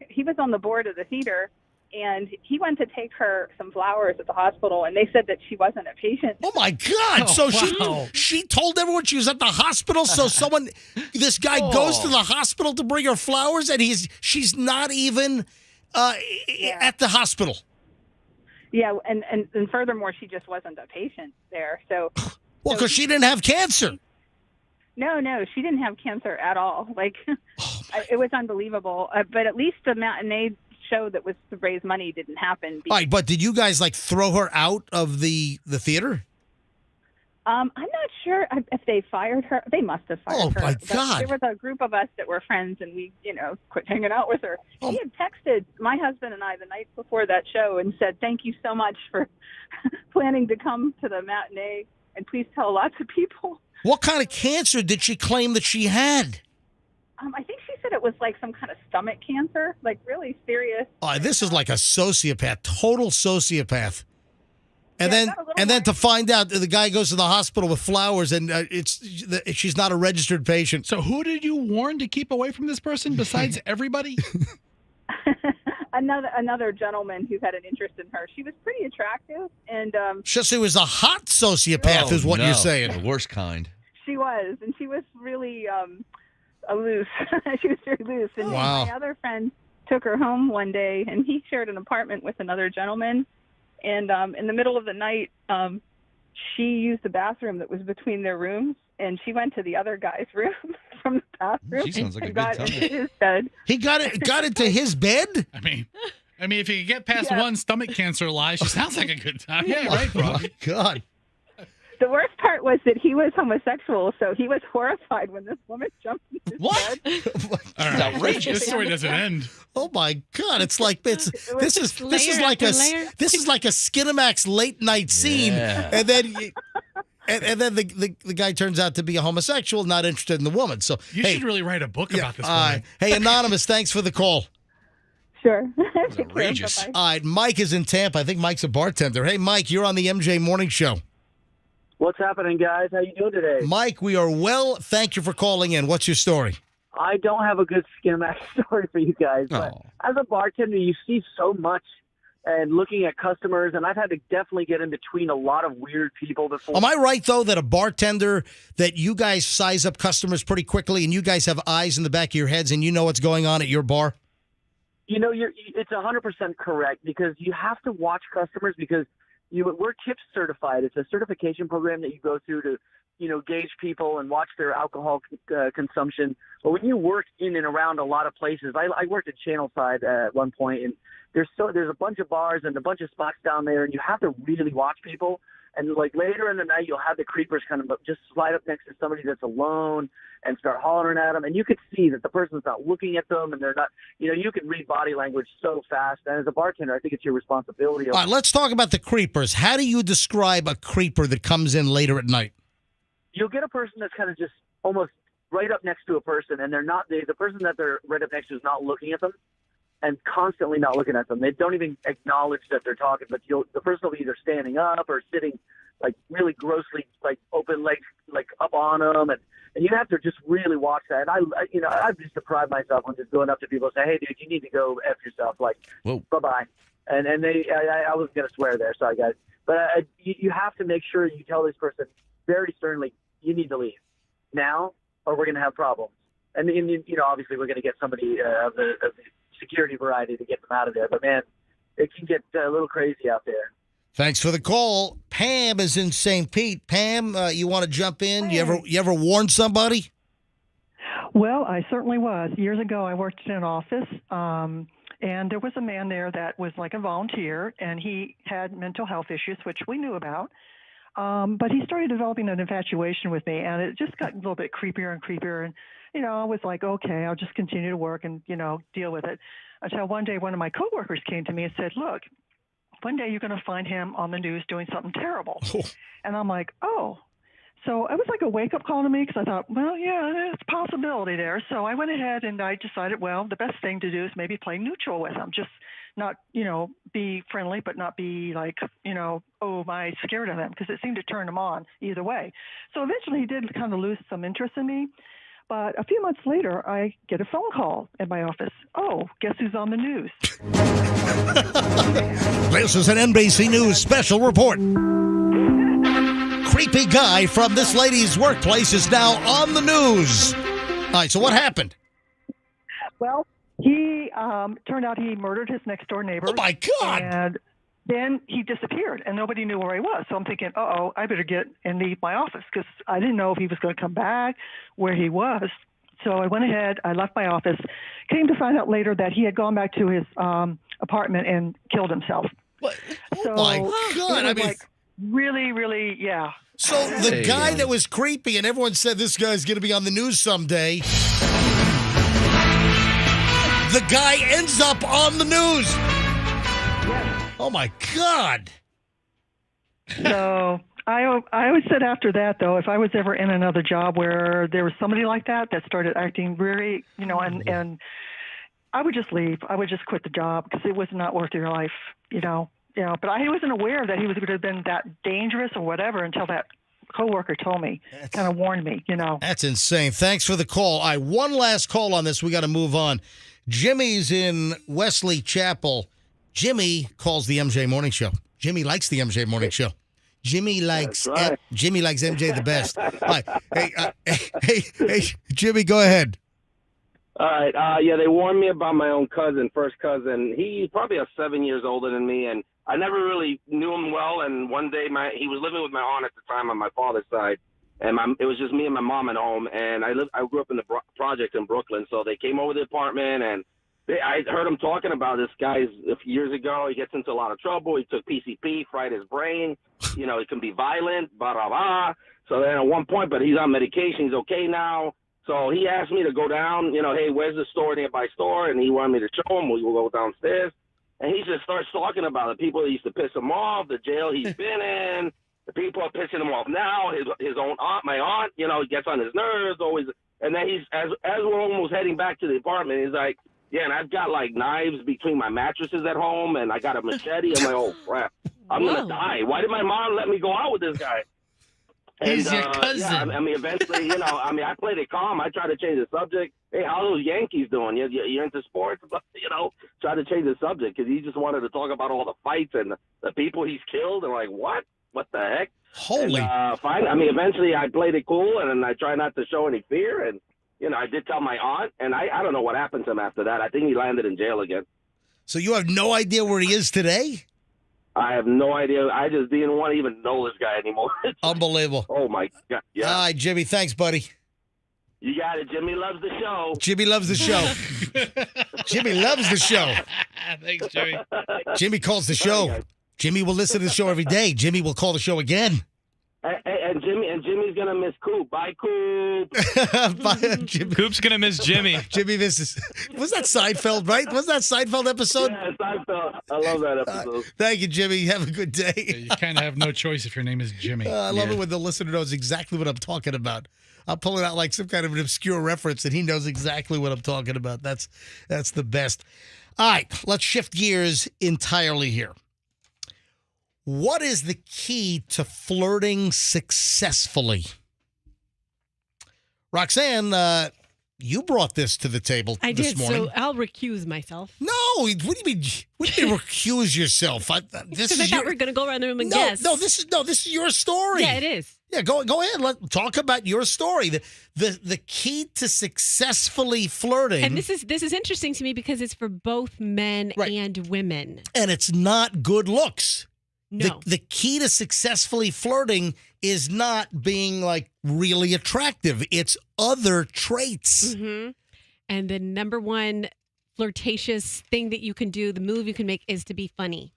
he was on the board of the theater, and he went to take her some flowers at the hospital, and they said that she wasn't a patient. Oh my God! So she told everyone she was at the hospital. So this guy goes to the hospital to bring her flowers, and she's not even at the hospital. Yeah, and furthermore, she just wasn't a patient there. So well, because she didn't have cancer. No, she didn't have cancer at all. Like, it was unbelievable. But at least the matinee show that was to raise money didn't happen. All right, but did you guys like throw her out of the theater? I'm not sure if they fired her. They must have fired her. Oh my God! There was a group of us that were friends, and we, quit hanging out with her. She had texted my husband and I the night before that show and said, "Thank you so much for planning to come to the matinee, and please tell lots of people." What kind of cancer did she claim that she had? I think she said it was like some kind of stomach cancer, like really serious. Oh, this is like a sociopath, total sociopath. And then to find out that the guy goes to the hospital with flowers, and she's not a registered patient. So who did you warn to keep away from this person besides everybody? Another gentleman who had an interest in her. She was pretty attractive, and she was a hot sociopath, is what you're saying. The worst kind. She was, and she was really loose. She was very loose. And wow. My other friend took her home one day, and he shared an apartment with another gentleman. And in the middle of the night, she used the bathroom that was between their rooms, and she went to the other guy's room from the bathroom. She sounds like a and good got time. into his bed. He got into his bed? I mean, if you get past one stomach cancer lie, she sounds like a good time. Yeah, right, Froggy. Oh my God. The worst part was that he was homosexual, so he was horrified when this woman jumped into his bed. All right. outrageous. This story doesn't end. Oh my God! It's like this is like a Skinamax late night scene, and then the guy turns out to be a homosexual, not interested in the woman. So you should really write a book about this woman. Hey, Anonymous, thanks for the call. Sure. Outrageous. All right, Mike is in Tampa. I think Mike's a bartender. Hey, Mike, you're on the MJ Morning Show. What's happening, guys? How you doing today? Mike, we are well. Thank you for calling in. What's your story? I don't have a good Skinamax story for you guys, but as a bartender, you see so much and looking at customers, and I've had to definitely get in between a lot of weird people before. Am I right, though, that a bartender, that you guys size up customers pretty quickly and you guys have eyes in the back of your heads and you know what's going on at your bar? You know, it's 100% correct because you have to watch customers because we're TIPS certified. It's a certification program that you go through to, gauge people and watch their alcohol consumption. But when you work in and around a lot of places, I worked at Channelside at one point, and there's a bunch of bars and a bunch of spots down there, and you have to really watch people. And like later in the night, you'll have the creepers kind of just slide up next to somebody that's alone and start hollering at them. And you could see that the person's not looking at them and they're not, you can read body language so fast. And as a bartender, I think it's your responsibility. All right, let's talk about the creepers. How do you describe a creeper that comes in later at night? You'll get a person that's kind of just almost right up next to a person, and they're not, the person that they're right up next to is not looking at them. And constantly not looking at them. They don't even acknowledge that they're talking, but the person will be either standing up or sitting like really grossly, like open legs, like up on them. And you have to just really watch that. And I just pride myself on just going up to people and say, hey, dude, you need to go F yourself. Like, bye-bye. And I wasn't going to swear there. Sorry, guys. But you have to make sure you tell this person very sternly, you need to leave now or we're going to have problems. And obviously we're going to get somebody of the security variety to get them out of there. But, man, it can get a little crazy out there. Thanks for the call. Pam is in St. Pete. Pam, you want to jump in? You ever warn somebody? Well, I certainly was. Years ago, I worked in an office, and there was a man there that was like a volunteer, and he had mental health issues, which we knew about. But he started developing an infatuation with me, and it just got a little bit creepier and creepier. And I was like, okay, I'll just continue to work and, deal with it. Until one day, one of my coworkers came to me and said, look, one day you're going to find him on the news doing something terrible. And I'm like, oh. So it was like a wake-up call to me because I thought, well, yeah, there's a possibility there. So I went ahead and I decided, well, the best thing to do is maybe play neutral with him. Just not, be friendly, but not be like, oh, am I scared of him? Because it seemed to turn him on either way. So eventually he did kind of lose some interest in me. But a few months later, I get a phone call at my office. Oh, guess who's on the news? This is an NBC News special report. Creepy guy from this lady's workplace is now on the news. All right, so what happened? Well, he turned out he murdered his next door neighbor. Oh, my God. And then he disappeared, and nobody knew where he was. So I'm thinking, uh-oh, I better get and leave my office because I didn't know if he was going to come back, where he was. So I went ahead, I left my office, came to find out later that he had gone back to his apartment and killed himself. What? So Oh, my God. I mean, like, really, really, yeah. So the guy that was creepy and everyone said this guy's going to be on the news someday, the guy ends up on the news. Oh, my God. So I always said after that, though, if I was ever in another job where there was somebody like that started acting very, and I would just leave. I would just quit the job because it was not worth your life, But I wasn't aware that he was going to have been that dangerous or whatever until that coworker told me, kind of warned me, That's insane. Thanks for the call. All right, one last call on this. We got to move on. Jimmy's in Wesley Chapel. Jimmy calls the MJ Morning Show. Jimmy likes the MJ Morning Show. Jimmy likes Jimmy likes MJ the best. All right. Hey, Jimmy, go ahead. All right. Yeah, they warned me about my own first cousin. He's probably 7 years older than me, and I never really knew him well. And one day, he was living with my aunt at the time on my father's side, and it was just me and my mom at home. And I grew up in the project in Brooklyn, so they came over to the apartment, and I heard him talking about this guy a few years ago. He gets into a lot of trouble. He took PCP, fried his brain. He can be violent, blah, blah, blah. So then at one point, but he's on medication. He's okay now. So he asked me to go down, hey, where's the nearby store? And he wanted me to show him. We will go downstairs. And he just starts talking about the people that used to piss him off, the jail he's been in. The people are pissing him off now. His own aunt, my aunt, he gets on his nerves always. And then as we're almost heading back to the apartment, he's like, yeah, and I've got like knives between my mattresses at home, and I got a machete. I'm like, oh crap, I'm gonna die. Why did my mom let me go out with this guy? He's your cousin. Yeah, I mean, eventually, I played it calm. I tried to change the subject. Hey, how are those Yankees doing? You're into sports? Try to change the subject because he just wanted to talk about all the fights and the people he's killed. And like, what? What the heck? Holy. And, fine. I mean, eventually I played it cool, and I try not to show any fear. And, I did tell my aunt, and I don't know what happened to him after that. I think he landed in jail again. So you have no idea where he is today? I have no idea. I just didn't want to even know this guy anymore. Unbelievable. Oh, my God. Yeah. All right, Jimmy. Thanks, buddy. You got it. Jimmy loves the show. Jimmy loves the show. Jimmy loves the show. Thanks, Jimmy. Jimmy calls the show. Jimmy will listen to the show every day. Jimmy will call the show again. And Jimmy's gonna miss Coop. Bye, Coop. Bye, Jimmy. Coop's gonna miss Jimmy. Jimmy misses. Was that Seinfeld, right? Was that Seinfeld episode? Yeah, Seinfeld. I love that episode. Thank you, Jimmy. Have a good day. Yeah, you kind of have no choice if your name is Jimmy. I love it when the listener knows exactly what I'm talking about. I'll pull it out like some kind of an obscure reference, and he knows exactly what I'm talking about. That's the best. All right, let's shift gears entirely here. What is the key to flirting successfully? Roxanne, you brought this to the table this morning. So I'll recuse myself. No, what do you mean? What do you mean recuse yourself? Because I thought we were going to go around the room and guess. No, this is your story. Yeah, it is. Yeah, go ahead. Let's talk about your story. The key to successfully flirting. And this is interesting to me because it's for both men and women. And it's not good looks. No. The key to successfully flirting is not being like really attractive. It's other traits. Mm-hmm. And the number one flirtatious thing that you can do, the move you can make, is to be funny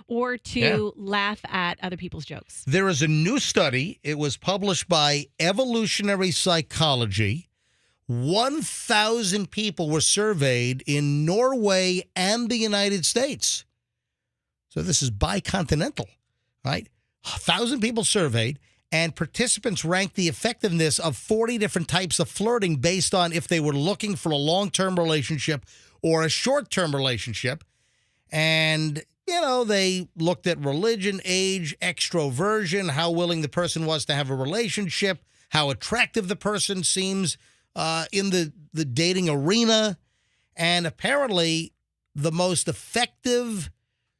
or to laugh at other people's jokes. There is a new study. It was published by Evolutionary Psychology. 1,000 people were surveyed in Norway and the United States. So this is bicontinental, right? 1,000 people surveyed, and participants ranked the effectiveness of 40 different types of flirting based on if they were looking for a long-term relationship or a short-term relationship. And, they looked at religion, age, extroversion, how willing the person was to have a relationship, how attractive the person seems in the dating arena. And apparently the most effective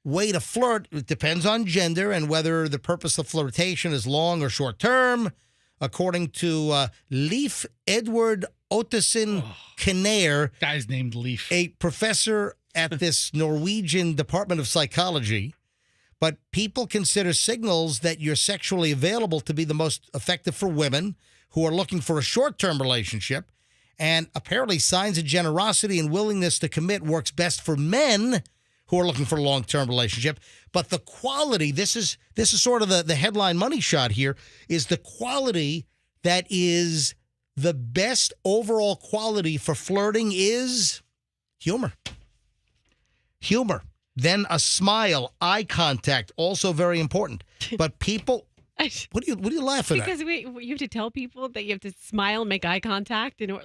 way to flirt, it depends on gender and whether the purpose of flirtation is long or short term. According to Leif Edward Ottesen Knair, guy's named Leif, a professor at this Norwegian Department of Psychology. But people consider signals that you're sexually available to be the most effective for women who are looking for a short-term relationship. And apparently signs of generosity and willingness to commit works best for men who are looking for a long-term relationship. But the quality, this is sort of the headline money shot here, is the quality that is the best overall quality for flirting is humor. Humor. Then a smile, eye contact, also very important. But people, what are you laughing Because at? you have to tell people that you have to smile and make eye contact, and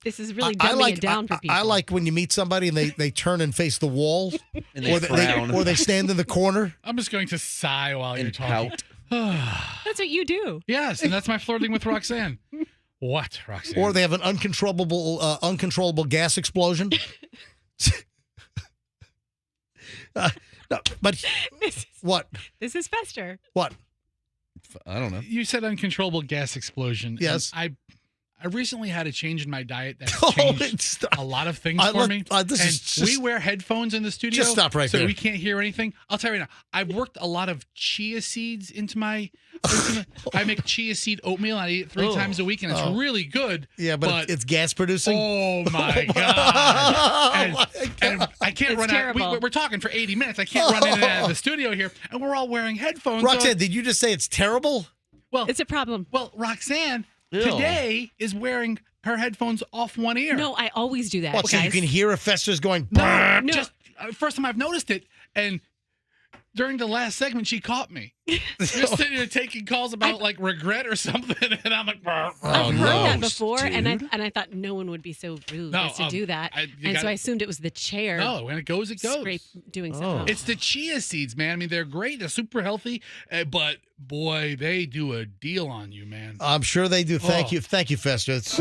this is really dumbing it down for people. I like when you meet somebody and they turn and face the wall, And they frown. or they stand in the corner. I'm just going to sigh while you're talking. That's what you do. Yes, and that's my flirting with Roxanne. What, Roxanne? Or they have an uncontrollable gas explosion. No, but what? This is Fester. What? I don't know. You said uncontrollable gas explosion. Yes. And I recently had a change in my diet that Oh, changed a lot of things for me. We wear headphones in the studio. Just stop right so there. we can't hear anything. I'll tell you right now. I've worked a lot of chia seeds into my. I make chia seed oatmeal. And I eat it 3 times a week, and it's really good. Yeah, but it's gas producing. Oh my god! And I can't It's run terrible. out. We're talking for 80 minutes. I can't run in and out of the studio here, and we're all wearing headphones. Roxanne, did you just say it's terrible? Well, it's a problem. Well, Roxanne Ew. today is wearing her headphones off one ear. No, I always do that. What, so you guys. can hear if Fester's going, No. Just first time I've noticed it, and during the last segment, she caught me. Just sitting there taking calls about like regret or something, and I'm like, I've heard that before, and I thought no one would be so rude as to do that, so I assumed it was the chair. No, when it goes, it goes. Doing something. It's the chia seeds, man. I mean, they're great. They're super healthy, but boy, they do a deal on you, man. I'm sure they do. Thank you, Fester. It's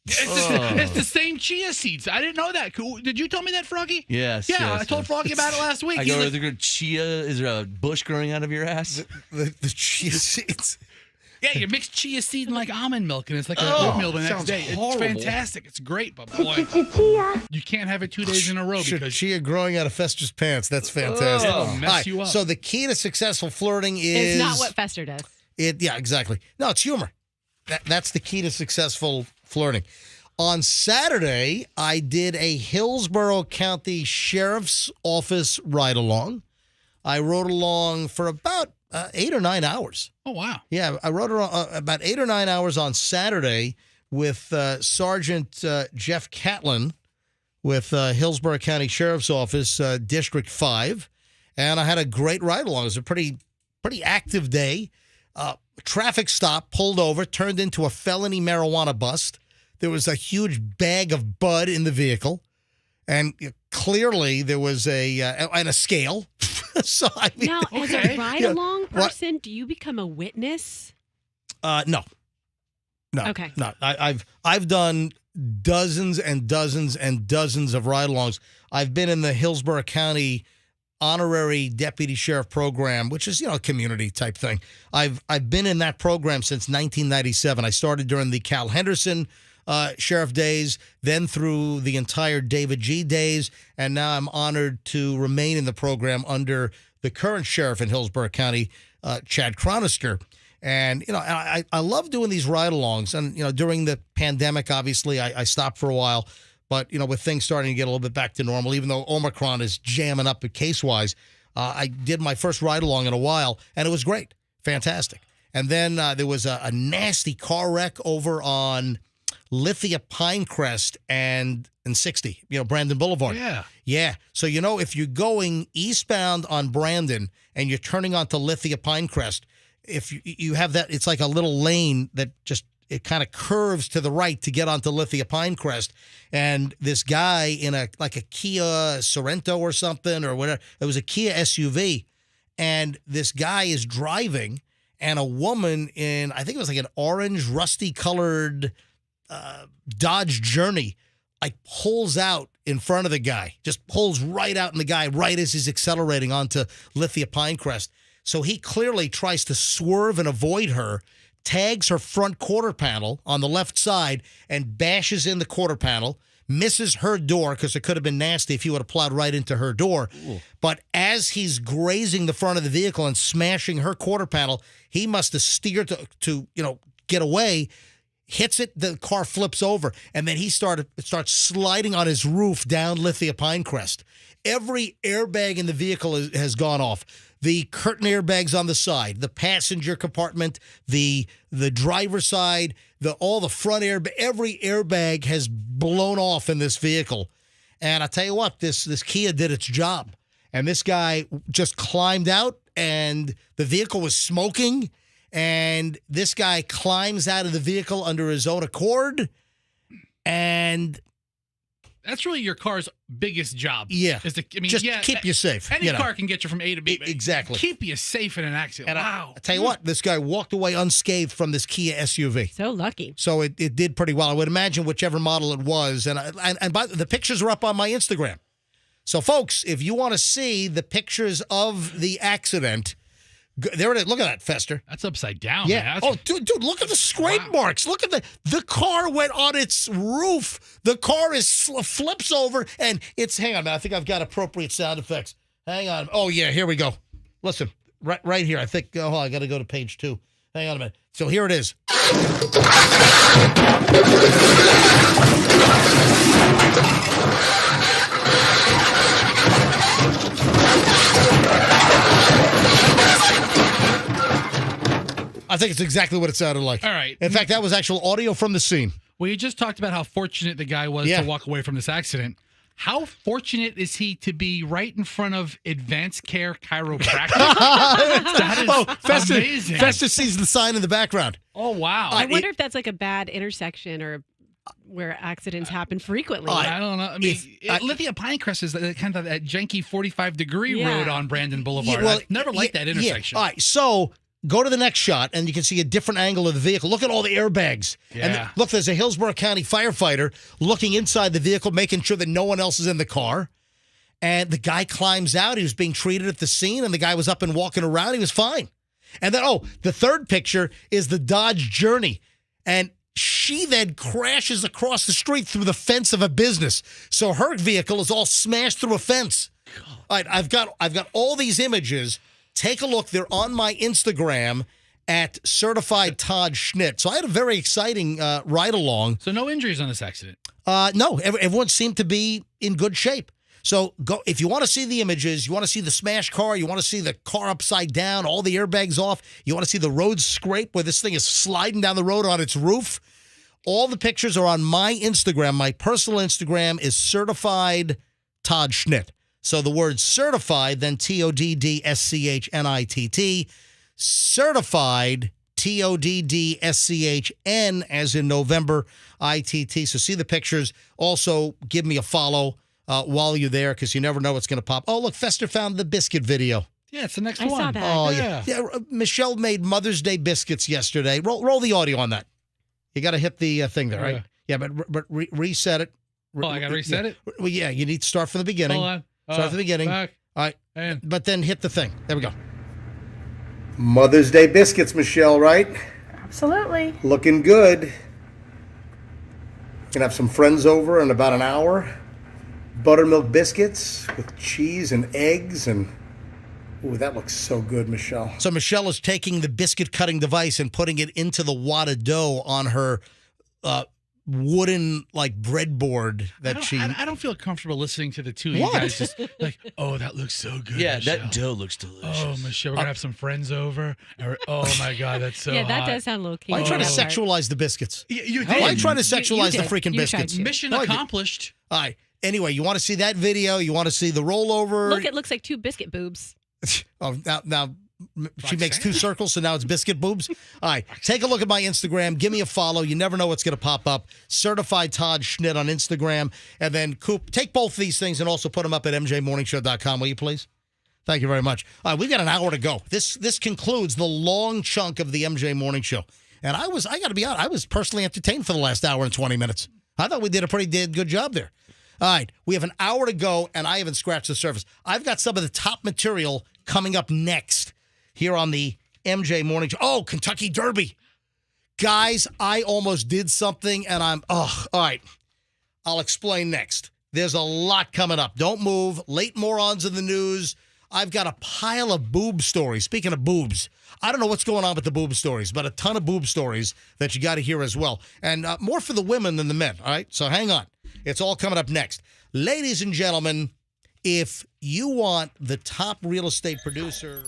It's the same chia seeds. I didn't know that. Did you tell me that, Froggy? Yes. Yeah, yes, I told yes. Froggy about it last week. I He's go, like, is there chia? Is there a bush growing out of your ass? The chia seeds. yeah, you mix chia seed and like almond milk, and it's like Oh, oatmeal the next sounds day. horrible. It's fantastic. It's great, but boy, you can't have it 2 days in a row because chia growing out of Fester's pants. That's fantastic. It'll mess All right, you up. So the key to successful flirting is It's not what Fester does. Yeah, exactly. No, it's humor. That's the key to successful flirting. On Saturday, I did a Hillsborough County Sheriff's Office ride-along. I rode along for about 8 or 9 hours. Oh, wow. Yeah, I rode about 8 or 9 hours on Saturday with Sergeant Jeff Catlin with Hillsborough County Sheriff's Office, District 5. And I had a great ride-along. It was a pretty active day. Traffic stop, pulled over, turned into a felony marijuana bust. There was a huge bag of bud in the vehicle, and clearly there was and a scale. So I mean, Now, as a ride-along person, do you become a witness? No. Okay. No. I've done dozens and dozens and dozens of ride-alongs. I've been in the Hillsborough County honorary deputy sheriff program, which is, a community type thing. I've been in that program since 1997. I started during the Cal Henderson sheriff days, then through the entire David G days, and now I'm honored to remain in the program under the current sheriff in Hillsborough County, Chad Cronister. And, I love doing these ride-alongs. And, during the pandemic, obviously, I stopped for a while. But, with things starting to get a little bit back to normal, even though Omicron is jamming up case-wise, I did my first ride-along in a while, and it was great. Fantastic. And then there was a nasty car wreck over on Lithia Pinecrest and 60, Brandon Boulevard. Yeah. Yeah. So, if you're going eastbound on Brandon and you're turning onto Lithia Pinecrest, if you have that, it's like a little lane that it kind of curves to the right to get onto Lithia Pinecrest. And this guy in a Kia Sorento or something or whatever, it was a Kia SUV. And this guy is driving and a woman in, I think it was like an orange, rusty-colored Dodge Journey, like pulls out in front of the guy, just pulls right out in the guy right as he's accelerating onto Lithia Pinecrest. So he clearly tries to swerve and avoid her, tags her front quarter panel on the left side, and bashes in the quarter panel, misses her door because it could have been nasty if he would have plowed right into her door. Ooh. But as he's grazing the front of the vehicle and smashing her quarter panel, he must have steered to get away, hits it, the car flips over, and then he starts sliding on his roof down Lithia Pinecrest. Every airbag in the vehicle has gone off. The curtain airbags on the side, the passenger compartment, the driver's side, all the front airbag, every airbag has blown off in this vehicle. And I tell you what, this Kia did its job. And this guy just climbed out, and the vehicle was smoking. And this guy climbs out of the vehicle under his own accord. And that's really your car's biggest job. Yeah. Just keep you safe. Any car can get you from A to B. Exactly. Keep you safe in an accident. And wow. I tell you what, this guy walked away unscathed from this Kia SUV. So lucky. So it did pretty well. I would imagine whichever model it was. And the pictures are up on my Instagram. So, folks, if you want to see the pictures of the accident, there it is. Look at that, Fester. That's upside down. Yeah. Man. Dude, look at the scrape marks. Look at the car went on its roof. The car flips over, and it's, hang on, man. I think I've got appropriate sound effects. Hang on. Oh, yeah, here we go. Listen, right here. I think, I got to go to page 2. Hang on a minute. So here it is. I think it's exactly what it sounded like. All right. In fact, that was actual audio from the scene. Well, you just talked about how fortunate the guy was to walk away from this accident. How fortunate is he to be right in front of Advanced Care Chiropractic? That is amazing. Festus sees the sign in the background. Oh, wow. I wonder if that's like a bad intersection or where accidents happen frequently. I don't know. I mean, Lithia Pinecrest is kind of that janky 45-degree road on Brandon Boulevard. I've never liked that intersection. All right, so go to the next shot, and you can see a different angle of the vehicle. Look at all the airbags. Yeah. And look, there's a Hillsborough County firefighter looking inside the vehicle, making sure that no one else is in the car. And the guy climbs out. He was being treated at the scene, and the guy was up and walking around. He was fine. And then, the third picture is the Dodge Journey. And she then crashes across the street through the fence of a business. So her vehicle is all smashed through a fence. All right, I've got all these images. Take a look. They're on my Instagram at Certified Todd Schnitt. So I had a very exciting ride-along. So no injuries on this accident? No. Everyone seemed to be in good shape. So go if you want to see the images, you want to see the smashed car, you want to see the car upside down, all the airbags off, you want to see the road scrape where this thing is sliding down the road on its roof, all the pictures are on my Instagram. My personal Instagram is Certified Todd Schnitt. So the word certified, then TODDSCHNITT, certified, TODDSCHN, as in November, ITT. So see the pictures. Also, give me a follow while you're there, because you never know what's going to pop. Oh, look, Fester found the biscuit video. Yeah, it's the next I one. saw that. Oh, yeah. Michelle made Mother's Day biscuits yesterday. Roll the audio on that. You got to hit the thing there, right? Yeah, but reset it. I got to reset it? Well, yeah, you need to start from the beginning. Hold on. Start from the beginning. Back. All right. And. But then hit the thing. There we go. Mother's Day biscuits, Michelle, right? Absolutely. Looking good. Gonna have some friends over in about an hour. Buttermilk biscuits with cheese and eggs and... Ooh, that looks so good, Michelle. So Michelle is taking the biscuit cutting device and putting it into the wad of dough on her wooden breadboard that I don't feel comfortable listening to the two of you guys just like, oh, that looks so good. Yeah, Michelle. that dough looks delicious. Oh, Michelle, we're gonna have some friends over. Oh my God, that's so Yeah, that hot. does sound a little cute. Why are you trying to sexualize the biscuits? You Why are you trying to sexualize You the did. freaking You biscuits? tried to. Mission No, I did. accomplished. All right. Anyway, you want to see that video? You want to see the rollover? Look, it looks like two biscuit boobs. Oh, now she makes two circles, so now it's biscuit boobs. All right, take a look at my Instagram. Give me a follow. You never know what's going to pop up. Certified Todd Schnitt on Instagram. And then, Coop, take both these things and also put them up at mjmorningshow.com, will you please? Thank you very much. All right, we've got an hour to go. This concludes the long chunk of the MJ Morning Show. And I got to be honest, I was personally entertained for the last hour and 20 minutes. I thought we did a pretty good job there. All right, we have an hour to go, and I haven't scratched the surface. I've got some of the top material coming up next here on the MJ Morning Show. Oh, Kentucky Derby. Guys, I almost did something, and all right. I'll explain next. There's a lot coming up. Don't move. Late morons in the news. I've got a pile of boob stories. Speaking of boobs, I don't know what's going on with the boob stories, but a ton of boob stories that you got to hear as well. And more for the women than the men, all right? So hang on. It's all coming up next. Ladies and gentlemen, if you want the top real estate producer...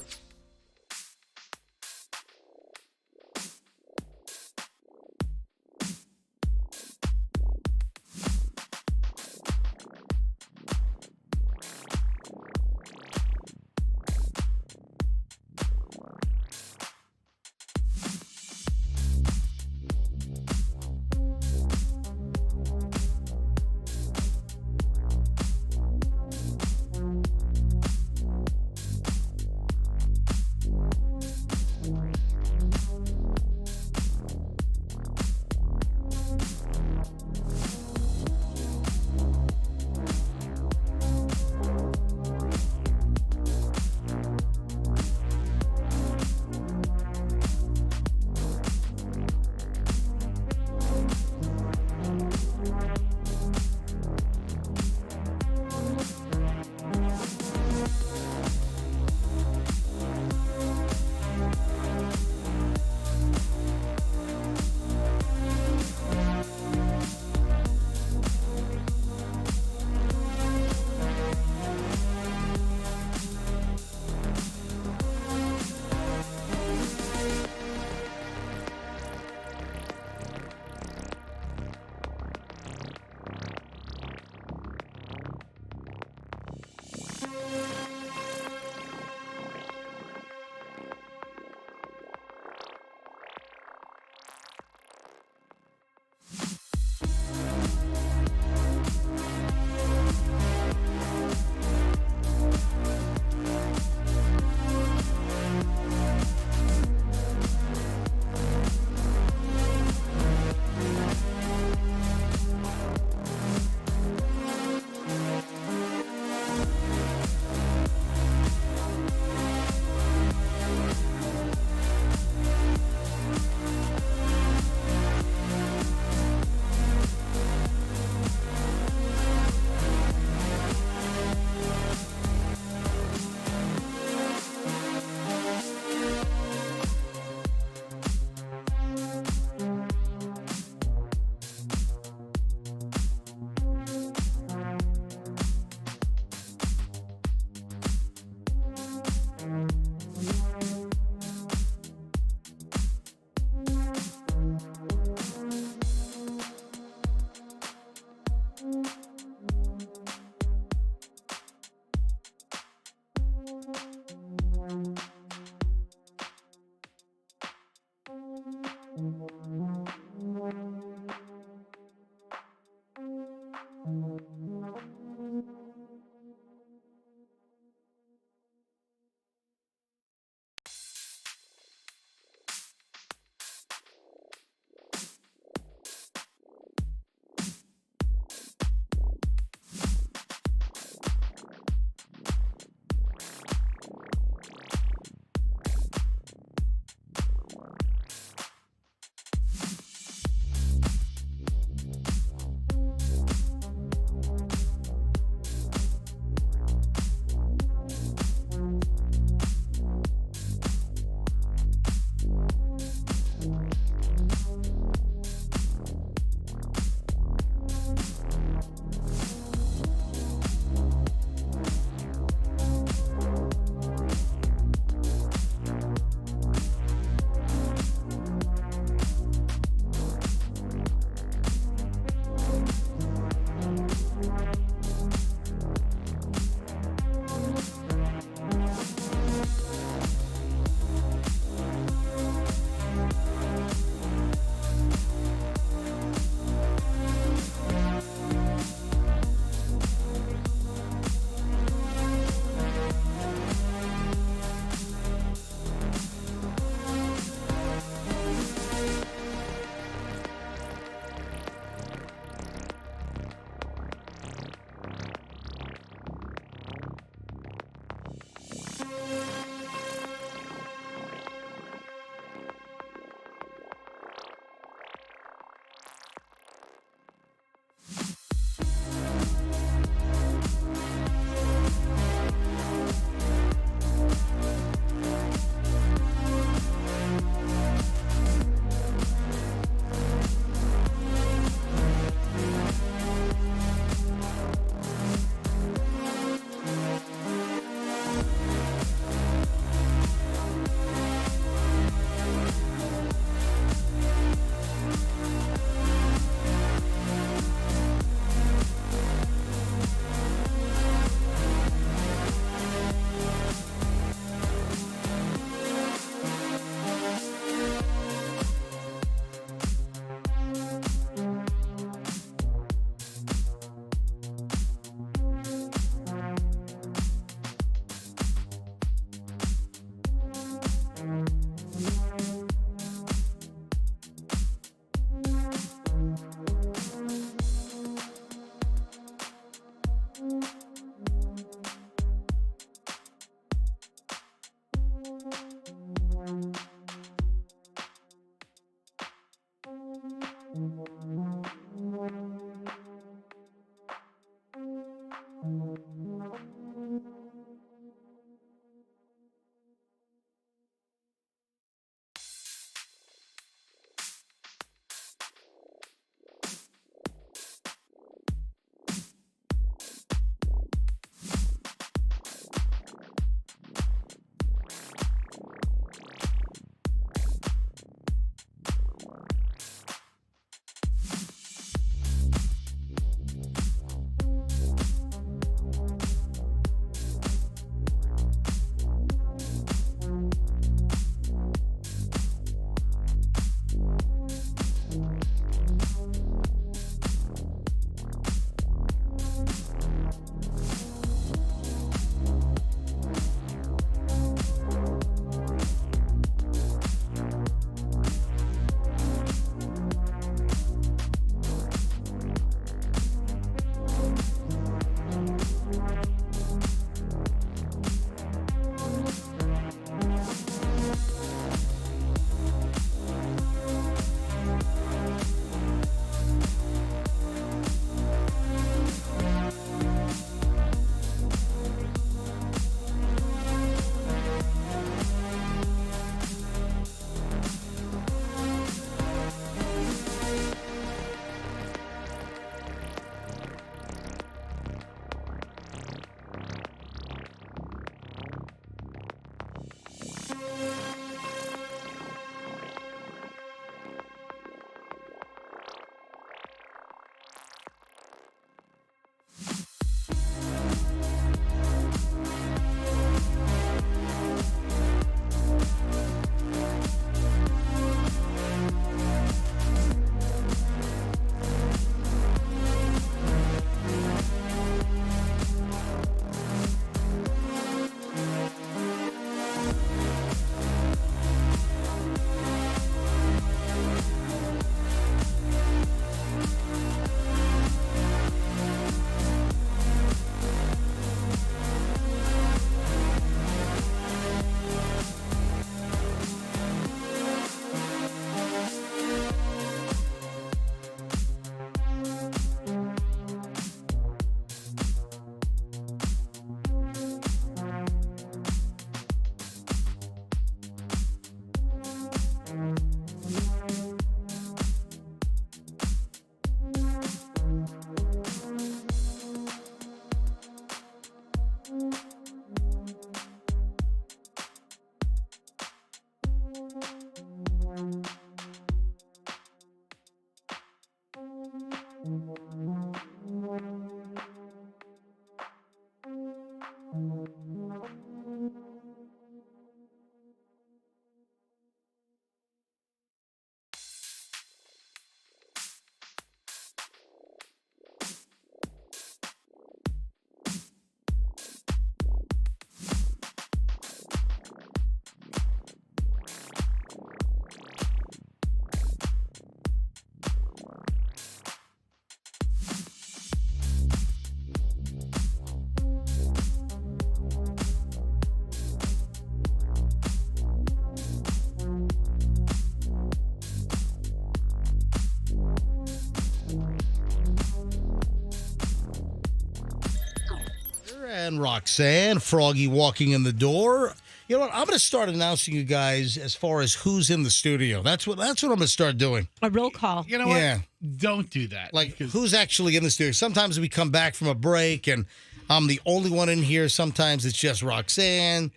and Roxanne, Froggy walking in the door. You know what? I'm going to start announcing you guys as far as who's in the studio. That's what I'm going to start doing. A roll call. You know what? Don't do that. Like, who's actually in the studio? Sometimes we come back from a break, and I'm the only one in here. Sometimes it's just Roxanne.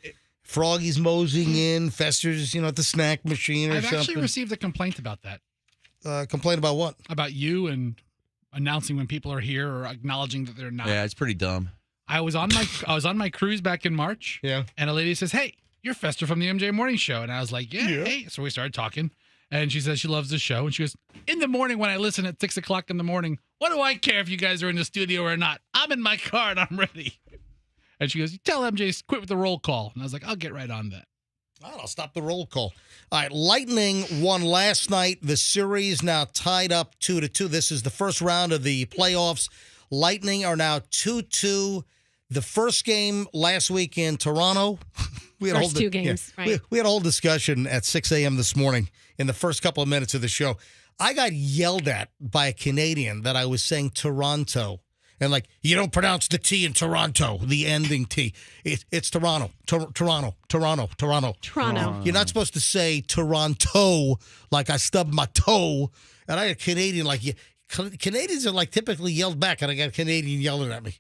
Froggy's moseying in. Fester's, at the snack machine or I've something. actually received a complaint about that. Complaint about what? About you and announcing when people are here or acknowledging that they're not. Yeah, it's pretty dumb. I was on my cruise back in March. Yeah. And a lady says, "Hey, you're Fester from the MJ Morning Show." And I was like, yeah. Hey. So we started talking. And she says she loves the show. And she goes, "In the morning when I listen at 6 o'clock in the morning, what do I care if you guys are in the studio or not? I'm in my car and I'm ready." And she goes, "You tell MJ quit with the roll call." And I was like, "I'll get right on that." I'll stop the roll call. All right, Lightning won last night. The series now tied up 2-2. This is the first round of the playoffs. Lightning are now 2-2. The first game last week in Toronto. We had First two games, right. We had a whole discussion at 6 a.m. this morning in the first couple of minutes of the show. I got yelled at by a Canadian that I was saying Toronto. And you don't pronounce the T in Toronto, the ending T. It's Toronto, Toronto. You're not supposed to say Toronto like I stubbed my toe. And I had a Canadian Canadians are typically yelled back, and I got a Canadian yelling at me.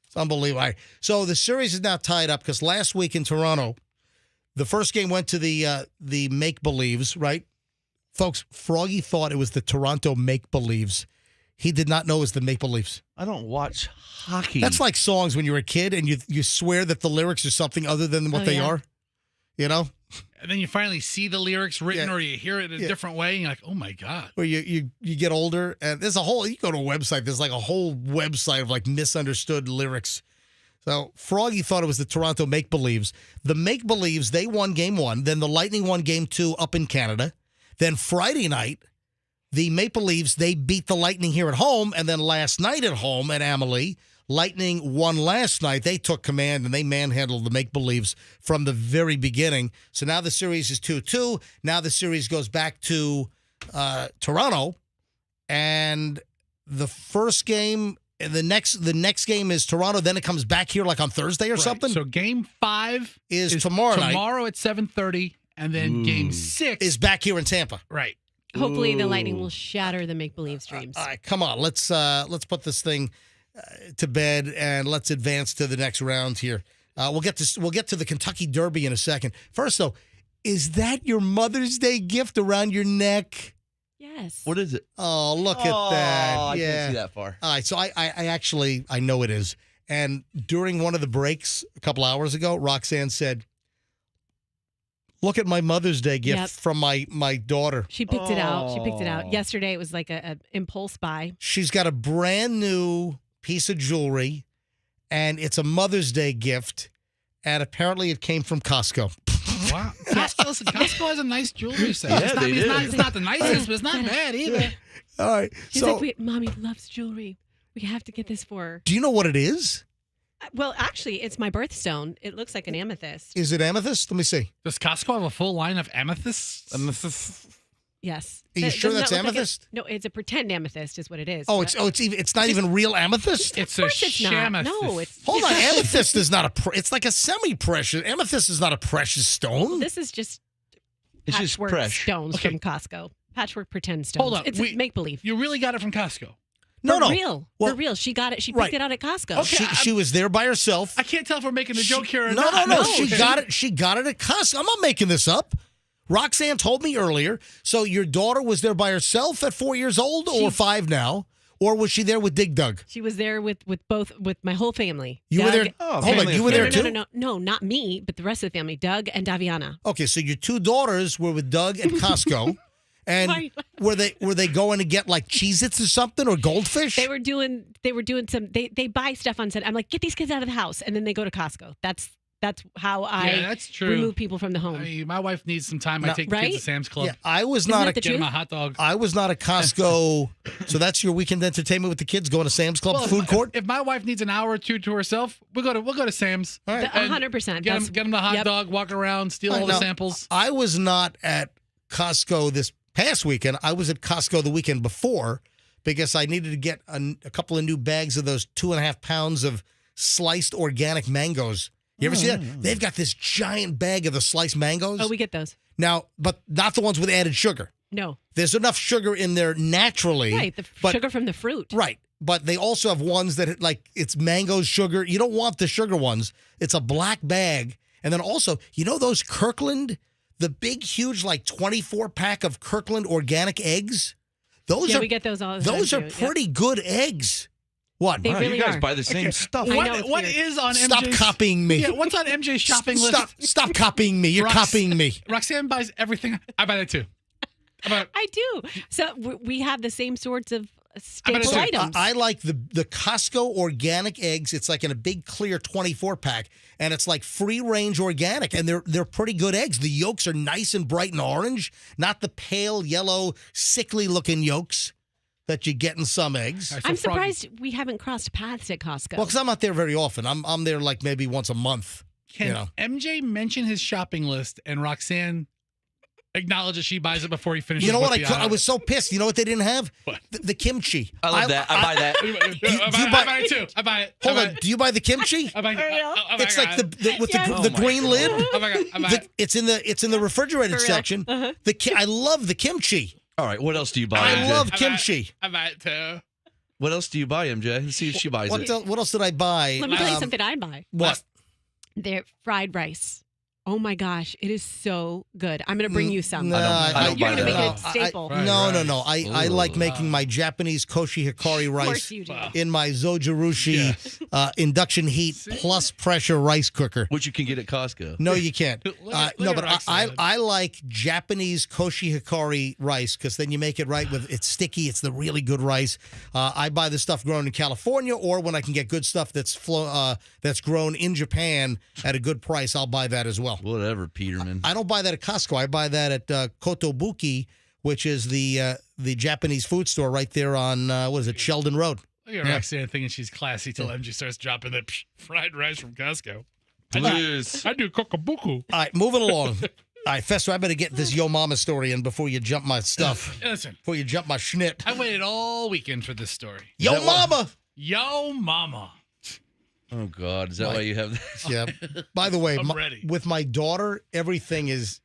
It's unbelievable. All right. So the series is now tied up because last week in Toronto, the first game went to the make-believes, right? Folks, Froggy thought it was the Toronto make-believes. He did not know it was the Maple Leafs. I don't watch hockey. That's like songs when you're a kid and you swear that the lyrics are something other than what they are. You know? And then you finally see the lyrics written or you hear it in a different way and you're like, oh my God. Or you get older and there's you go to a website, there's a whole website of misunderstood lyrics. So Froggy thought it was the Toronto Make-Believes. The Make-Believes, they won game 1. Then the Lightning won game 2 up in Canada. Then Friday night, the Maple Leafs, they beat the Lightning here at home, and then last night at home at Amalie, Lightning won last night. They took command, and they manhandled the Make-Believes from the very beginning. So now the series is 2-2. Now the series goes back to Toronto, and the first game, the next game is Toronto. Then it comes back here on Thursday or something. So game 5 is tomorrow night. Tomorrow at 7:30, and then game 6 is back here in Tampa. Right. Hopefully the Lightning will shatter the make-believe dreams. All right, come on. Let's put this thing to bed and let's advance to the next round here. We'll get to the Kentucky Derby in a second. First, though, is that your Mother's Day gift around your neck? Yes. What is it? Oh, look at that. I Yeah. can't see that far. All right, so I actually know it is. And during one of the breaks a couple hours ago, Roxanne said, "Look at my Mother's Day gift from my daughter." She picked it out. Yesterday it was like a impulse buy. She's got a brand new piece of jewelry, and it's a Mother's Day gift, and apparently it came from Costco. Wow. Costco has a nice jewelry set. Yeah, It's not the nicest, but it's not bad either. All right. She's like, Mommy loves jewelry. We have to get this for her. Do you know what it is? Well, actually, it's my birthstone. It looks like an amethyst. Is it amethyst? Let me see. Does Costco have a full line of amethysts? Yes. Are you sure that's amethyst? No, it's a pretend amethyst is what it is. It's not even real amethyst? It's Of course it's not. No, it's Hold on, amethyst is not it's like a semi-precious. Amethyst is not a precious stone. This is just It's just patchwork fresh. stones from Costco. Patchwork pretend stones. Hold on. It's make believe. You really got it from Costco? No. For real. She got it. She picked it out at Costco. Okay, She was there by herself. I can't tell if we're making a joke here or No, not. no. She got it. She got it at Costco. I'm not making this up. Roxanne told me earlier. So your daughter was there by herself at 4 years old, or 5 now, or was she there with Dig Dug? She was there with my whole family. You were there. Oh, hold on, you were there too. No, not me, but the rest of the family. Doug and Daviana. Okay, so your 2 daughters were with Doug at Costco. And were they going to get like Cheez-Its or something, or goldfish? They were doing some. They buy stuff on set. I'm like, get these kids out of the house, and then they go to Costco. That's how that's true. remove people from the home. I mean, my wife needs some time. I take the kids to Sam's Club. Yeah, I was Isn't not that the Get them a truth? hot dog. I was not a Costco. So that's your weekend entertainment with the kids, going to Sam's Club food court. If my wife needs an hour or two to herself, we'll go to Sam's. All right. 100%. Get them the hot dog, walk around, steal all the Now, samples. I was not at Costco this past weekend. I was at Costco the weekend before because I needed to get a couple of new bags of those 2.5 pounds of sliced organic mangoes. You ever see that? They've got this giant bag of the sliced mangoes. Oh, we get those. Now, but not the ones with added sugar. No. There's enough sugar in there naturally. Right, the sugar from the fruit. Right. But they also have ones that, like, it's mangoes, sugar. You don't want the sugar ones. It's a black bag. And then also, you know those Kirkland, the big, huge, like 24-pack of Kirkland organic eggs? We get those all the time. Those are too. pretty good eggs. What? They really you guys are. buy the same stuff. What is on Stop MJ's copying me. Yeah, what's on MJ's shopping list? Stop copying me. You're copying me. Roxanne buys everything. I buy that too. I do. So we have the same sorts of staple items. I like the Costco organic eggs. It's like in a big clear 24-pack, and it's like free-range organic, and they're pretty good eggs. The yolks are nice and bright and orange, not the pale yellow, sickly-looking yolks that you get in some eggs. I'm surprised we haven't crossed paths at Costco. Well, because I'm not there very often. I'm there like maybe once a month. Can MJ mention his shopping list and Roxanne acknowledge that she buys it before he finishes? You know what? with I was so pissed. You know what they didn't have? What? The kimchi. I love that. I buy that. I buy it too. I buy it. Hold on. Do you buy the kimchi? I buy it. It's like the green lid. Oh my God. I buy it. It's in the refrigerated section. I love the kimchi. All right, what else do you buy? I MJ? love kimchi. I buy it too. What else do you buy, MJ? Let's see if she buys it. What else did I buy? Let me tell you something I buy. What? They're fried rice. Oh my gosh, it is so good. I'm going to bring you some. No, You're going to make it a staple. No. I like making my Japanese koshi hikari rice course you do. in my Zojirushi induction heat plus pressure rice cooker. Which you can get at Costco. No, you can't. No, but Roxanne. I like Japanese koshi hikari rice because then you make it right with it's sticky. It's the really good rice. I buy the stuff grown in California, or when I can get good stuff that's grown in Japan at a good price, I'll buy that as well. Whatever, Peterman. I don't buy that at Costco. I buy that at Kotobuki, which is the Japanese food store right there on Sheldon Road. Look at Roxanne thinking she's classy till MJ starts dropping that fried rice from Costco. I do kokobuku. All right, moving along. All right, Fester, I better get this Yo Mama story in before you jump my stuff. Listen. Before you jump my schnit. I waited all weekend for this story. Yo Mama! Yo Mama. Oh, God. Is that why you have this? Yeah. By the way, I'm ready. with my daughter, everything is...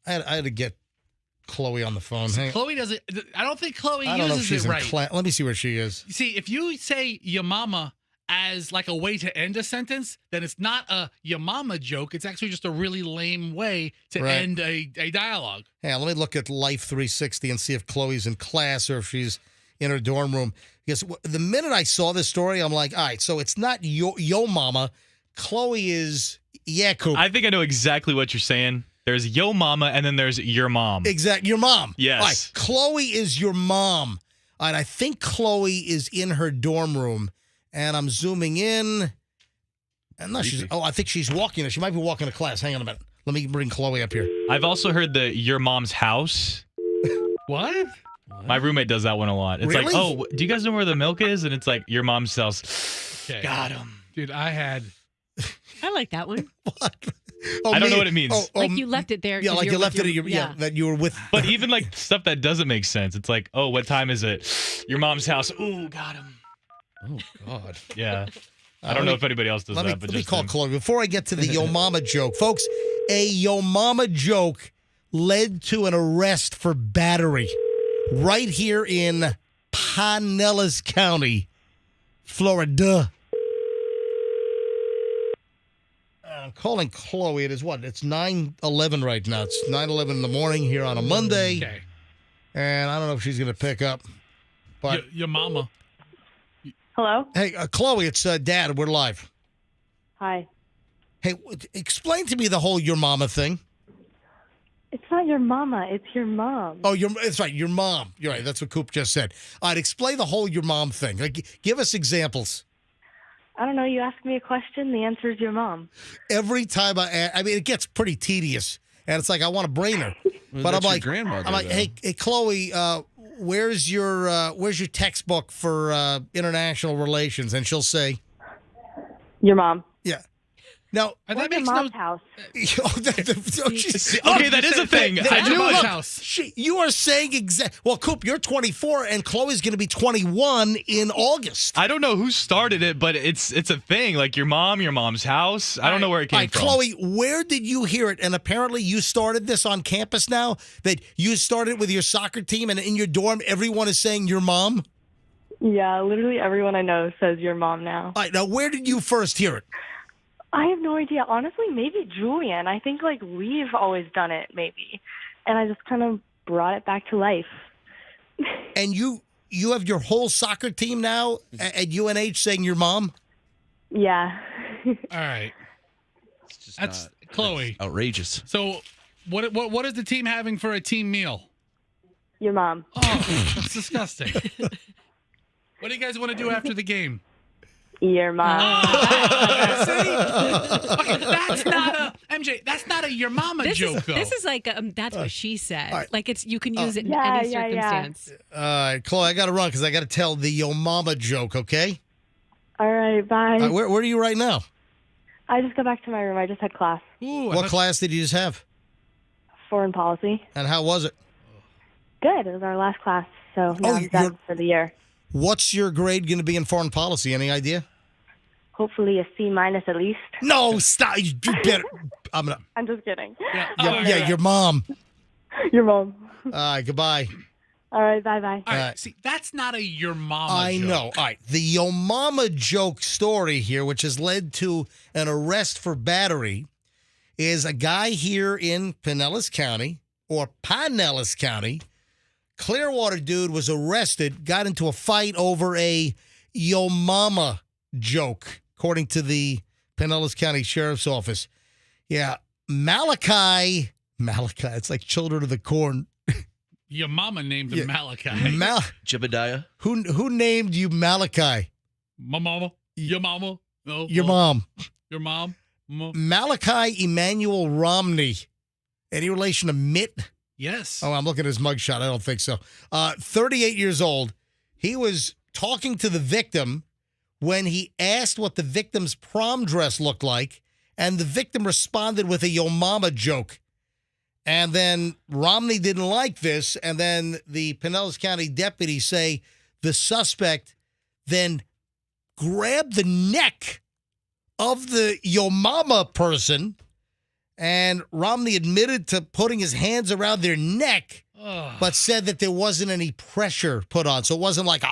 I had to get Chloe on the phone. Chloe doesn't... I don't think Chloe I don't know if uses she's it in right. class. Let me see where she is. See, if you say your mama as like a way to end a sentence, then it's not a your mama joke. It's actually just a really lame way to end a dialogue. Yeah, let me look at Life 360 and see if Chloe's in class or if she's in her dorm room. Because the minute I saw this story, I'm like, all right, so it's not yo mama. Chloe is, Coop. I think I know exactly what you're saying. There's yo mama and then there's your mom. Exactly, your mom. Yes. All right, Chloe is your mom. And I think Chloe is in her dorm room. And I'm zooming in. And no, I think she's walking. She might be walking to class. Hang on a minute. Let me bring Chloe up here. I've also heard the your mom's house. What? My roommate does that one a lot. It's Really? like, oh, do you guys know where the milk is? And it's like your mom's house. Okay. Got him. Dude, I like that one. I don't know what it means. Like you left it there. Yeah, 'cause like you're you left with it your- that you were with. But even like stuff that doesn't make sense. It's like, oh, what time is it? Your mom's house. Ooh, got him. Oh, God. Yeah. I don't know if anybody else does that. But Let me just call him. Chloe. Before I get to the Yo Mama joke, folks, a Yo Mama joke led to an arrest for battery right here in Pinellas County, Florida. I'm calling Chloe. It is what? It's 9:11 right now. It's 9:11 in the morning here on a Monday. Okay. And I don't know if she's going to pick up. But your mama. Hello? Hey, Chloe, it's Dad. We're live. Hi. Hey, explain to me the whole your mama thing. It's not your mama. It's your mom. Oh, that's right. Your mom. You're right. That's what Coop just said. All right, explain the whole your mom thing. Like, give us examples. I don't know. You ask me a question, the answer is your mom. Every time I mean, it gets pretty tedious, and it's like I want to brain her, but I'm like, grandmother, I'm like, hey, Chloe, where's your textbook for international relations? And she'll say, Your mom. yeah. Now, that makes no house. Okay, that is a thing. I At your knew mom's it. house. You are saying Well, Coop, you're 24, and Chloe's going to be 21 in August. I don't know who started it, but it's a thing. Like your mom's house. I don't know where it came from. Chloe, where did you hear it? And apparently you started this on campus now, that you started with your soccer team, and in your dorm, everyone is saying your mom? Yeah, literally everyone I know says your mom now. All right, now where did you first hear it? I have no idea. Honestly, maybe Julian. I think like we've always done it, maybe. And I just kind of brought it back to life. And you have your whole soccer team now at UNH saying your mom? Yeah. All right. That's Chloe. Outrageous. So, what is the team having for a team meal? Your mom. Oh, that's disgusting. What do you guys want to do after the game? Your mom. Okay, that's not a MJ. That's not a your mama joke, though. This is like that's what she said. right. Like you can use it in Yeah, any yeah, yeah. circumstance. All right, Chloe, I got to run because I got to tell the yo mama joke, okay? All right, bye. Where are you right now? I just got back to my room. I just had class. What class did you just have? Foreign policy. And how was it? Good. It was our last class, so now I'm done for the year. What's your grade going to be in foreign policy? Any idea? Hopefully a C- at least. No, stop. You better. I'm just kidding. Yeah, your mom. Your mom. All right, goodbye. All right, bye-bye. All right, see, that's not a your mama I joke. know. All right, the yo mama joke story here, which has led to an arrest for battery, is a guy here in Pinellas County, Clearwater dude was arrested, got into a fight over a yo mama joke, according to the Pinellas County Sheriff's Office. Yeah, Malachi, it's like Children of the Corn. Your mama named him Malachi. Jebediah. Who named you Malachi? My mama. Your mama. No. Your mom. Your mom. Malachi Emmanuel Romney. Any relation to Mitt? Yes. Oh, I'm looking at his mugshot. I don't think so. 38 years old. He was talking to the victim when he asked what the victim's prom dress looked like, and the victim responded with a yo mama joke. And then Romney didn't like this, and then the Pinellas County deputies say the suspect then grabbed the neck of the yo mama person, and Romney admitted to putting his hands around their neck, but said that there wasn't any pressure put on. So it wasn't like a...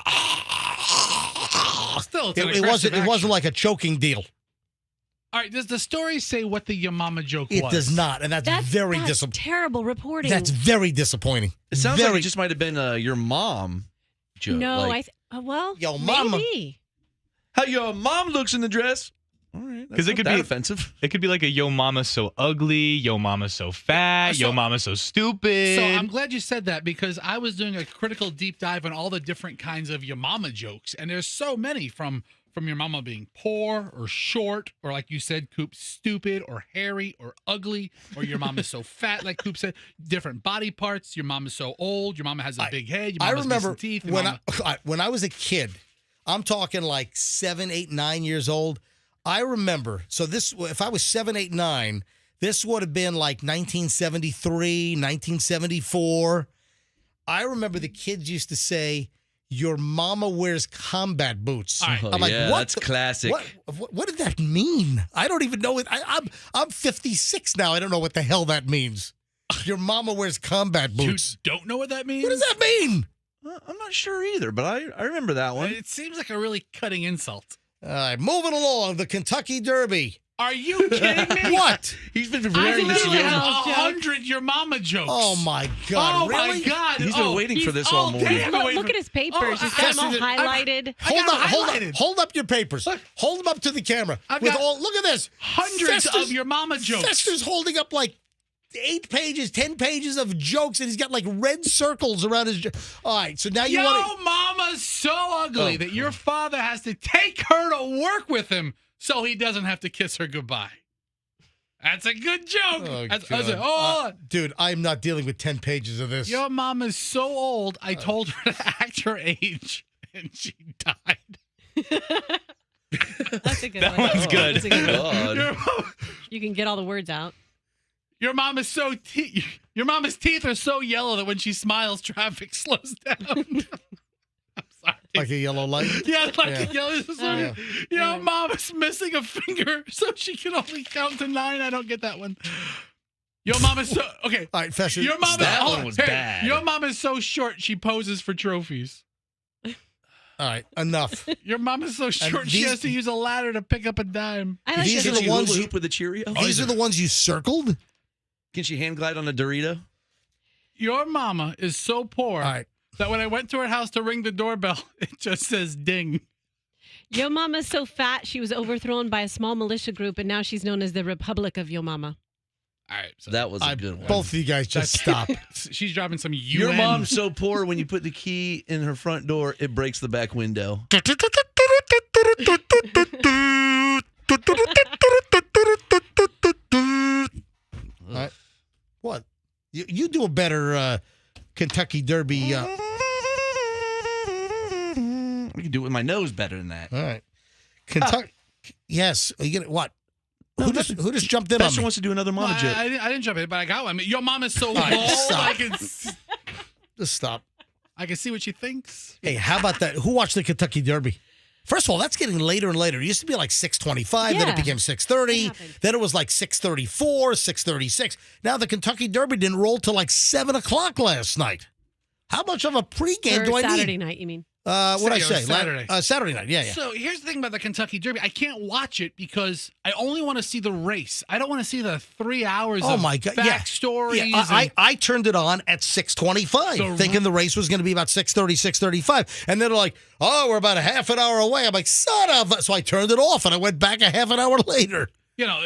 Still, it wasn't like a choking deal. All right, does the story say what the your mama joke was? It does not, and that's very disappointing. Terrible reporting. That's very disappointing. It sounds like it just might have been your mom joke. No, like, well, yo mama. Maybe. How your mom looks in the dress. All right, Because it could be offensive. It could be like a yo mama so ugly, yo mama so fat, yo mama so stupid. So I'm glad you said that, because I was doing a critical deep dive on all the different kinds of your mama jokes, and there's so many from your mama being poor or short, or like you said, Coop, stupid or hairy or ugly, or your mama is so fat, like Coop said, different body parts. Your mama is so old. Your mama has a big head. Your mama has missing teeth. When I was a kid, I'm talking like 7, 8, 9 years old. I remember. So if I was 7, 8, 9, this would have been like 1973, 1974. I remember the kids used to say, your mama wears combat boots. Right. I'm like, what? That's classic. What did that mean? I don't even know it. I'm 56 now. I don't know what the hell that means. Your mama wears combat boots. You don't know what that means? What does that mean? I'm not sure either, but I remember that one. It seems like a really cutting insult. All right, moving along, the Kentucky Derby. Are you kidding me? What? He's been I preparing this literally year. have 100 your mama jokes. Oh, my God. Oh, really? my God. He's been waiting for this all morning. Look at his papers. He's got them all highlighted. Hold up your papers. Hold them up to the camera. I've got look at this. Hundreds of your mama jokes. Fester's holding up like 8 pages, 10 pages of jokes, and he's got like red circles around his... All right, so now you want to... Your mama's so ugly that your father has to take her to work with him so he doesn't have to kiss her goodbye. That's a good joke. Dude, I'm not dealing with 10 pages of this. Your mom is so old, I told her to act her age, and she died. That's a good That one. one's good. That's a good one. God. You can get all the words out. Your mom is so your mama's teeth are so yellow that when she smiles, traffic slows down. Like a yellow light? Yeah, like Yeah. a yellow. Yeah. Your mom is missing a finger, so she can only count to 9. I don't get that one. Your mom is so okay. All right, Fesher. Your mom That is, one was bad. Your mom is so short she poses for trophies. All right, enough. Your mom is so short she these- has to use a ladder to pick up a dime. I like These this. are the ones you. with a Cheerio. These are the ones you circled. Can she hand glide on a Dorito? Your mama is so poor All right. that when I went to her house to ring the doorbell, it just says ding. Yo Mama's so fat she was overthrown by a small militia group, and now she's known as the Republic of Yo Mama. All right, so That was a good one. Both of you guys just stop. she's dropping some UN. Your mom's so poor when you put the key in her front door, it breaks the back window. All right. What? You do a better Kentucky Derby. I can do it with my nose better than that. All right. Kentucky. Yes. Are you gonna what? Who just jumped in on Fesher me? wants to do another mama joke. I didn't jump in, but I got one. I mean, your mom is so right, bald, stop. Just stop. I can see what she thinks. Hey, how about that? Who watched the Kentucky Derby? First of all, that's getting later and later. It used to be like 6:25, then Yeah. it became 6:30, then it was like 6:34, 6:36. Now the Kentucky Derby didn't roll till like 7 o'clock last night. How much of a pregame Or do I Saturday need? night, you mean? What'd I say? Saturday. Saturday night, yeah. So here's the thing about the Kentucky Derby. I can't watch it because I only want to see the race. I don't want to see the 3 hours Oh of my God! Yeah, backstories. yeah. I turned it on at 6:25, So- thinking the race was going to be about 6:30, 6:35, and then they're like, "Oh, we're about a half an hour away." I'm like, "Son of!" So I turned it off, and I went back a half an hour later. You know,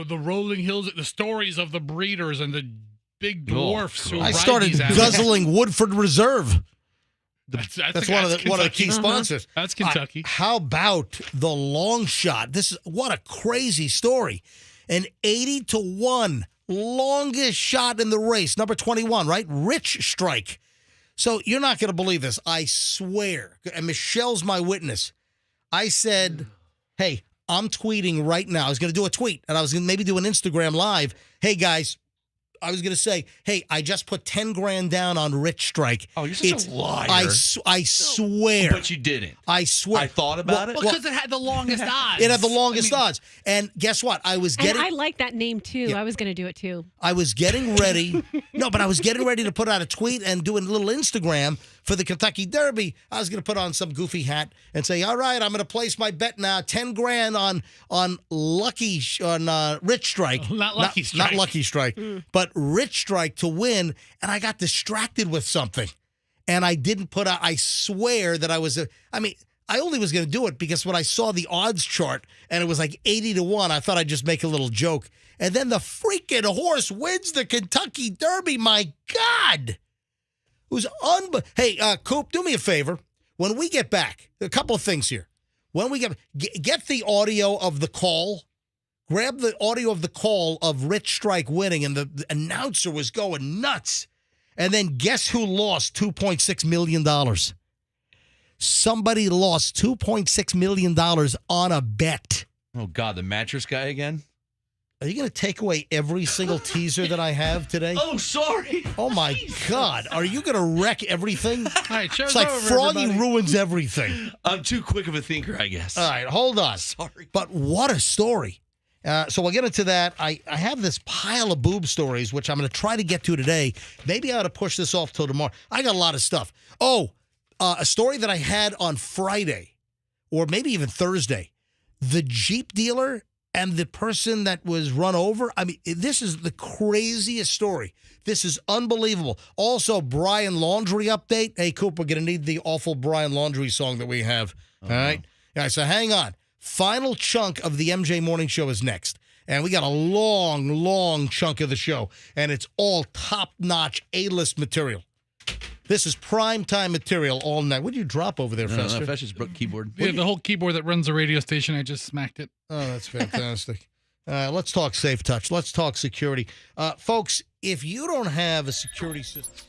the rolling hills, the stories of the breeders and the big dwarfs who I ride started these animals. guzzling Woodford Reserve. That's one of the key Kentucky. sponsors. That's Kentucky. How about the long shot? What a crazy story. An 80-1 longest shot in the race, number 21, right? Rich Strike. So you're not going to believe this. I swear. And Michelle's my witness. I said, hey, I'm tweeting right now. I was going to do a tweet, and I was going to maybe do an Instagram live. Hey, guys. I was going to say, hey, I just put 10 grand down on Rich Strike. Oh, you're such a liar. I swear. But you didn't. I swear. I thought about it. Because it had the longest odds. It had the longest odds. And guess what? I was And getting I like that name too. Yeah. I was going to do it too. I was getting ready. No, but I was getting ready to put out a tweet and do a little Instagram for the Kentucky Derby. I was going to put on some goofy hat and say, all right, I'm going to place my bet now, 10 grand on Rich Strike. Not Lucky Strike. Not Lucky Strike, but Rich Strike to win. And I got distracted with something. And I didn't put out, I swear that I only was going to do it because when I saw the odds chart and it was like 80-1, I thought I'd just make a little joke. And then the freaking horse wins the Kentucky Derby. My God. It was Hey, Coop, do me a favor. When we get back, a couple of things here. When we get the audio of the call. Grab the audio of the call of Rich Strike winning, and the announcer was going nuts. And then guess who lost $2.6 million? Somebody lost $2.6 million on a bet. Oh, God, the mattress guy again? Are you going to take away every single teaser that I have today? Oh, sorry. Oh, my God. Are you going to wreck everything? All right, show's It's like over, Froggy everybody. ruins everything. I'm too quick of a thinker, I guess. All right, hold on. Sorry. But what a story. So we'll get into that. I have this pile of boob stories, which I'm going to try to get to today. Maybe I ought to push this off till tomorrow. I got a lot of stuff. Oh, a story that I had on Friday, or maybe even Thursday. The Jeep dealer and the person that was run over. I mean, this is the craziest story. This is unbelievable. Also, Brian Laundrie update. Hey, Coop, we're going to need the awful Brian Laundrie song that we have. All right? All right, so hang on. Final chunk of the MJ Morning Show is next. And we got a long, long chunk of the show. And it's all top-notch A-list material. This is primetime material all night. What did you drop over there, Fester? Fesher's broke keyboard. Yeah, the whole keyboard that runs the radio station, I just smacked it. Oh, that's fantastic. Let's talk Safe Touch. Let's talk security. Folks, if you don't have a security system...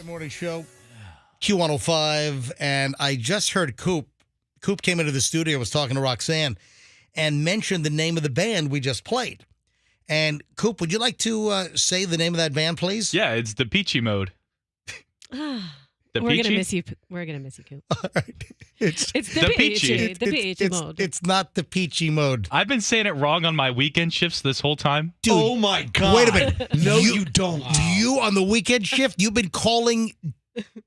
Morning Show, Q105, and I just heard Coop. Coop came into the studio, was talking to Roxanne, and mentioned the name of the band we just played. And Coop, would you like to say the name of that band, please? Yeah, it's the Peachy Mode. We're gonna miss you. We're gonna miss you, Coop. All right. It's the Peachy. The Peachy Mode. It's not the Peachy Mode. I've been saying it wrong on my weekend shifts this whole time. Dude, oh my God. Wait a minute. No, you don't. You on the weekend shift, you've been calling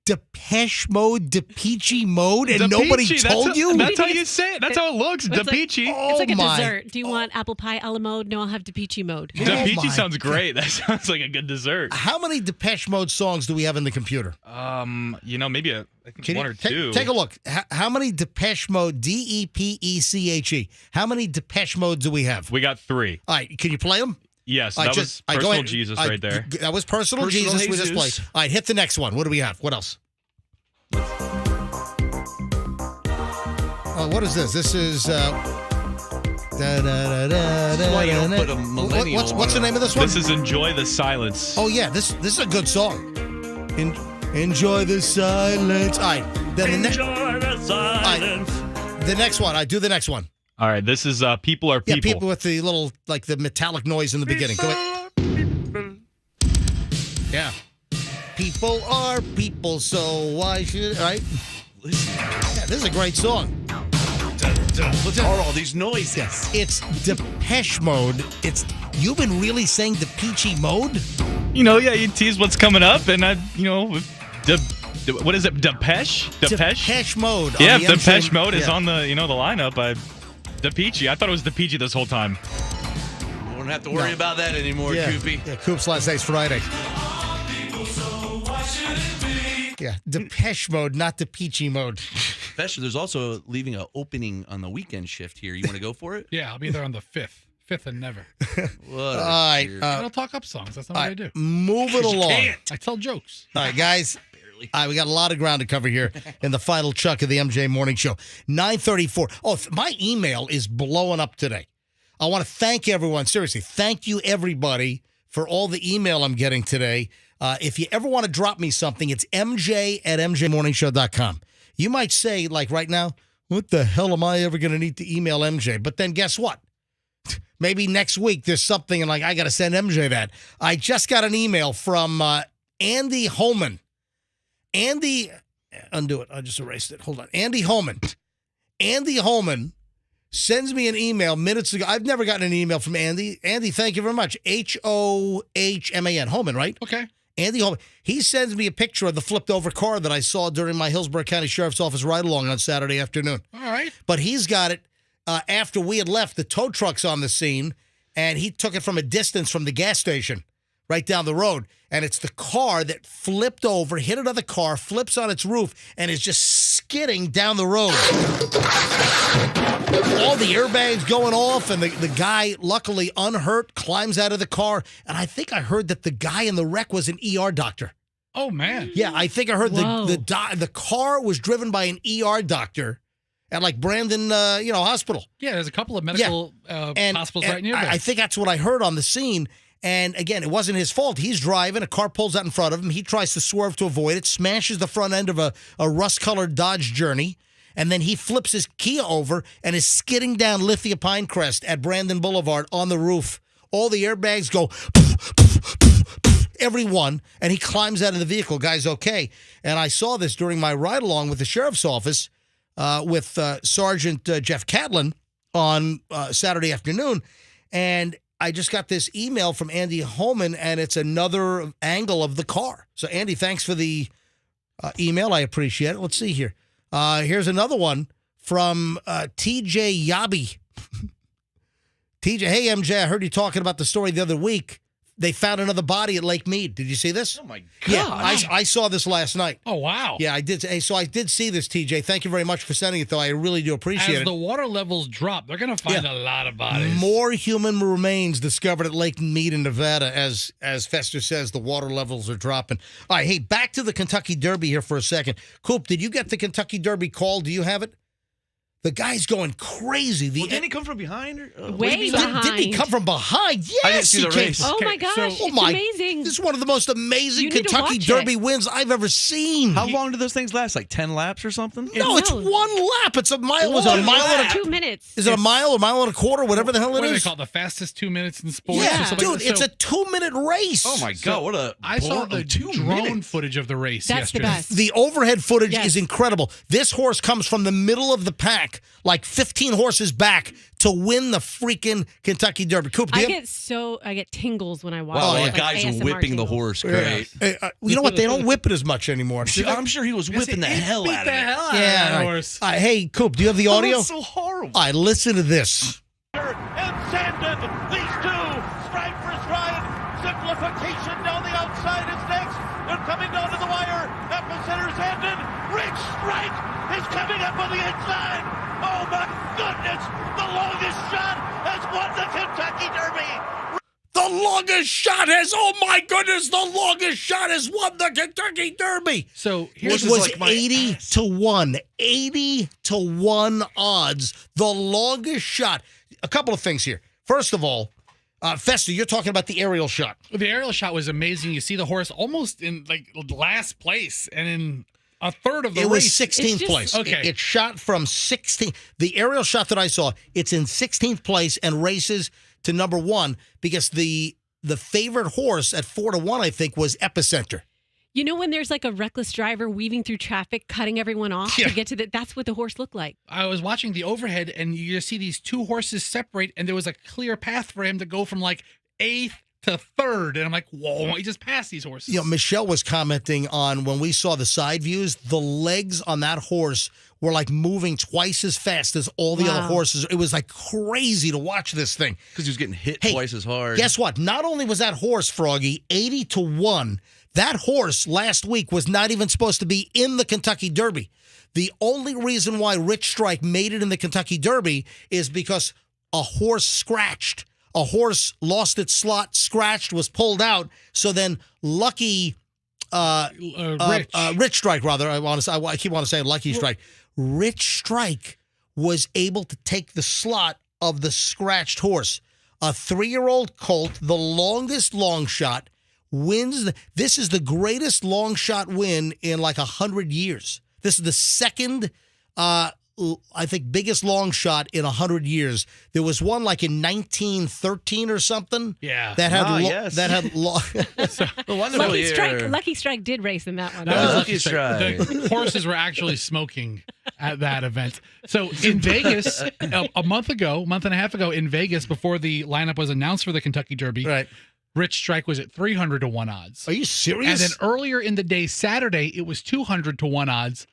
Depeche Mode Peachy Mode, and nobody told you? That's how you say it. That's how it looks. Peachy. It's like a dessert. Do you want apple pie a la mode? No, I'll have Peachy Mode. Peachy sounds great. That sounds like a good dessert. How many Depeche Mode songs do we have in the computer? Maybe I think one or two. Take a look. How many Depeche Mode, Depeche? How many Depeche Modes do we have? We got 3. All right, can you play them? Yes, that was Personal Jesus right there. That was Personal Jesus we just played. All right, hit the next one. What do we have? What else? What is this? This is... what's the name of this one? This is Enjoy the Silence. Oh, yeah. This is a good song. Enjoy the silence. All right. Then Enjoy the silence. The next one. I do the next one. All right. This is People Are People. Yeah, people with the little, like the metallic noise in the beginning. Go ahead. Yeah. People are people, so why should... Right? Yeah, this is a great song. What are all these noises? It's Depeche Mode. You've been really saying the Peachy Mode? You tease what's coming up, and what is it? Depeche? Depeche Mode. Yeah, Depeche Mode is on the the lineup. The Peachy. I thought it was the Peachy this whole time. We don't have to worry about that anymore, Coopy. Yeah, Coop's last night's Friday. Yeah, Depeche Mode, not the Peachy Mode. Depeche, there's also leaving an opening on the weekend shift here. You want to go for it? Yeah, I'll be there on the 5th. 5th and never. All right. I don't talk up songs. That's not what I do. Move it along. I tell jokes. All right, guys. Barely. All right, we got a lot of ground to cover here in the final chunk of the MJ Morning Show. 9:34. Oh, my email is blowing up today. I want to thank everyone. Seriously, thank you, everybody, for all the email I'm getting today. If you ever want to drop me something, it's mj@mjmorningshow.com. You might say, like right now, what the hell am I ever going to need to email MJ? But then guess what? Maybe next week there's something and I got to send MJ that. I just got an email from Andy Holman. Andy, undo it. I just erased it. Hold on. Andy Holman. Andy Holman sends me an email minutes ago. I've never gotten an email from Andy. Andy, thank you very much. Hohman. Holman, right? Okay. Andy Holman. He sends me a picture of the flipped over car that I saw during my Hillsborough County Sheriff's Office ride-along on Saturday afternoon. All right. But he's got it after we had left. The tow truck's on the scene, and he took it from a distance from the gas station right down the road. And it's the car that flipped over, hit another car, flips on its roof, and is just skidding down the road. All the airbags going off, and the guy, luckily unhurt, climbs out of the car. And I think I heard that the guy in the wreck was an ER doctor. Oh, man. Yeah, I think I heard the car was driven by an ER doctor at like Brandon, hospital. Yeah, there's a couple of medical hospitals right near there. I think that's what I heard on the scene. And again, it wasn't his fault. He's driving. A car pulls out in front of him. He tries to swerve to avoid it, smashes the front end of a rust-colored Dodge Journey, and then he flips his Kia over and is skidding down Lithia Pinecrest at Brandon Boulevard on the roof. All the airbags go, every one, and he climbs out of the vehicle. Guy's okay. And I saw this during my ride-along with the sheriff's office with Sergeant Jeff Catlin on Saturday afternoon, and I just got this email from Andy Holman, and it's another angle of the car. So, Andy, thanks for the email. I appreciate it. Let's see here. Here's another one from TJ Yabi. TJ, hey, MJ, I heard you talking about the story the other week. They found another body at Lake Mead. Did you see this? Oh, my God. Yeah, I saw this last night. Oh, wow. Yeah, I did. Hey, so I did see this, TJ. Thank you very much for sending it, though. I really do appreciate it. As the water levels drop, they're going to find a lot of bodies. More human remains discovered at Lake Mead in Nevada. As Fester says, the water levels are dropping. All right, hey, back to the Kentucky Derby here for a second. Coop, did you get the Kentucky Derby call? Do you have it? The guy's going crazy. Didn't he come from behind? Way behind. Didn't he come from behind? Yes, I didn't see he the came. race. Oh my gosh, Oh it's my! amazing. This is one of the most amazing You need to Kentucky watch Derby it. wins I've ever seen. How long do those things last? Like 10 laps or something? No, it's 1 lap. It's a mile. Was it a mile and a 2 minutes. Is it a mile or mile and a quarter? Whatever the hell What it do they is. call it? The fastest 2 minutes in sports? Yeah, or something dude, like that? it's a 2-minute race. Oh my God! What a I saw bore the of 2 drone minutes. footage of the race That's the yesterday. best. The overhead footage Yes. is incredible. This horse comes from the middle of the pack, like 15 horses back, to win the freaking Kentucky Derby. Coop, do you I get tingles when I watch. Wow, it. the Like guy's ASMR whipping the tingles. horse. Great. Hey, you know what? They don't whip it as much anymore. I'm sure he was whipping the hell out of it. Yeah, of all that right. horse. Hey, Coop, do you have the audio? That's so horrible. All right, listen to this. And Sandon, these two, stride for stride. Simplification down the outside is next. They're coming down to the wire. Epicenter Sandon. Rich Strike is coming up on the inside. Oh my goodness! The longest shot has won the Kentucky Derby. The longest shot has, oh my goodness, the longest shot has won the Kentucky Derby. So It here's was 80 to 1. 80 to 1 odds. The longest shot. A couple of things here. First of all, Fester, you're talking about the aerial shot. The aerial shot was amazing. You see the horse almost in like last place and in a third of the It race. was 16th place. Okay. It shot from 16. The aerial shot that I saw, it's in 16th place and races to number 1 because the favorite horse at 4 to 1, I think, was Epicenter. You know when there's like a reckless driver weaving through traffic, cutting everyone off to get to that's what the horse looked like. I was watching the overhead and you just see these two horses separate and there was a clear path for him to go from like 8th to 3rd. And I'm like, whoa, he just passed these horses. You know, Michelle was commenting on when we saw the side views, the legs on that horse were like moving twice as fast as all the other horses. It was like crazy to watch this thing. Because he was getting hit twice as hard. Guess what? Not only was that horse, Froggy, 80 to 1, that horse last week was not even supposed to be in the Kentucky Derby. The only reason why Rich Strike made it in the Kentucky Derby is because a horse scratched. A horse lost its slot, scratched, was pulled out. So then Rich Strike, rather. I keep wanting to say Lucky Strike. Rich Strike was able to take the slot of the scratched horse. A 3-year-old colt, the longest long shot, wins. This is the greatest long shot win in like 100 years. This is the second, I think, biggest long shot in 100 years. There was one like in 1913 or something. Yeah. That had Lucky Strike did race in that one. That was Lucky Strike. The horses were actually smoking at that event. So in Vegas, a month and a half ago in Vegas, before the lineup was announced for the Kentucky Derby, Rich Strike was at 300 to 1 odds. Are you serious? And then earlier in the day, Saturday, it was 200 to 1 odds.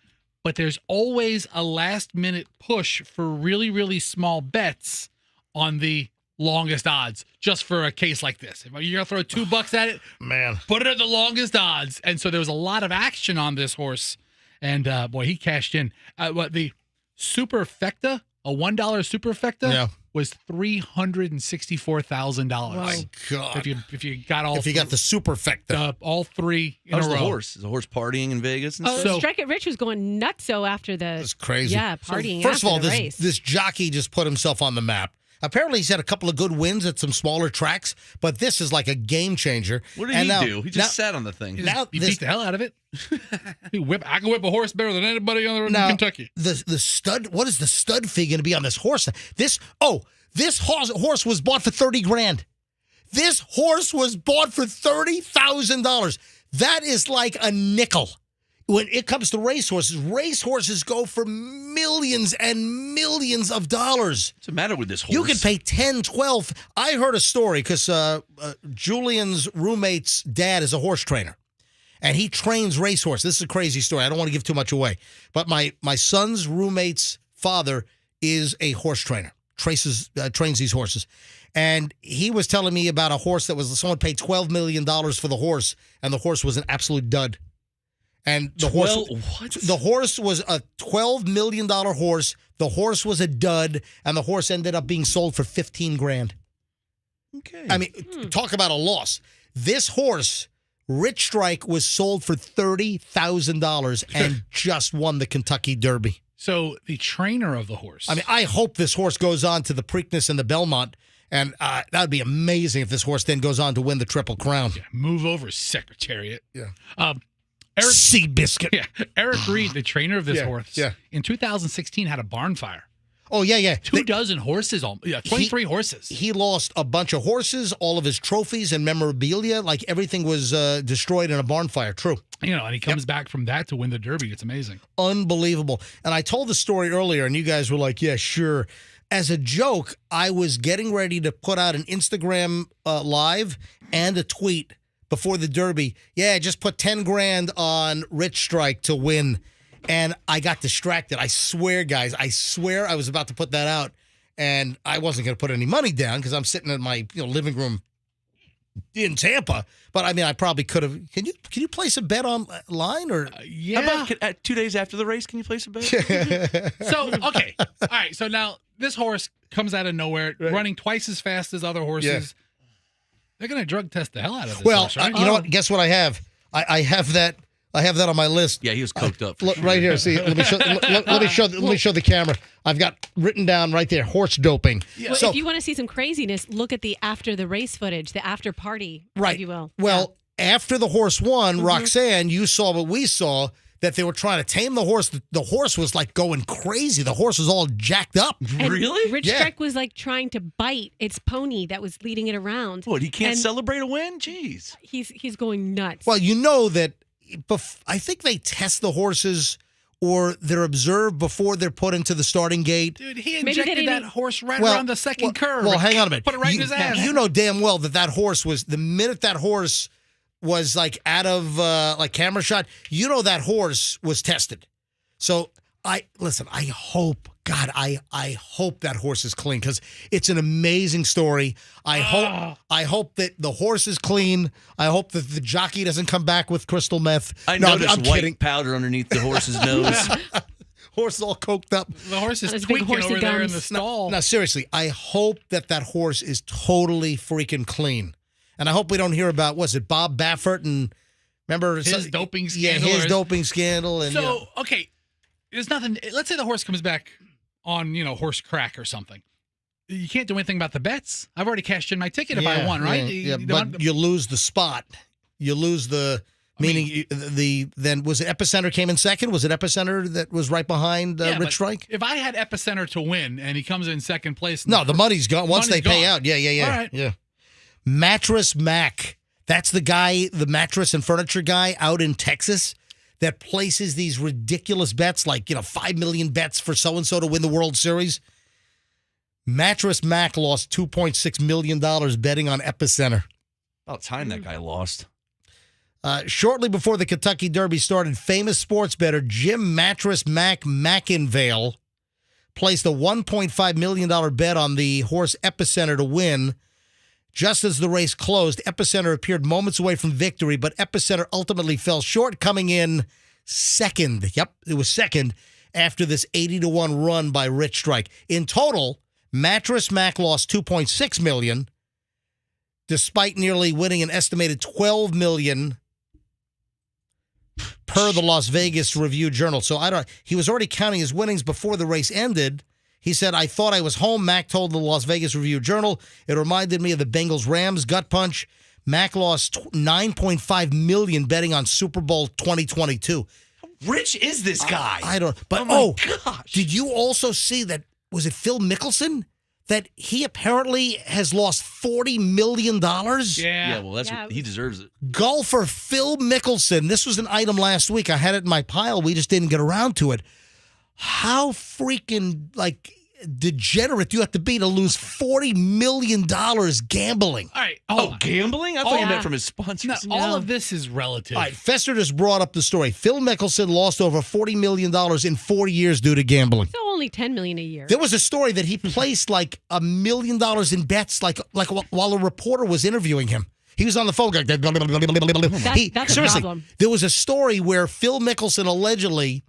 But there's always a last-minute push for really, really small bets on the longest odds, just for a case like this. If you're going to throw $2 at it, man, put it at the longest odds. And so there was a lot of action on this horse. And, boy, he cashed in. The Superfecta, a $1 Superfecta, was $364,000. My God! If you got all, if you got the Superfecta, all 3 in a How's row. the horse? Is the horse partying in Vegas? And stuff? Strike It Rich was going nutso after the. That's crazy. Yeah, partying. First of all, after the race. this jockey just put himself on the map. Apparently, he's had a couple of good wins at some smaller tracks, but this is like a game changer. What did he do? He just sat on the thing. He beat the hell out of it. I can whip a horse better than anybody on the road in Kentucky. The stud. What is the stud fee going to be on this horse? This horse was bought for $30,000. This horse was bought for $30,000. That is like a nickel. When it comes to racehorses go for millions and millions of dollars. What's the matter with this horse? You can pay 10, 12. I heard a story because Julian's roommate's dad is a horse trainer. And he trains racehorses. This is a crazy story. I don't want to give too much away. But my son's roommate's father is a horse trainer. Trains these horses. And he was telling me about a horse that someone paid $12 million for the horse, and the horse was an absolute dud. And the horse was a $12 million horse. The horse was a dud, and the horse ended up being sold for $15,000. Okay. I mean, talk about a loss. This horse, Rich Strike, was sold for $30,000 and just won the Kentucky Derby. So the trainer of the horse. I mean, I hope this horse goes on to the Preakness and the Belmont, and that would be amazing if this horse then goes on to win the Triple Crown. Yeah, move over, Secretariat. Yeah. Eric Seabiscuit. Yeah, Eric Reed, the trainer of this horse, yeah. in 2016 had a barn fire. Oh, yeah. 24 horses. 23 horses. He lost a bunch of horses, all of his trophies and memorabilia. Like everything was destroyed in a barn fire. True. And he comes back from that to win the Derby. It's amazing. Unbelievable. And I told the story earlier, and you guys were like, yeah, sure. As a joke, I was getting ready to put out an Instagram live and a tweet before the Derby. Yeah, just put 10 grand on Rich Strike to win. And I got distracted. I swear, guys, I was about to put that out, and I wasn't going to put any money down because I'm sitting in my living room in Tampa. But I mean, I probably could have. Can you place a bet online or? Yeah. How about 2 days after the race? Can you place a bet? So okay, all right. So now this horse comes out of nowhere, running twice as fast as other horses. Yeah. They're going to drug test the hell out of this Well, horse, right? you know what? Guess what I have? I have that. I have that on my list. Yeah, he was coked up. Look, right here. See, let me show the camera. I've got written down right there, horse doping. Well, So, if you want to see some craziness, look at the after the race footage, the after party, right. if you will. Well, after the horse won, Mm-hmm. Roxanne, you saw what we saw, that they were trying to tame the horse. The horse was like going crazy. The horse was all jacked up. And Rich Strike was like trying to bite its pony that was leading it around. What, he can't And celebrate a win? Jeez. He's going nuts. Well, you know that I think they test the horses or they're observed before they're put into the starting gate. Dude, he injected that horse right around the second curve. Well, hang on a minute. Put it right in his ass. You know damn well that horse was, the minute that horse was like out of like camera shot, you know that horse was tested. So I hope, God, I hope that horse is clean because it's an amazing story. I hope that the horse is clean. I hope that the jockey doesn't come back with crystal meth. I No, noticed I'm white kidding. powder underneath the horse's nose. Horse all coked up. The horse is Those big tweaking horsey over there in the gums. stall. Now, seriously, I hope that horse is totally freaking clean. And I hope we don't hear about, was it Bob Baffert and remember His doping Yeah, scandal. his doping scandal. And So, okay, there's nothing. Let's say the horse comes back on, horse crack or something. You can't do anything about the bets. I've already cashed in my ticket if I won, right? Yeah, You but you lose the spot. You lose the, then was it Epicenter came in second? Was it Epicenter that was right behind Yeah, but Rich Strike? If I had Epicenter to win and he comes in second place. No, the money's gone once they pay out. Yeah. All right. Yeah. Mattress Mac. That's the guy, the mattress and furniture guy out in Texas that places these ridiculous bets, like, 5 million bets for so-and-so to win the World Series. Mattress Mac lost $2.6 million betting on Epicenter. About time that guy lost. Shortly before the Kentucky Derby started, famous sports bettor Jim Mattress Mac McInvale placed a $1.5 million bet on the horse Epicenter to win. Just as the race closed, Epicenter appeared moments away from victory, but Epicenter ultimately fell short, coming in second. Yep, it was second after this 80-1 run by Rich Strike. In total, Mattress Mac lost $2.6 million, despite nearly winning an estimated $12 million per the Las Vegas Review-Journal. So he was already counting his winnings before the race ended. He said, I thought I was home. Mac told the Las Vegas Review-Journal. It reminded me of the Bengals-Rams gut punch. Mac lost $9.5 million betting on Super Bowl 2022. How rich is this guy? I don't. But gosh. Did you also see that? Was it Phil Mickelson? That he apparently has lost $40 million? Yeah. Well, that's what he deserves it. Golfer Phil Mickelson. This was an item last week. I had it in my pile. We just didn't get around to it. How freaking degenerate do you have to be to lose $40 million gambling? All right. Hold on. Gambling? I thought you meant from his sponsors. No, all of this is relative. All right, Fester just brought up the story. Phil Mickelson lost over $40 million in 4 years due to gambling. So only $10 million a year. There was a story that he placed like $1 million in bets, like while a reporter was interviewing him. He was on the phone. That's a seriously, problem. there was a story where Phil Mickelson allegedly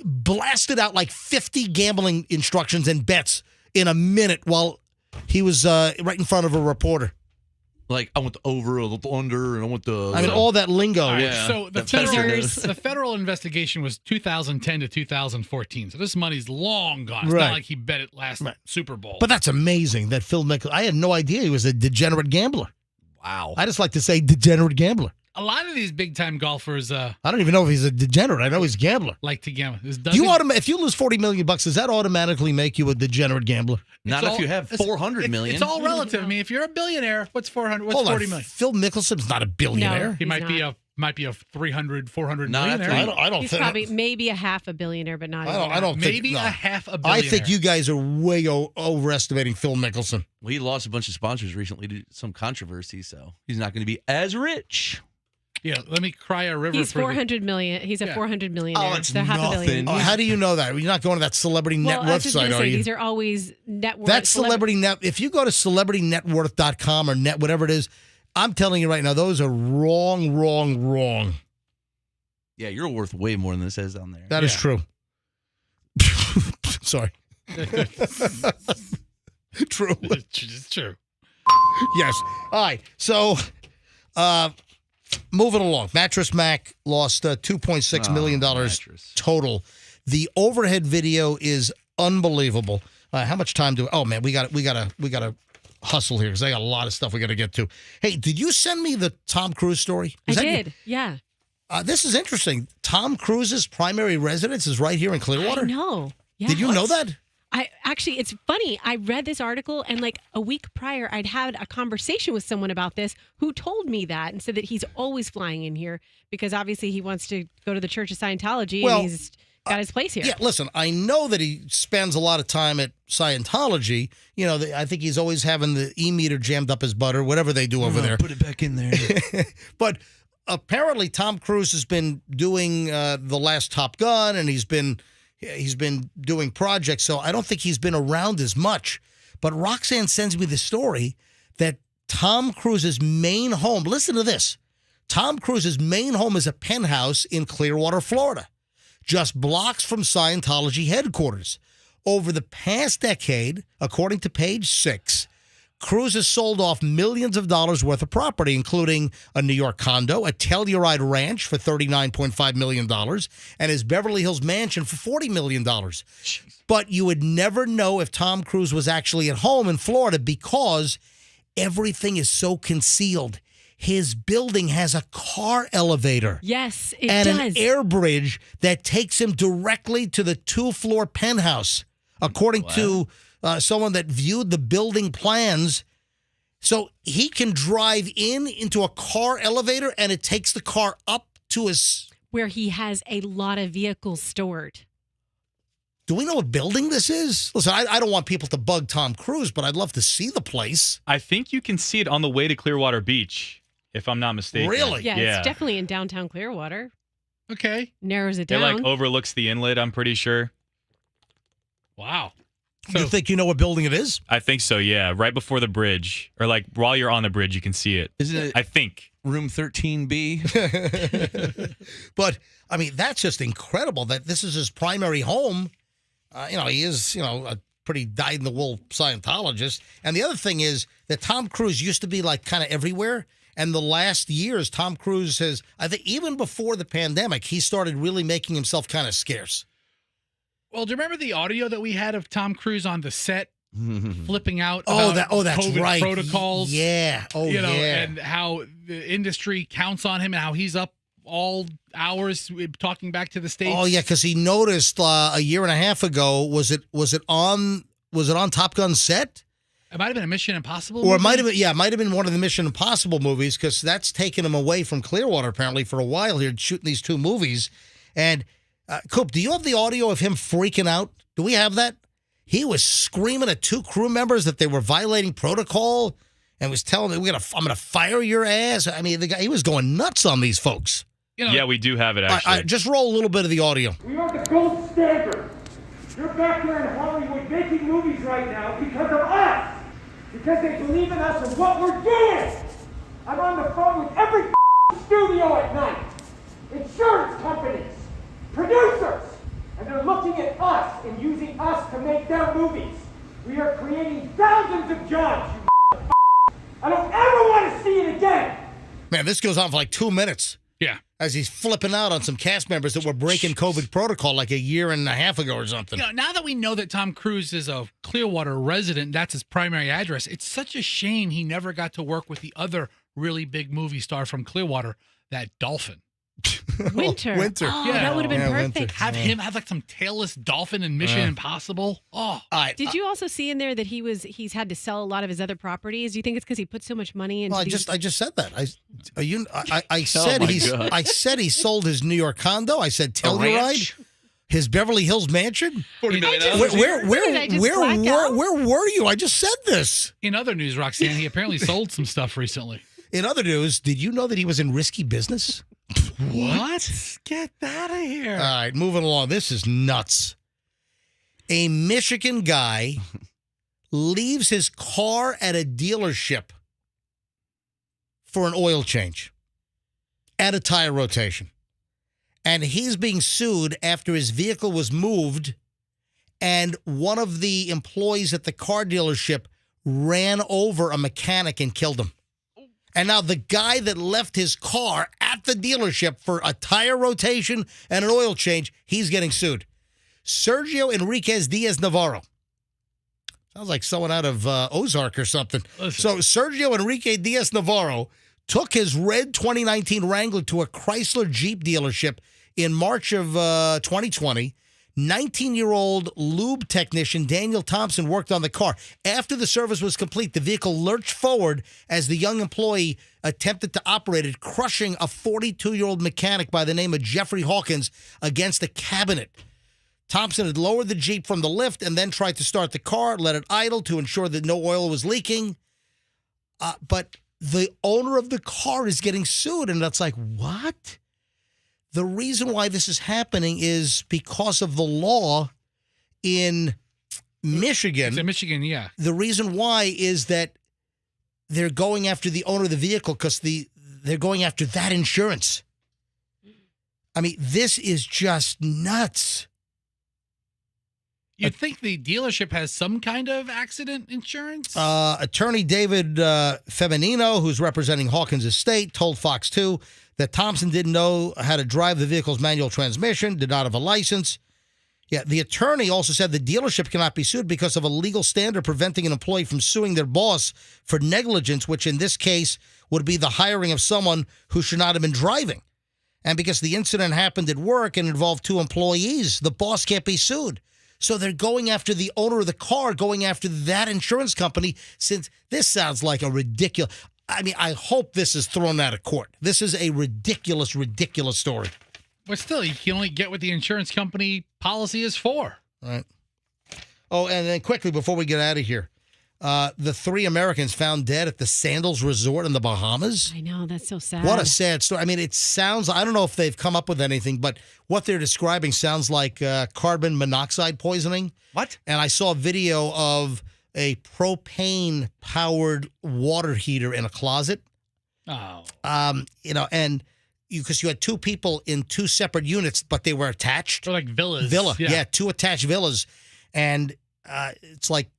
blasted out like 50 gambling instructions and bets in a minute while he was right in front of a reporter. Like, I want the over or the under, and I want the... I mean, all that lingo. All right, Yeah. so the federal investigation was 2010 to 2014. So this money's long gone. It's Right. not like he bet it last Super Bowl. But that's amazing that Phil Mickelson. I had no idea he was a degenerate gambler. Wow. I just like to say degenerate gambler. A lot of these big-time golfers I don't even know if he's a degenerate. I know he's a gambler. like to gamble. If you lose $40 million, does that automatically make you a degenerate gambler? Not if you have $400 million. It's all relative. I mean, if you're a billionaire, what's 400? What's Hold on. 40 million? Phil Mickelson's not a billionaire. He might be a 300, 400 No, millionaire. I don't He's think. probably maybe a half a billionaire, but not. I don't think. Maybe no. a half a I billionaire. think you guys are way overestimating Phil Mickelson. Well, he lost a bunch of sponsors recently to some controversy, so he's not going to be as rich. Yeah, let me cry a river. He's for the- 400 million. He's a 400 millionaire. Oh, it's so half a billion. Oh, how do you know that? You're not going to that celebrity net Well, I was worth just site, going to are say you? these are always net worth. That celebrity net. If you go to celebritynetworth.com or net whatever it is, I'm telling you right now, those are wrong. Yeah, you're worth way more than this says on there. That is true. Sorry. True. It's true. Yes. All right. So, moving along. Mattress Mac lost $2.6 million total. The overhead video is unbelievable. How much time do? Oh man, we got to hustle here because I got a lot of stuff we got to get to. Hey, did you send me the Tom Cruise story? I did. Yeah. This is interesting. Tom Cruise's primary residence is right here in Clearwater. I know. Yeah. Did you know that? It's funny. I read this article, and like a week prior, I'd had a conversation with someone about this who told me that and said that he's always flying in here because obviously he wants to go to the Church of Scientology and he's got his place here. Yeah, listen, I know that he spends a lot of time at Scientology. You know, I think he's always having the e-meter jammed up his butt or whatever they do over there. Put it back in there. But apparently Tom Cruise has been doing the last Top Gun, and he's been doing projects, so I don't think he's been around as much. But Roxanne sends me the story that Tom Cruise's main home, listen to this, Tom Cruise's main home is a penthouse in Clearwater, Florida, just blocks from Scientology headquarters. Over the past decade, according to page 6, Cruise has sold off millions of dollars worth of property, including a New York condo, a Telluride ranch for $39.5 million, and his Beverly Hills mansion for $40 million. But you would never know if Tom Cruise was actually at home in Florida because everything is so concealed. His building has a car elevator. Yes, it and does. an air bridge that takes him directly to the 2-floor penthouse, according to someone that viewed the building plans. So he can drive into a car elevator, and it takes the car up to his... Where he has a lot of vehicles stored. Do we know what building this is? Listen, I don't want people to bug Tom Cruise, but I'd love to see the place. I think you can see it on the way to Clearwater Beach, if I'm not mistaken. Really? Yeah, it's definitely in downtown Clearwater. Okay. Narrows it It down. like overlooks the inlet, I'm pretty sure. Wow. You think you know what building it is? I think so, yeah. Right before the bridge. Or like while you're on the bridge, you can see it. Isn't it? I think. Room 13B. But, I mean, that's just incredible that this is his primary home. He is, a pretty dyed-in-the-wool Scientologist. And the other thing is that Tom Cruise used to be, like, kind of everywhere. And the last years, Tom Cruise has, I think even before the pandemic, he started really making himself kind of scarce. Well, do you remember the audio that we had of Tom Cruise on the set flipping out? Oh, about that's COVID right. protocols. Yeah. Oh, yeah. yeah. And how the industry counts on him and how he's up all hours talking back to the States. Oh, yeah, because he noticed a year and a half ago, was it on Top Gun set? It might have been a Mission Impossible Or movie. it might have been one of the Mission Impossible movies, because that's taken him away from Clearwater apparently for a while here, shooting these 2 movies. And Coop, do you have the audio of him freaking out? Do we have that? He was screaming at 2 crew members that they were violating protocol, and was telling them, I'm gonna fire your ass. I mean, the guy, he was going nuts on these folks. Yeah, we do have it actually. Just roll a little bit of the audio. We are the gold standard. You're back there in Hollywood making movies right now because of us. Because they believe in us and what we're doing. I'm on the phone with every studio at night. Insurance companies, producers, and they're looking at us and using us to make their movies. We are creating thousands of jobs, you I don't ever want to see it again. Man, this goes on for like 2 minutes. Yeah. As he's flipping out on some cast members that were breaking COVID protocol like a year and a half ago or something. You know, now that we know that Tom Cruise is a Clearwater resident, that's his primary address, it's such a shame he never got to work with the other really big movie star from Clearwater, that dolphin. Winter. Winter. Oh, that would have been perfect. Winter. Have him have like some tailless dolphin in Mission Impossible. Oh. All right. Did you also see in there that he's had to sell a lot of his other properties? Do you think it's because he put so much money into? Well, I just said that. I said my God. I said he sold his New York condo. I said Telluride, his Beverly Hills mansion. $40 million. Where were you? I just said this. In other news, Roxanne, he apparently sold some stuff recently. In other news, did you know that he was in risky business? What? Get out of here. All right, moving along. This is nuts. A Michigan guy leaves his car at a dealership for an oil change at a tire rotation. And he's being sued after his vehicle was moved and one of the employees at the car dealership ran over a mechanic and killed him. And now the guy that left his car at the dealership for a tire rotation and an oil change, he's getting sued. Sergio Enriquez Diaz Navarro. Sounds like someone out of Ozark or something. Listen. So Sergio Enrique Diaz Navarro took his red 2019 Wrangler to a Chrysler Jeep dealership in March of 2020. 19-year-old lube technician Daniel Thompson worked on the car. After the service was complete, the vehicle lurched forward as the young employee attempted to operate it, crushing a 42-year-old mechanic by the name of Jeffrey Hawkins against a cabinet. Thompson had lowered the Jeep from the lift and then tried to start the car, let it idle to ensure that no oil was leaking. But the owner of the car is getting sued, and that's like, what? The reason why this is happening is because of the law in Michigan. It's in Michigan, yeah. The reason why is that they're going after the owner of the vehicle because they're going after that insurance. I mean, this is just nuts. You'd think the dealership has some kind of accident insurance? Attorney David Feminino, who's representing Hawkins' estate, told Fox 2 that Thompson didn't know how to drive the vehicle's manual transmission, did not have a license. Yeah, the attorney also said the dealership cannot be sued because of a legal standard preventing an employee from suing their boss for negligence, which in this case would be the hiring of someone who should not have been driving. And because the incident happened at work and involved two employees, the boss can't be sued. So they're going after the owner of the car, going after that insurance company, since this sounds like a ridiculous... I mean, I hope this is thrown out of court. This is a ridiculous, ridiculous story. But still, you can only get what the insurance company policy is for. All right. Oh, and then quickly, before we get out of here, the 3 Americans found dead at the Sandals Resort in the Bahamas. I know, that's so sad. What a sad story. I mean, it sounds, I don't know if they've come up with anything, but what they're describing sounds like carbon monoxide poisoning. What? And I saw a video of a propane-powered water heater in a closet. Oh. And because you had 2 people in 2 separate units, but they were attached. Or like villas. Yeah, 2 attached villas. And it's like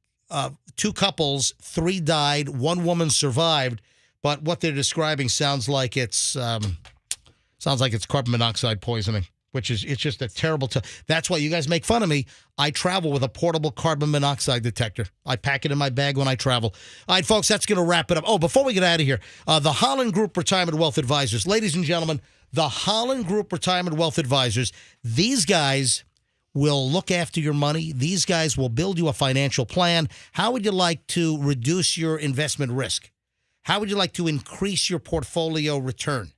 2 couples, 3 died, 1 woman survived. But what they're describing sounds like it's carbon monoxide poisoning, which is, it's just a terrible. That's why you guys make fun of me. I travel with a portable carbon monoxide detector. I pack it in my bag when I travel. All right, folks, that's going to wrap it up. Oh, before we get out of here, the Holland Group Retirement Wealth Advisors. Ladies and gentlemen, the Holland Group Retirement Wealth Advisors, these guys will look after your money. These guys will build you a financial plan. How would you like to reduce your investment risk? How would you like to increase your portfolio return?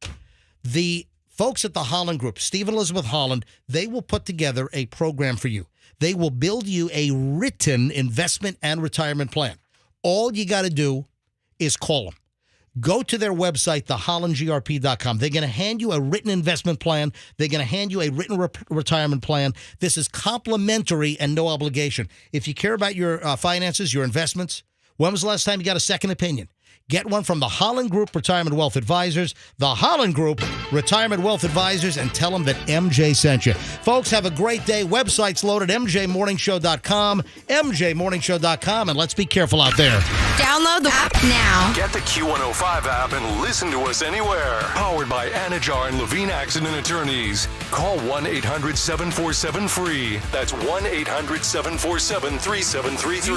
The folks at the Holland Group, Steve and Elizabeth Holland, they will put together a program for you. They will build you a written investment and retirement plan. All you got to do is call them. Go to their website, thehollandgrp.com. They're going to hand you a written investment plan. They're going to hand you a written retirement plan. This is complimentary and no obligation. If you care about your finances, your investments, when was the last time you got a second opinion? Get one from the Holland Group Retirement Wealth Advisors, the Holland Group Retirement Wealth Advisors, and tell them that MJ sent you. Folks, have a great day. Website's loaded, mjmorningshow.com, mjmorningshow.com, and let's be careful out there. Download the app now. Get the Q105 app and listen to us anywhere. Powered by Anajar and Levine Accident Attorneys. Call 1-800-747-FREE. That's 1-800-747-3733.